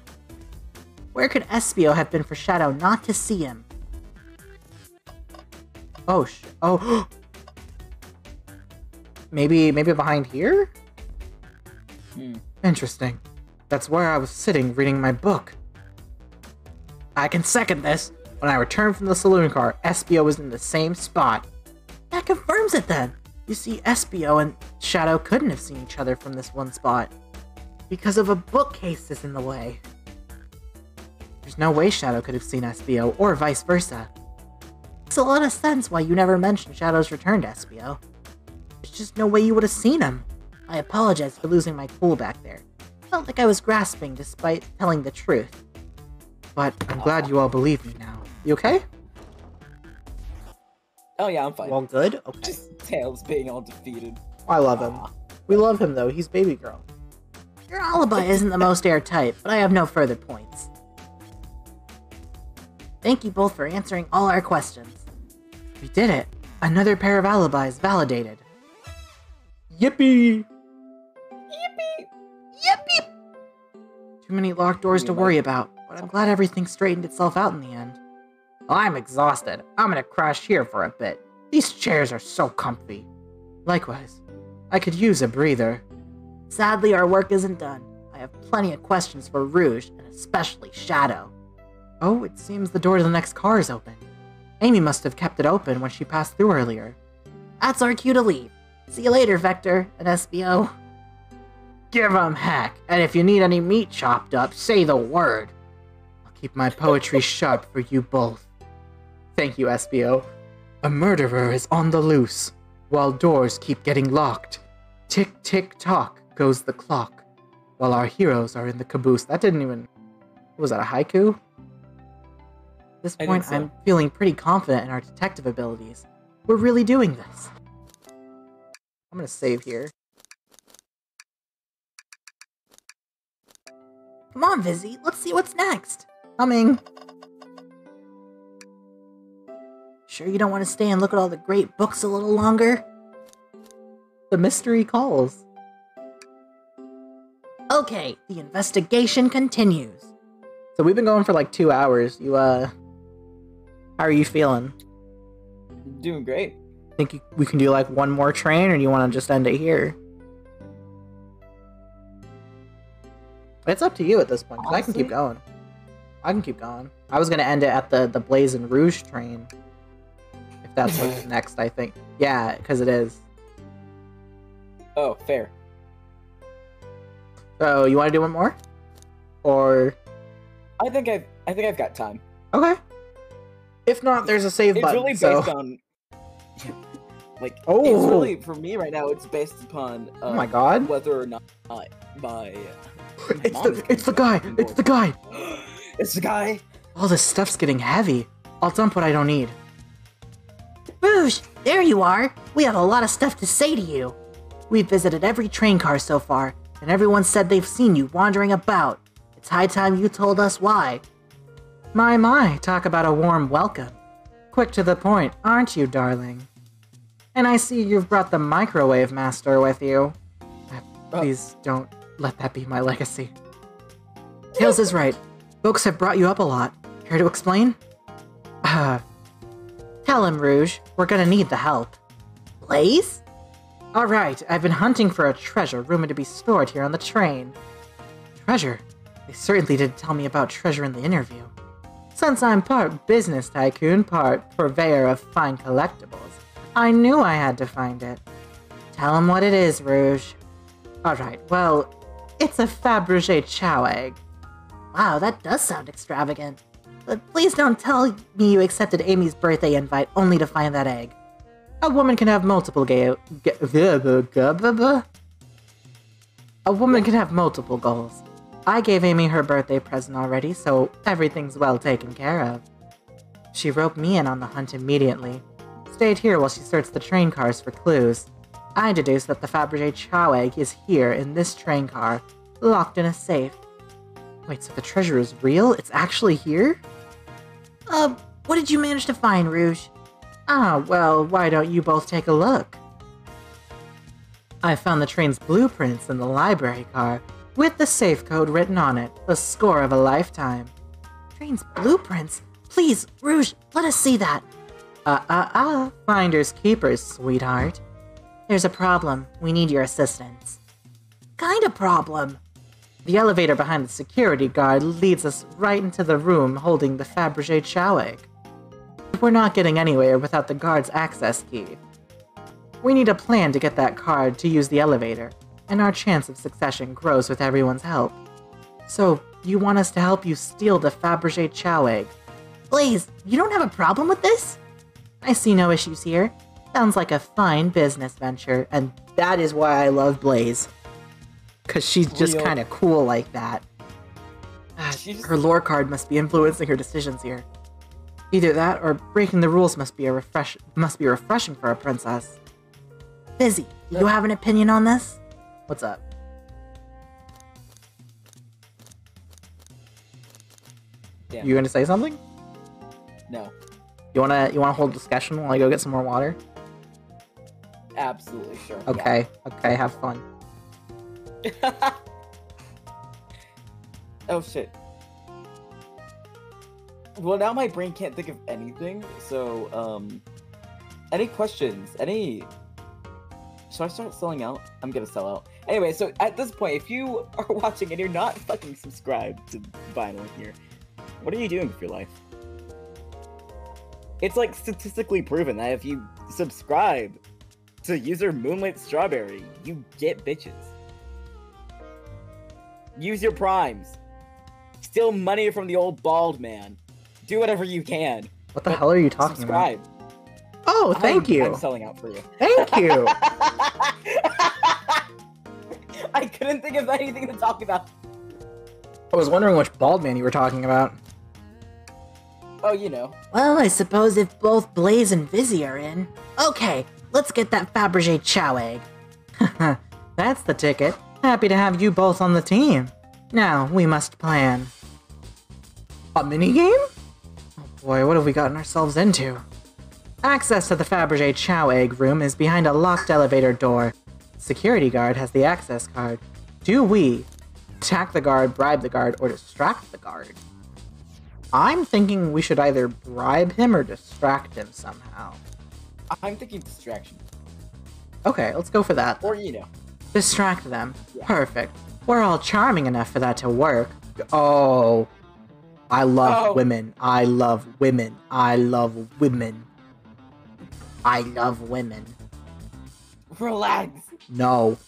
Where could Espio have been for Shadow not to see him? Oh, oh. Maybe behind here? Interesting. That's where I was sitting reading my book. I can second this. When I returned from the saloon car, SBO was in the same spot. That confirms it then. You see, SBO and Shadow couldn't have seen each other from this one spot. Because of a bookcase is in the way. There's no way Shadow could have seen SBO, or vice versa. Makes a lot of sense why you never mentioned Shadow's return to SBO. There's just no way you would have seen him. I apologize for losing my cool back there. Felt like I was grasping despite telling the truth. But I'm glad you all believe me now. You okay? Oh yeah, I'm fine. Well, good? Okay. Just Tails being all defeated. I love him. We love him, though. He's baby girl. Your alibi isn't the most airtight, but I have no further points. Thank you both for answering all our questions. We did it. Another pair of alibis validated. Yippee! Yippee! Yippee! Too many locked doors to worry about, but I'm glad everything straightened itself out in the end. I'm exhausted. I'm gonna crash here for a bit. These chairs are so comfy. Likewise. I could use a breather. Sadly, our work isn't done. I have plenty of questions for Rouge, and especially Shadow. Oh, it seems the door to the next car is open. Amy must have kept it open when she passed through earlier. That's our cue to leave. See you later, Vector and SBO. Give 'em heck, and if you need any meat chopped up, say the word. I'll keep my poetry sharp for you both. Thank you, SBO. A murderer is on the loose, while doors keep getting locked. Tick, tick, tock goes the clock, while our heroes are in the caboose. That didn't even... Was that a haiku? At this point, I'm feeling pretty confident in our detective abilities. We're really doing this. I'm gonna save here. Come on, Vizzy, let's see what's next. Coming. Sure you don't want to stay and look at all the great books a little longer? The mystery calls. Okay, the investigation continues. So we've been going for like 2 hours. How are you feeling? Doing great. Think we can do like one more train, or do you want to just end it here? It's up to you at this point, 'cause I can keep going. I can keep going. I was gonna end it at the Blazing Rouge train. If that's what's next, I think. Yeah, because it is. Oh, fair. So, you want to do one more? Or... I think I've got time. Okay. If not, there's a save It's button, really so... based on... Like, Oh! it's really, for me right now, it's based upon... Oh my god. Whether or not my... It's the guy! It's the guy! It's the guy! All this stuff's getting heavy. I'll dump what I don't need. Rouge, there you are. We have a lot of stuff to say to you. We've visited every train car so far, and everyone said they've seen you wandering about. It's high time you told us why. My, talk about a warm welcome. Quick to the point, aren't you, darling? And I see you've brought the microwave master with you. Please don't let that be my legacy. Tails is right. Folks have brought you up a lot. Care to explain? Tell him, Rouge. We're gonna need the help. Blaze? Alright, I've been hunting for a treasure rumored to be stored here on the train. Treasure? They certainly didn't tell me about treasure in the interview. Since I'm part business tycoon, part purveyor of fine collectibles, I knew I had to find it. Tell him what it is, Rouge. Alright, well, it's a Fabergé chow egg. Wow, that does sound extravagant. But please don't tell me you accepted Amy's birthday invite only to find that egg. A woman can have multiple goals. I gave Amy her birthday present already, so everything's well taken care of. She roped me in on the hunt immediately. Stayed here while she searched the train cars for clues. I deduced that the Fabergé chow egg is here in this train car, locked in a safe. Wait, so the treasure is real? It's actually here? What did you manage to find, Rouge? Well, why don't you both take a look? I found the train's blueprints in the library car, with the safe code written on it, the score of a lifetime. Train's blueprints? Please, Rouge, let us see that. Finders keepers, sweetheart. There's a problem. We need your assistance. Kind of problem. The elevator behind the security guard leads us right into the room holding the Fabergé Chow egg. We're not getting anywhere without the guard's access key. We need a plan to get that card to use the elevator, and our chance of succession grows with everyone's help. So, you want us to help you steal the Fabergé Chow egg? Blaze, you don't have a problem with this? I see no issues here. Sounds like a fine business venture, and that is why I love Blaze. Cause she's just kind of cool like that. Her lore card must be influencing her decisions here. Either that, or breaking the rules must be refreshing for a princess. Busy, do you have an opinion on this? What's up? Damn. You gonna say something? No. You wanna hold discussion while I go get some more water? Absolutely, sure. Okay, okay, have fun. Yeah. Oh shit. Well, now my brain can't think of anything, so, any questions? Should I start selling out? I'm gonna sell out. Anyway, so at this point, if you are watching and you're not fucking subscribed to Vinyl here, what are you doing with your life? It's like statistically proven that if you subscribe to user Moonlit Strawberry, you get bitches. Use your primes. Steal money from the old bald man. Do whatever you can. What the hell are you talking Subscribe. about? Oh, thank you. I'm selling out for you. Thank you. I couldn't think of anything to talk about. I was wondering which bald man you were talking about. Oh, you know. Well, I suppose if both Blaze and Vizzy are in. Okay, let's get that Fabergé Chow egg. That's the ticket. Happy to have you both on the team. Now, we must plan. A minigame? Oh boy, what have we gotten ourselves into? Access to the Fabergé Chow egg room is behind a locked elevator door. Security guard has the access card. Do we attack the guard, bribe the guard, or distract the guard? I'm thinking we should either bribe him or distract him somehow. I'm thinking distraction. Okay, let's go for that. Or, you know. Distract them. Yeah. Perfect. We're all charming enough for that to work. Oh. I love women. I love women. I love women. I love women. Relax. No.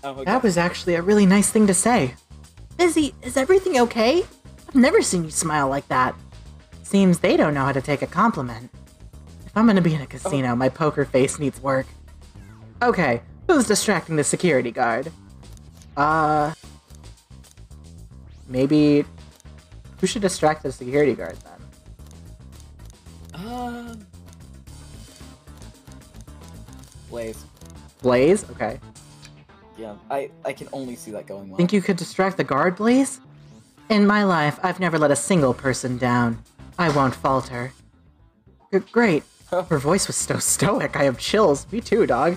Oh, okay. That was actually a really nice thing to say. Vizzy, is everything okay? I've never seen you smile like that. Seems they don't know how to take a compliment. If I'm gonna be in a casino, my poker face needs work. Okay, who's distracting the security guard? Maybe... Who should distract the security guard then? Blaze. Blaze? Okay. Yeah, I can only see that going well. Think you could distract the guard, Blaze? In my life, I've never let a single person down. I won't falter. Great. Her voice was so stoic, I have chills. Me too, dog.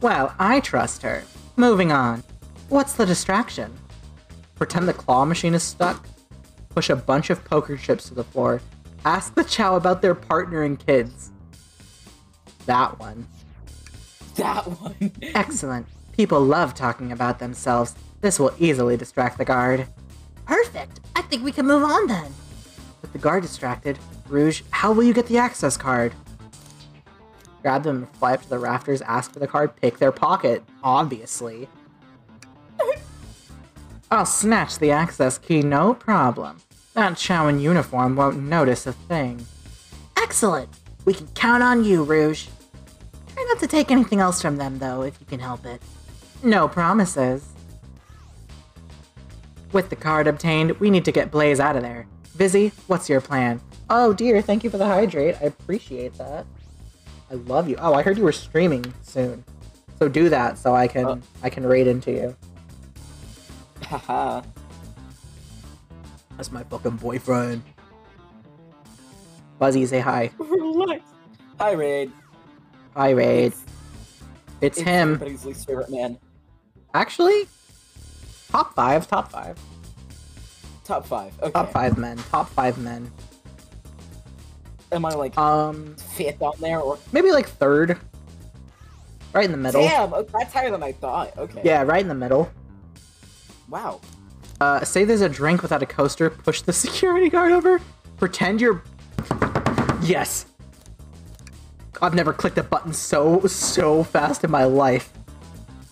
Well, I trust her. Moving on. What's the distraction? Pretend the claw machine is stuck? Push a bunch of poker chips to the floor. Ask the Chow about their partner and kids. That one. That one. Excellent. People love talking about themselves. This will easily distract the guard. Perfect. I think we can move on then. With the guard distracted, Rouge, how will you get the access card? Grab them, fly up to the rafters, ask for the card, pick their pocket. Obviously. I'll snatch the access key, no problem. That Chow in uniform won't notice a thing. Excellent. We can count on you, Rouge. Try not to take anything else from them, though, if you can help it. No promises. With the card obtained, we need to get Blaze out of there. Vizzy, what's your plan? Oh dear, thank you for the hydrate. I appreciate that. I love you. Oh, I heard you were streaming soon. So do that so I can raid into you. Haha. That's my fucking boyfriend. Buzzy, say hi. Relax. Hi, Raid. Hi, Raid. It's him. Everybody's least favorite man. Actually, top five. Top 5. Okay. Top 5 men. Top 5 men. Am I like fifth on there or maybe like third. Right in the middle. Damn, that's higher than I thought. Okay. Yeah, right in the middle. Wow. Say there's a drink without a coaster, push the security guard over, pretend you're... Yes! I've never clicked a button so fast in my life.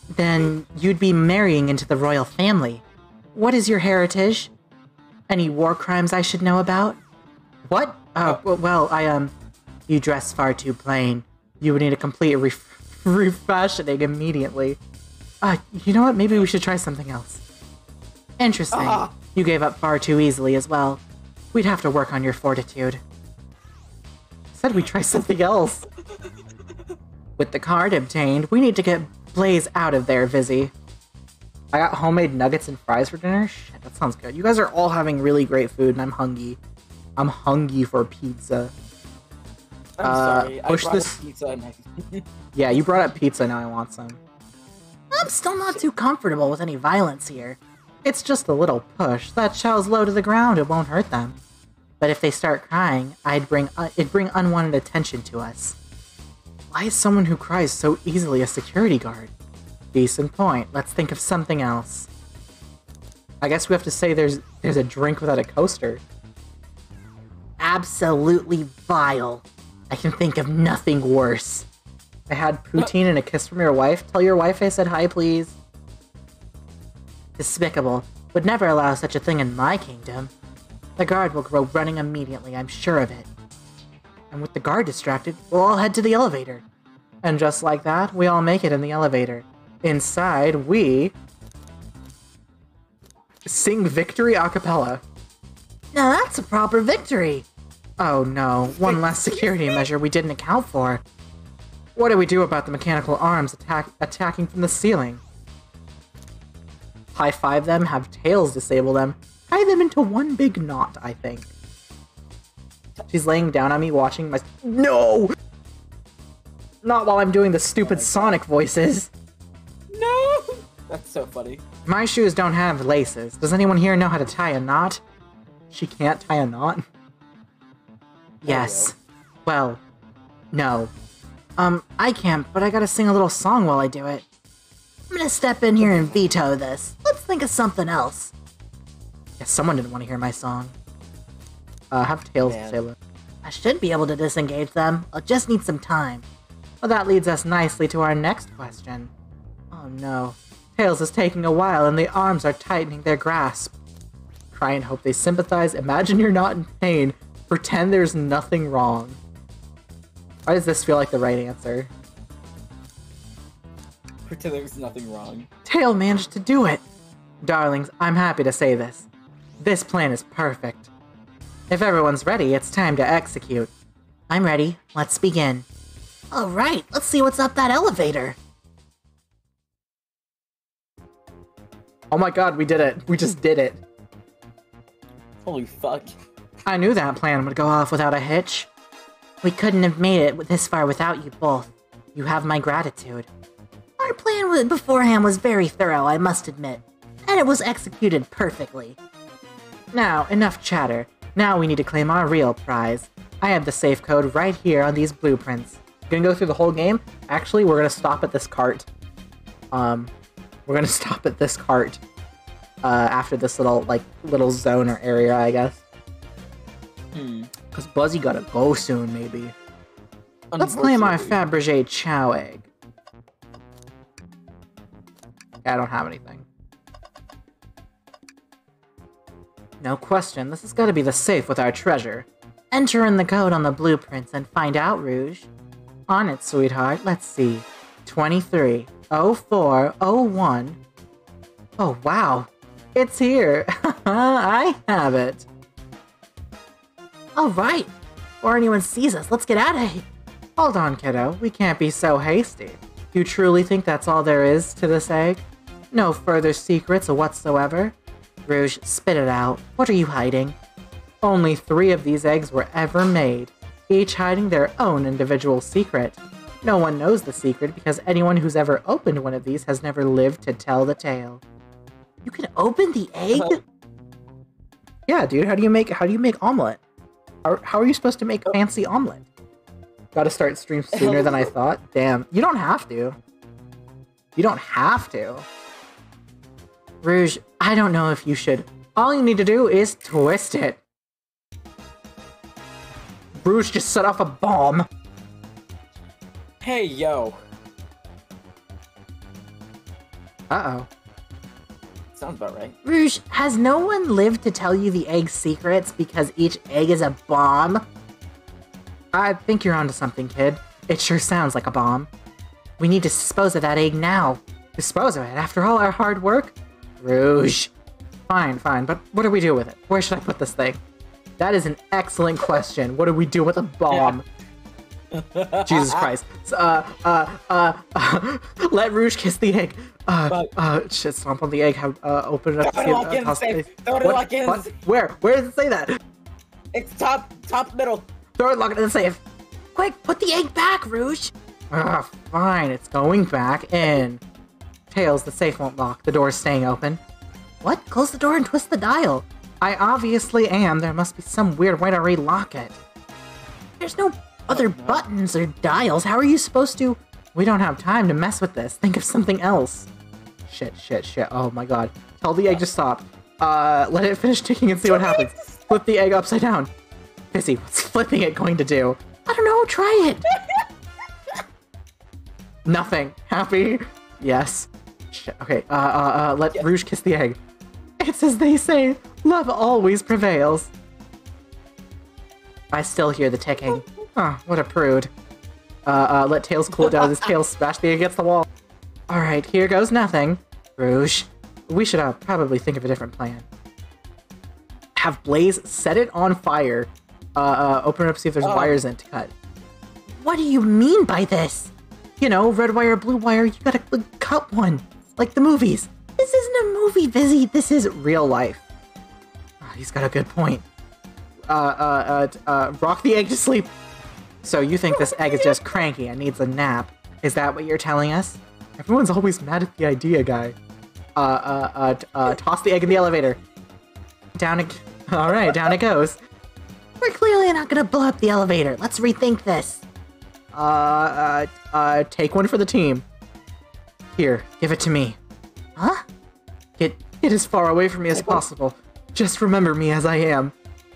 Then you'd be marrying into the royal family. What is your heritage? Any war crimes I should know about? What? Well, you dress far too plain. You would need a complete refashioning immediately. You know what? Maybe we should try something else. Interesting. You gave up far too easily as well. We'd have to work on your fortitude. Said we'd try something else. With the card obtained, we need to get Blaze out of there, Vizzy. I got homemade nuggets and fries for dinner? Shit, that sounds good. You guys are all having really great food, and I'm hungry. I'm hungry for pizza. I'm sorry. Push I brought this... pizza and Yeah, you brought up pizza, now I want some. I'm still not too comfortable with any violence here. It's just a little push. That shell's low to the ground, it won't hurt them. But if they start crying, it'd bring unwanted attention to us. Why is someone who cries so easily a security guard? Decent point. Let's think of something else. I guess we have to say there's a drink without a coaster. Absolutely vile. I can think of nothing worse. I had poutine and a kiss from your wife. Tell your wife I said hi, please. Despicable. Would never allow such a thing in my kingdom. The guard will go running immediately, I'm sure of it. And with the guard distracted, we'll all head to the elevator. And just like that, we all make it in the elevator. Inside, we... sing Victory a cappella. Now that's a proper victory! Oh no, one less security measure we didn't account for. What do we do about the mechanical arms attacking from the ceiling? High-five them, have Tails disable them, tie them into one big knot, I think. She's laying down on me, watching my... No! Not while I'm doing the stupid Sonic voices. No! That's so funny. My shoes don't have laces. Does anyone here know how to tie a knot? She can't tie a knot? Yes. Well, no. I can't, but I gotta sing a little song while I do it. I'm gonna step in here and veto this. Let's think of something else. Yeah, someone didn't want to hear my song. Have Tails disable it. I should be able to disengage them. I'll just need some time. Well, that leads us nicely to our next question. Oh no. Tails is taking a while and the arms are tightening their grasp. Try and hope they sympathize. Imagine you're not in pain. Pretend there's nothing wrong. Why does this feel like the right answer? Pretend there's nothing wrong. Tail managed to do it! Darlings, I'm happy to say this. This plan is perfect. If everyone's ready, it's time to execute. I'm ready. Let's begin. Alright, let's see what's up that elevator. Oh my god, we did it. We just did it. Holy fuck. I knew that plan would go off without a hitch. We couldn't have made it this far without you both. You have my gratitude. Our plan beforehand was very thorough, I must admit. And it was executed perfectly. Now, enough chatter. Now we need to claim our real prize. I have the safe code right here on these blueprints. Gonna go through the whole game? Actually, we're gonna stop at this cart. We're gonna stop at this cart. After this little zone or area, I guess. Because Buzzy gotta go soon, maybe. Let's claim our Fabergé Chow egg. I don't have anything. No question, this has gotta be the safe with our treasure. Enter in the code on the blueprints and find out, Rouge. On it, sweetheart. Let's see. 230401. Oh, wow. It's here. I have it. Alright. Before anyone sees us, let's get out of here. Hold on, kiddo. We can't be so hasty. You truly think that's all there is to this egg? No further secrets whatsoever? Rouge, spit it out. What are you hiding? Only 3 of these eggs were ever made, each hiding their own individual secret. No one knows the secret because anyone who's ever opened one of these has never lived to tell the tale. You can open the egg? Yeah, dude. How do you make omelet? How are you supposed to make fancy omelet? Gotta start stream sooner than I thought. Damn. You don't have to. You don't have to. Rouge, I don't know if you should. All you need to do is twist it. Rouge just set off a bomb. Hey, yo. Uh-oh. Sounds about right. Rouge, has no one lived to tell you the egg's secrets because each egg is a bomb? I think you're onto something, kid. It sure sounds like a bomb. We need to dispose of that egg now. Dispose of it after all our hard work? Rouge. Fine, but what do we do with it? Where should I put this thing? That is an excellent question. What do we do with a bomb? Jesus Christ. Let Rouge kiss the egg. Shit, stomp on the egg. Open it up. What? Where? Where does it say that? It's top middle. Throw it, lock it in the safe. Quick, put the egg back, Rouge! Fine, it's going back in. Tails, the safe won't lock. The door's staying open. What? Close the door and twist the dial. I obviously am. There must be some weird way to relock it. There's no other buttons or dials. How are you supposed to... We don't have time to mess with this. Think of something else. Shit. Oh my god. Tell the egg to stop. Let it finish ticking and see what happens. Flip the egg upside down. Pissy, what's flipping it going to do? I don't know, try it! Nothing. Happy? Yes. Shit. Okay, let Rouge kiss the egg. It's as they say, love always prevails. I still hear the ticking. Oh, what a prude. Let Tails cool down his tail, smash the egg against the wall. Alright, here goes nothing. Rouge, we should probably think of a different plan. Have Blaze set it on fire. Open it up, see if there's wires in it to cut. What do you mean by this? You know, red wire, blue wire, you gotta cut one. Like the movies. This isn't a movie, Vizzy. This is real life. Oh, he's got a good point. Rock the egg to sleep. So you think this egg is just cranky and needs a nap. Is that what you're telling us? Everyone's always mad at the idea, guy. Toss the egg in the elevator. Down it... Alright, down it goes. We're clearly not gonna blow up the elevator. Let's rethink this. Take one for the team. Here, give it to me. Huh? Get as far away from me as possible. Just remember me as I am.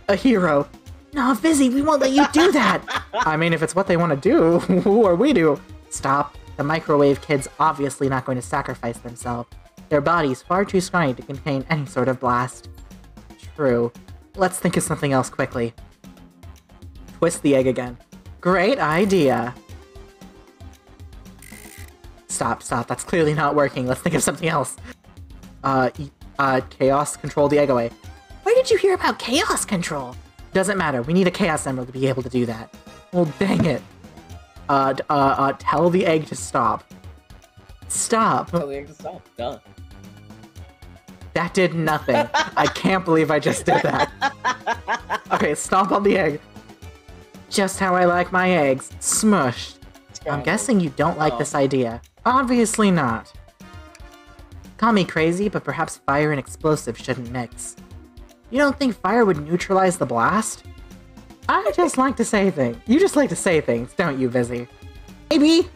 A hero. No, Vizzy, we won't let you do that. I mean, if it's what they want to do, who are we to? Stop. The microwave kid's obviously not going to sacrifice themselves. Their body's far too scrawny to contain any sort of blast. True. Let's think of something else quickly. Twist the egg again. Great idea. Stop. That's clearly not working. Let's think of something else. Chaos, control the egg away. Where did you hear about chaos control? Doesn't matter. We need a chaos emerald to be able to do that. Well, dang it. Tell the egg to stop. Stop. Tell the egg to stop. Duh. That did nothing. I can't believe I just did that. Okay, stomp on the egg. Just how I like my eggs. Smushed. I'm guessing you don't like this idea. Obviously not. Call me crazy, but perhaps fire and explosive shouldn't mix. You don't think fire would neutralize the blast? I just like to say things. You just like to say things, don't you, Vizzy? Maybe.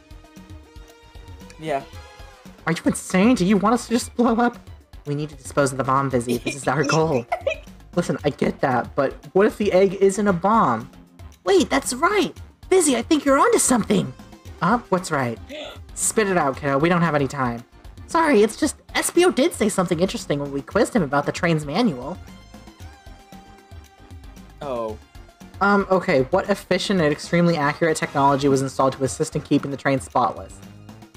Yeah. Are you insane? Do you want us to just blow up? We need to dispose of the bomb, Vizzy. This is our goal. Listen, I get that, but what if the egg isn't a bomb? Wait, that's right. Vizzy, I think you're onto something. What's right? Spit it out, kiddo. We don't have any time. Sorry, it's just SBO did say something interesting when we quizzed him about the train's manual. Oh. Okay, what efficient and extremely accurate technology was installed to assist in keeping the train spotless?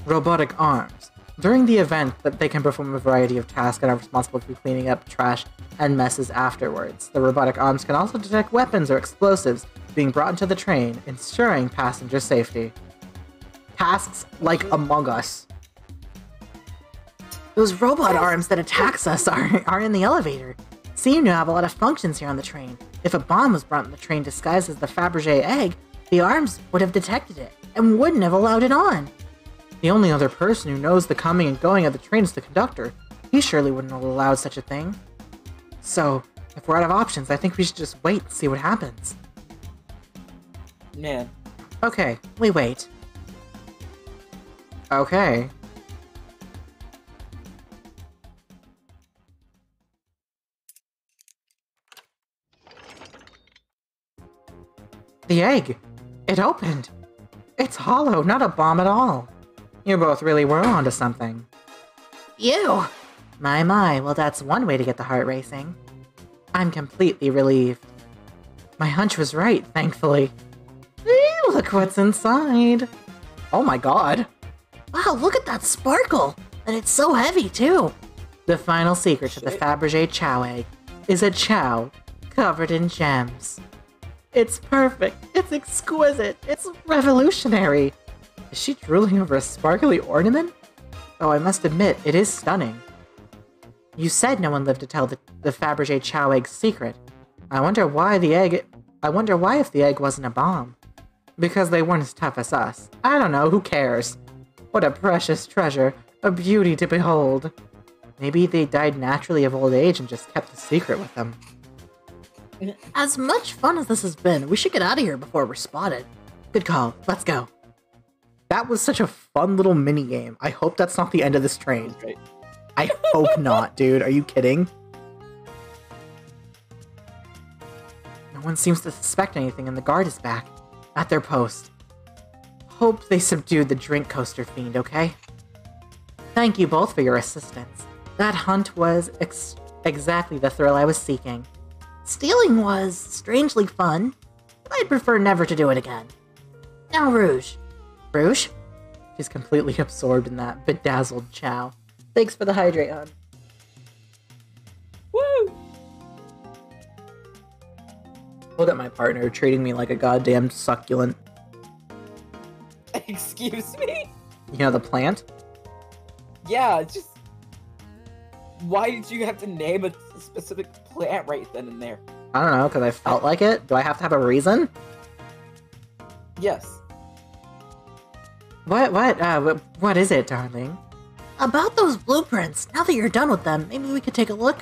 Robotic arms. During the event, that they can perform a variety of tasks and are responsible for cleaning up trash and messes afterwards. The robotic arms can also detect weapons or explosives being brought into the train, ensuring passenger safety. Tasks like Among Us. Those robot arms that attacks us are in the elevator. Seem to have a lot of functions here on the train. If a bomb was brought in the train disguised as the Fabergé egg, the arms would have detected it and wouldn't have allowed it on. The only other person who knows the coming and going of the train is the conductor. He surely wouldn't have allowed such a thing. So, if we're out of options, I think we should just wait and see what happens. Man. Okay, we wait. Okay. The egg! It opened! It's hollow, not a bomb at all! You both really were onto something. Ew! My, well that's one way to get the heart racing. I'm completely relieved. My hunch was right, thankfully. Hey, look what's inside! Oh my god. Wow, look at that sparkle! And it's so heavy, too! The final secret to the Fabergé Chow egg is a chow covered in gems. It's perfect, it's exquisite, it's revolutionary. Is she drooling over a sparkly ornament? Oh, I must admit, it is stunning. You said no one lived to tell the Fabergé Chow egg's secret. I wonder why if the egg wasn't a bomb. Because they weren't as tough as us. I don't know, who cares? What a precious treasure, a beauty to behold. Maybe they died naturally of old age and just kept the secret with them. As much fun as this has been, we should get out of here before we're spotted. Good call, let's go. That was such a fun little mini game. I hope that's not the end of this train. Great. I hope not, dude. Are you kidding? No one seems to suspect anything and the guard is back. At their post. Hope they subdued the drink coaster fiend, okay? Thank you both for your assistance. That hunt was exactly the thrill I was seeking. Stealing was strangely fun, but I'd prefer never to do it again. Now, Rouge. Rouge? She's completely absorbed in that bedazzled chow. Thanks for the hydrate, hon. Woo! Look at my partner treating me like a goddamn succulent. Excuse me? You know the plant? Yeah, it's just... Why did you have to name a specific plant right then and there? I don't know, because I felt like it. Do I have to have a reason? Yes. What is it, darling? About those blueprints, now that you're done with them, maybe we could take a look?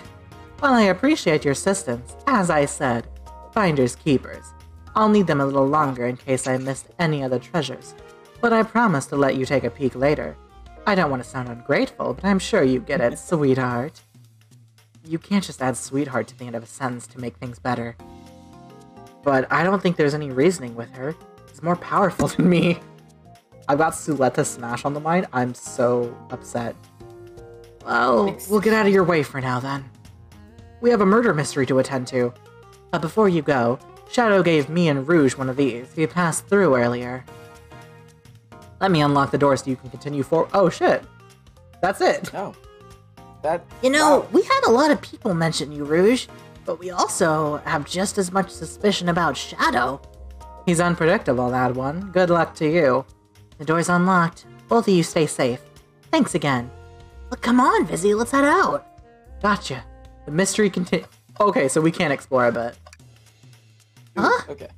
Well, I appreciate your assistance. As I said, finders keepers. I'll need them a little longer in case I missed any other treasures. But I promise to let you take a peek later. I don't want to sound ungrateful, but I'm sure you get it, sweetheart. You can't just add sweetheart to the end of a sentence to make things better. But I don't think there's any reasoning with her. She's more powerful than me. I got Suletta Smash on the mind. I'm so upset. Well, we'll get out of your way for now, then. We have a murder mystery to attend to. But before you go, Shadow gave me and Rouge one of these. He passed through earlier. Let me unlock the door so you can continue forward. Oh, shit. That's it. No. That... You know, wow. we had a lot of people mention you, Rouge, but we also have just as much suspicion about Shadow. He's unpredictable, that one. Good luck to you. The door's unlocked. Both of you stay safe. Thanks again. But come on, Vizzy, let's head out. Gotcha. The mystery continue. Okay, so we can't explore a bit. Huh? Okay.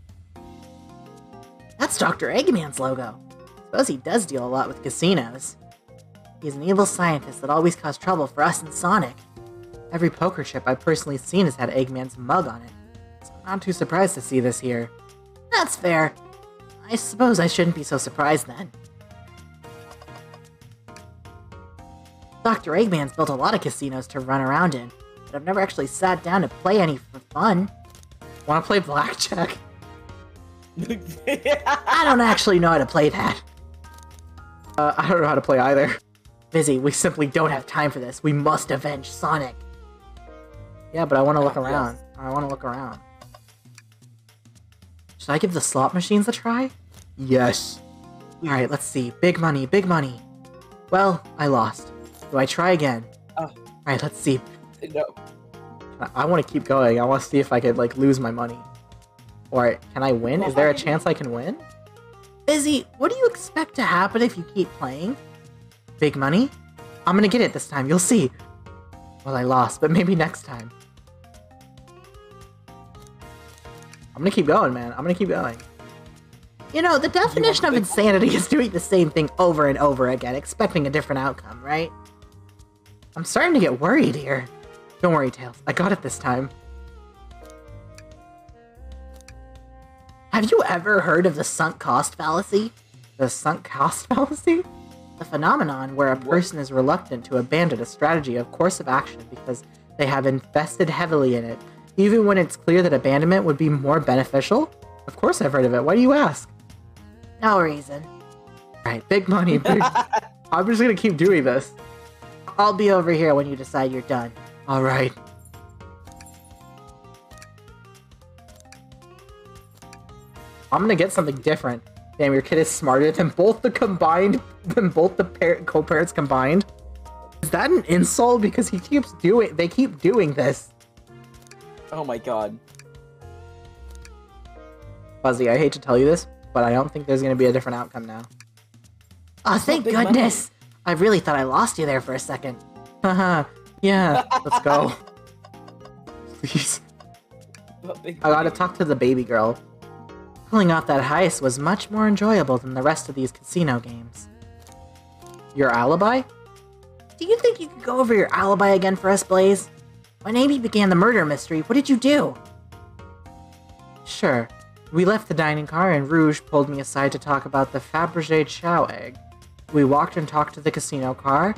That's Dr. Eggman's logo. Suppose he does deal a lot with casinos. He's an evil scientist that always caused trouble for us and Sonic. Every poker chip I've personally seen has had Eggman's mug on it. So I'm not too surprised to see this here. That's fair. I suppose I shouldn't be so surprised then. Dr. Eggman's built a lot of casinos to run around in, but I've never actually sat down to play any for fun. Wanna play blackjack? I don't actually know how to play that. I don't know how to play either. Vizzy, we simply don't have time for this. We must avenge Sonic. Yeah, but I want to look Yes. around. I want to look around. Should I give the slot machines a try? Yes. Alright, let's see. Big money, big money. Well, I lost. Do I try again? Oh. Alright, let's see. No. I want to keep going. I want to see if I could, like, lose my money. Or, can I win? Is there a chance I can win? Vizzy, what do you expect to happen if you keep playing? Big money? I'm gonna get it this time, you'll see. Well, I lost, but maybe next time. I'm gonna keep going, man. I'm gonna keep going. You know, the definition of insanity is doing the same thing over and over again, expecting a different outcome, right? I'm starting to get worried here. Don't worry, Tails. I got it this time. Have you ever heard of the sunk cost fallacy? The sunk cost fallacy? The phenomenon where a person is reluctant to abandon a strategy of course of action because they have invested heavily in it, even when it's clear that abandonment would be more beneficial? Of course I've heard of it. Why do you ask? No reason. Alright, big money, big... I'm just gonna keep doing this. I'll be over here when you decide you're done. Alright. I'm gonna get something different. Damn, your kid is smarter than both the co-parents combined. Is that an insult? Because they keep doing this. Oh my god. Buzzy, I hate to tell you this, but I don't think there's gonna be a different outcome now. Oh, thank goodness! I really thought I lost you there for a second. Haha, yeah, let's go. Please. I gotta talk to the baby girl. Pulling off that heist was much more enjoyable than the rest of these casino games. Your alibi? Do you think you could go over your alibi again for us, Blaze? When Amy began the murder mystery, what did you do? Sure. We left the dining car and Rouge pulled me aside to talk about the Fabergé chow egg. We walked and talked to the casino car,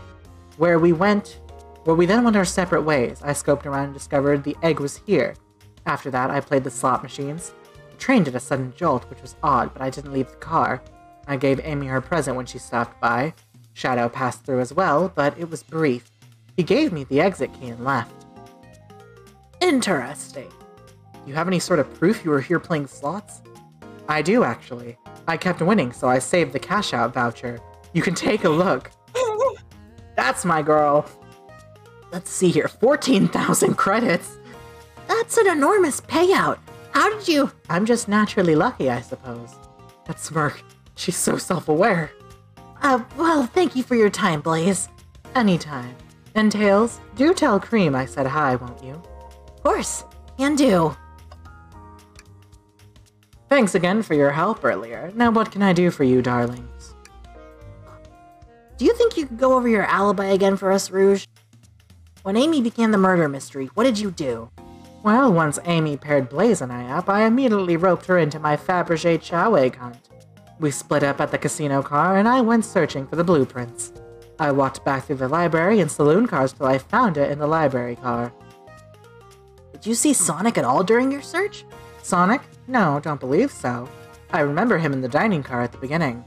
where we then went our separate ways. I scoped around and discovered the egg was here. After that, I played the slot machines. The train did a sudden jolt, which was odd, but I didn't leave the car. I gave Amy her present when she stopped by. Shadow passed through as well, but it was brief. He gave me the exit key and left. Interesting. You have any sort of proof you were here playing slots? I do, actually. I kept winning, so I saved the cash-out voucher. You can take a look. That's my girl. Let's see here, 14,000 credits. That's an enormous payout. How did you... I'm just naturally lucky, I suppose. That smirk. She's so self-aware. Well, thank you for your time, Blaze. Anytime. And Tails, do tell Cream I said hi, won't you? Of course. Can do. Thanks again for your help earlier. Now what can I do for you, darlings? Do you think you could go over your alibi again for us, Rouge? When Amy began the murder mystery, what did you do? Well, once Amy paired Blaze and I up, I immediately roped her into my Fabergé chow egg hunt. We split up at the casino car, and I went searching for the blueprints. I walked back through the library and saloon cars till I found it in the library car. Did you see Sonic at all during your search? Sonic? No, don't believe so. I remember him in the dining car at the beginning.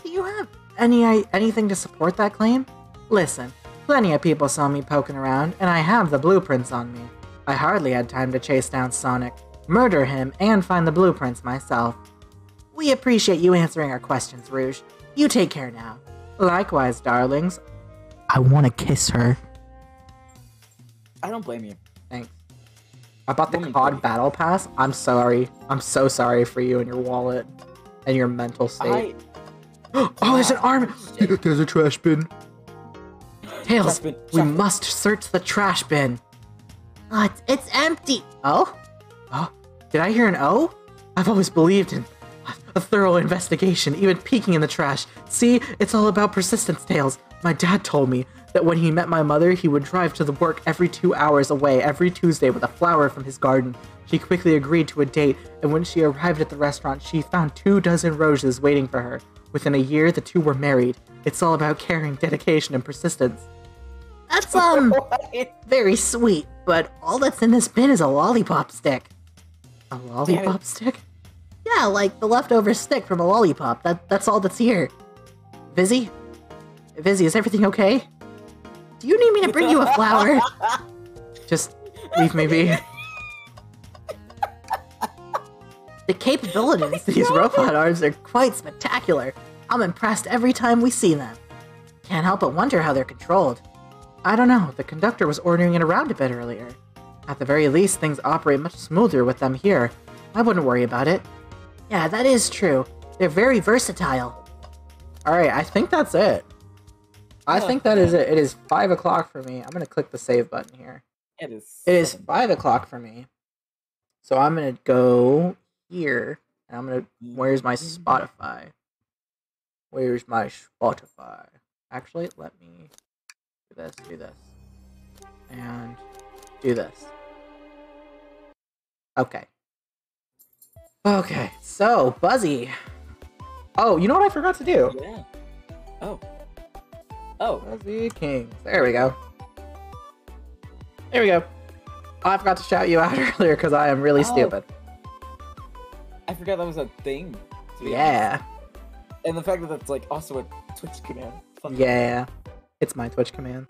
Do you have anything to support that claim? Listen, plenty of people saw me poking around, and I have the blueprints on me. I hardly had time to chase down Sonic, murder him, and find the blueprints myself. We appreciate you answering our questions, Rouge. You take care now. Likewise, darlings. I want to kiss her. I don't blame you. Thanks. About the COD Battle Pass, I'm sorry. I'm so sorry for you and your wallet and your mental state. Oh, there's an arm! There's a trash bin. Tails, we must search the trash bin. Oh, it's empty. Oh? Oh? Did I hear an O? I've always believed in a thorough investigation, even peeking in the trash. See, it's all about persistence, Tails. My dad told me that when he met my mother, he would drive to the work every 2 hours away every Tuesday with a flower from his garden. She quickly agreed to a date, and when she arrived at the restaurant, she found 24 roses waiting for her. Within a year, the two were married. It's all about caring, dedication, and persistence. That's, very sweet, but all that's in this bin is a lollipop stick. A lollipop stick? Yeah, like the leftover stick from a lollipop. That's all that's here. Vizzy? Vizzy, is everything okay? Do you need me to bring you a flower? Just leave me be. The capabilities of these robot arms are quite spectacular. I'm impressed every time we see them. Can't help but wonder how they're controlled. I don't know, the conductor was ordering it around a bit earlier. At the very least, things operate much smoother with them here. I wouldn't worry about it. Yeah, that is true. They're very versatile. Alright, I think that's it. I think that is it. It is 5 o'clock for me. I'm going to click the save button here. It is. It is 5 o'clock for me. So I'm going to go here. And I'm going to... Where's my Spotify? Where's my Spotify? Actually, let me do this, and do this. Okay. Okay, so, Buzzy. Oh, you know what I forgot to do? Yeah. Oh. Oh. Buzzykings. There we go. There we go. Oh, I forgot to shout you out earlier because I am really stupid. I forgot that was a thing. To be Yeah. honest. And the fact that that's like also a Twitch command. Fuck. Yeah. It's my Twitch command.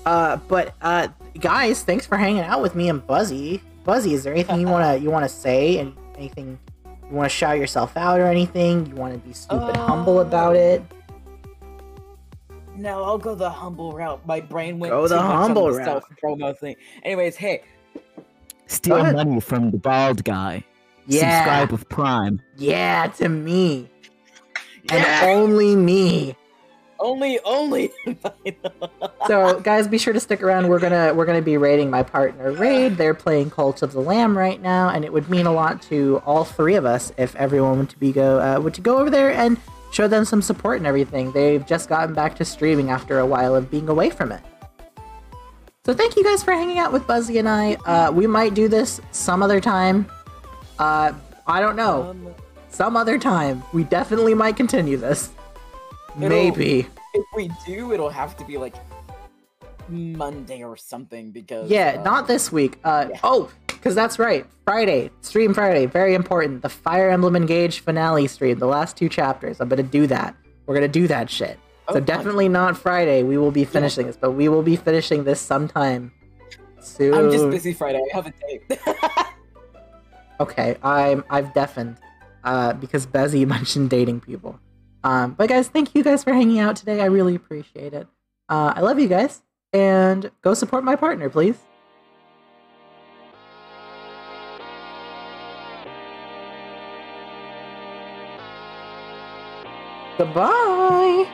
But guys, thanks for hanging out with me and Buzzy. Buzzy, is there anything you wanna say, and anything you wanna shout yourself out or anything? You wanna be stupid humble about it? No, I'll go the humble route. My brain went Go the too much humble on the route. self-promo thing. Anyways, hey. Steal ahead. money from the bald guy. Yeah. Subscribe with Prime. Yeah, to me. Yeah. And only me. Only. So guys, be sure to stick around. We're gonna be raiding my partner Raid. They're playing Cult of the Lamb right now, and it would mean a lot to all three of us if everyone would to go over there and show them some support and everything. They've just gotten back to streaming after a while of being away from it. So thank you guys for hanging out with Buzzy and I. We might do this some other time. I don't know. Some other time. We definitely might continue this. Maybe. If we do, it'll have to be like Monday or something because Yeah, not this week. Oh, because that's right. Friday. Stream Friday. Very important. The Fire Emblem Engage finale stream. The last 2 chapters. I'm going to do that. We're going to do that shit. So Okay. definitely not Friday. We will be finishing this, but we will be finishing this sometime soon. I'm just busy Friday. I have a date. Okay, I've deafened because Bezzy mentioned dating people. But guys, thank you guys for hanging out today. I really appreciate it. I love you guys, and go support my partner, please. Goodbye.